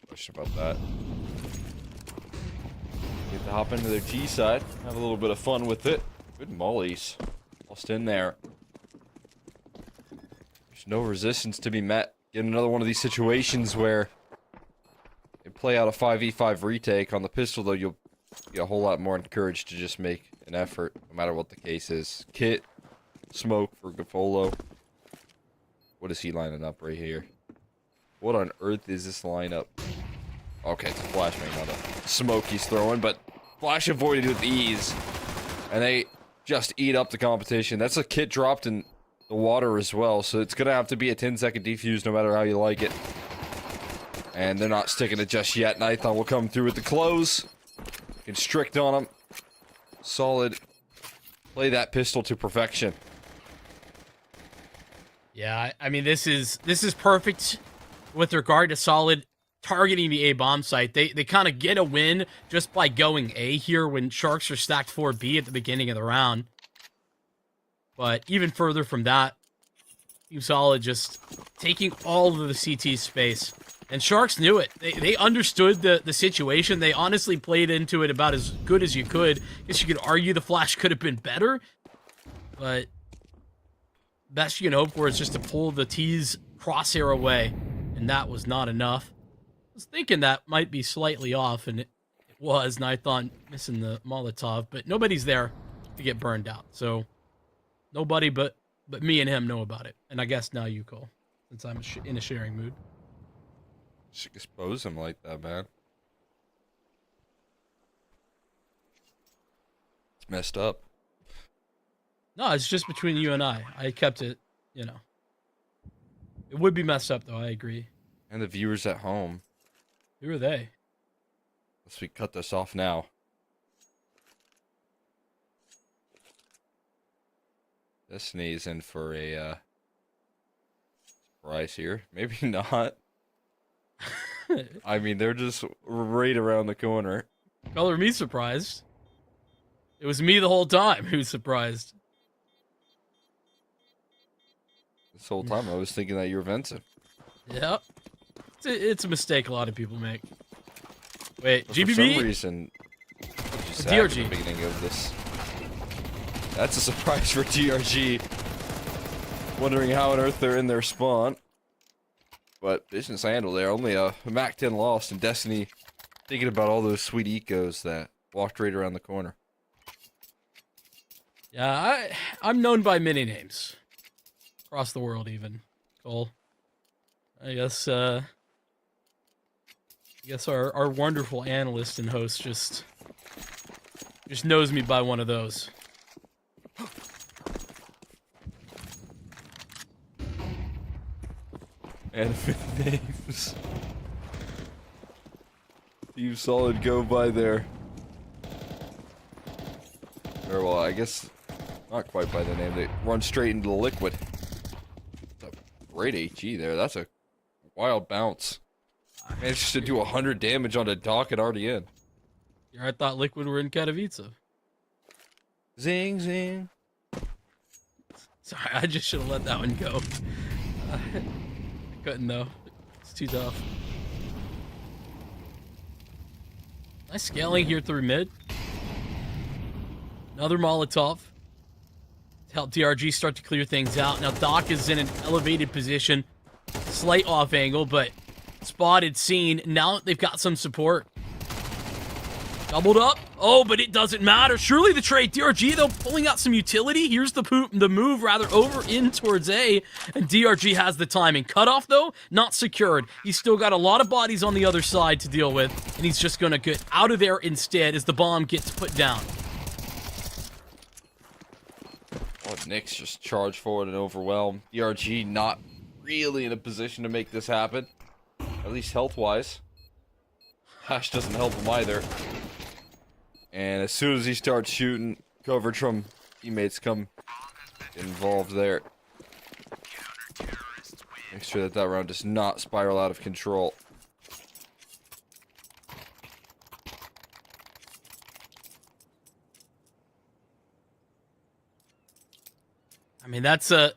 Question about that. Get to hop into their T side, have a little bit of fun with it. Good mollies. Lost in there. There's no resistance to be met. Get another one of these situations where you play out a 5v5 retake. On the pistol, though, you'll be a whole lot more encouraged to just make an effort, no matter what the case is. Kit, smoke for Gafolo. What is he lining up right here? What on earth is this lineup? Okay, it's a flashbang, not a smoke he's throwing, but flash avoided with ease. And they just eat up the competition. That's a kit dropped in the water as well, so it's going to have to be a 10-second defuse no matter how you like it. And they're not sticking it just yet. Nithon will come through with the close. Get strict on him. Solid. Play that pistol to perfection. Yeah, I mean, this is perfect with regard to Solid targeting the A bomb site. They kind of get a win just by going A here when Sharks are stacked 4B at the beginning of the round. But even further from that, Team Solid just taking all of the CT space. And Sharks knew it. They understood the situation. They honestly played into it about as good as you could. I guess you could argue the flash could have been better. But best you can hope for is just to pull the T's crosshair away. And that was not enough. I was thinking that might be slightly off, and it was. And I thought missing the Molotov. But nobody's there to get burned out. So nobody but me and him know about it. And I guess now you, Cole, since I'm in a sharing mood. Should expose him like that, man. It's messed up. No, it's just between you and I. I kept it, you know. It would be messed up, though. I agree. And the viewers at home. Who are they? Let's cut this off now. Destiny's in for a surprise here. Maybe not. I mean, they're just right around the corner. Color me surprised. It was me the whole time who was surprised. This whole time I was thinking that you were Vincent. Yep. It's a mistake a lot of people make. Wait, But GBB? for some reason, just at DRG. the beginning of this. That's a surprise for DRG. Wondering how on earth they're in their spawn. But business handle there. Only a MAC-10 lost, and Destiny thinking about all those sweet ecos that walked right around the corner. Yeah, I'm known by many names. Across the world, even. Cole. I guess our wonderful analyst and host just knows me by one of those. And with names. Team Solid go by there. Or, well, I guess not quite by the name. They run straight into the liquid. That's a great HE there. That's a wild bounce. Managed to do 100 damage on a dock and already in. Here I thought Liquid were in Katowice. Zing, zing. Sorry, I just should have let that one go. I couldn't though. It's too tough. Nice scaling here through mid. Another Molotov to help DRG start to clear things out. Now Doc is in an elevated position. Slight off angle, but spotted, seen. Now they've got some support. Doubled up. Oh, but it doesn't matter. Surely the trade. DRG, though, pulling out some utility. Here's the move, rather, over in towards A. And DRG has the timing. Cutoff, though, not secured. He's still got a lot of bodies on the other side to deal with. And he's just going to get out of there instead as the bomb gets put down. Oh, Nick's just charged forward and overwhelmed. DRG not really in a position to make this happen. At least health-wise. Hash doesn't help him either. And as soon as he starts shooting, coverage from teammates come involved there. Make sure that that round does not spiral out of control. I mean, that's a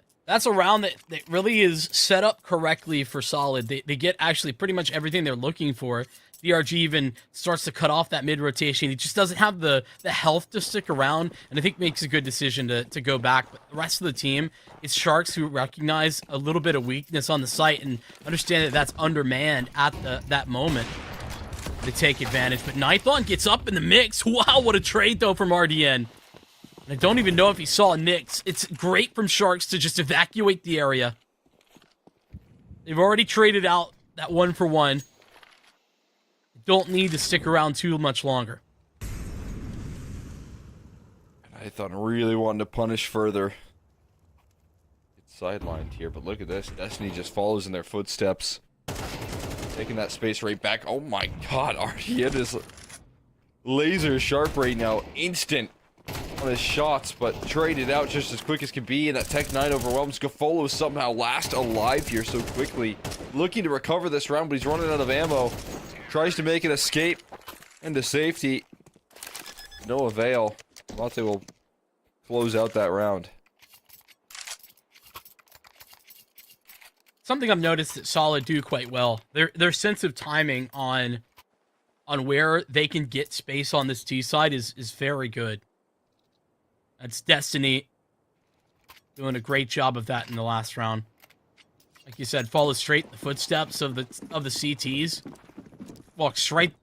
round that really is set up correctly for Solid. They get actually pretty much everything they're looking for. DRG even starts to cut off that mid-rotation. He just doesn't have the health to stick around, and I think makes a good decision to go back. But the rest of the team, it's Sharks who recognize a little bit of weakness on the site and understand that that's undermanned at that moment to take advantage. But Nithon gets up in the mix. Wow, what a trade, though, from RDN. And I don't even know if he saw Nyx. It's great from Sharks to just evacuate the area. They've already traded out that 1-for-1. Don't need to stick around too much longer. Nithon really wanting to punish further. It's sidelined here, but look at this. Destiny just follows in their footsteps. Taking that space right back. Oh my god, RDN is laser sharp right now. Instant on his shots, but traded out just as quick as can be, and that Tech 9 overwhelms. Gafolo somehow last alive here so quickly. Looking to recover this round, but he's running out of ammo. Tries to make an escape into safety. No avail. Mate will close out that round. Something I've noticed that Solid do quite well. Their sense of timing on where they can get space on this T side is very good. That's Destiny doing a great job of that in the last round. Like you said, follow straight the footsteps of the CTs. Walk straight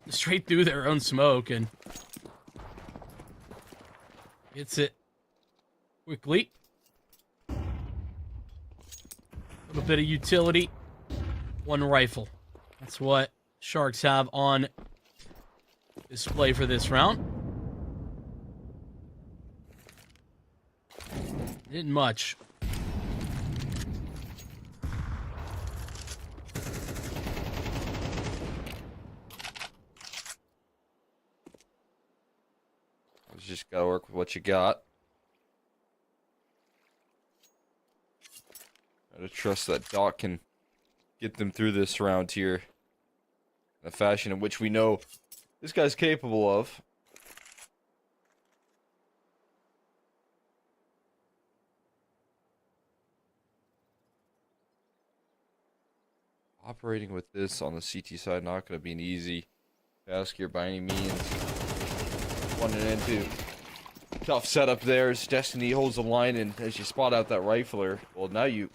through their own smoke and gets it quickly. A little bit of utility. One rifle. That's what Sharks have on display for this round. Didn't much. Just gotta work with what you got. Gotta trust that Doc can get them through this round here in a fashion in which we know this guy's capable of. Operating with this on the CT side, not gonna be an easy task here by any means. Running into tough setup there as Destiny holds the line, and as you spot out that rifler, well, now you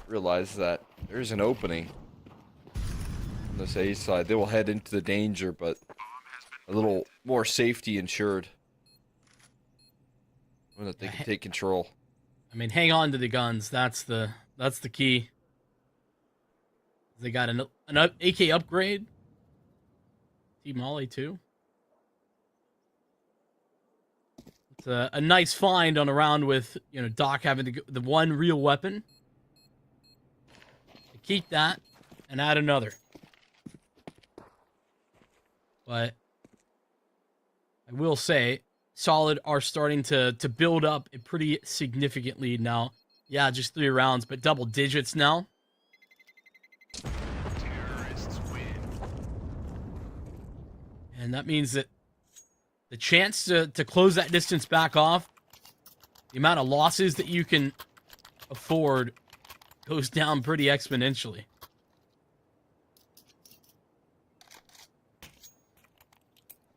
realize that there's an opening on this A side. They will head into the danger, but a little more safety ensured when that they can take control. I mean, hang on to the guns. That's the key. They got an AK upgrade. Team Molly too. It's a nice find on a round with, you know, Doc having the one real weapon. Keep that and add another. But I will say, Solid are starting to build up a pretty significant lead now. Yeah, just 3 rounds, but double digits now. And that means that the chance to close that distance back off, the amount of losses that you can afford goes down pretty exponentially.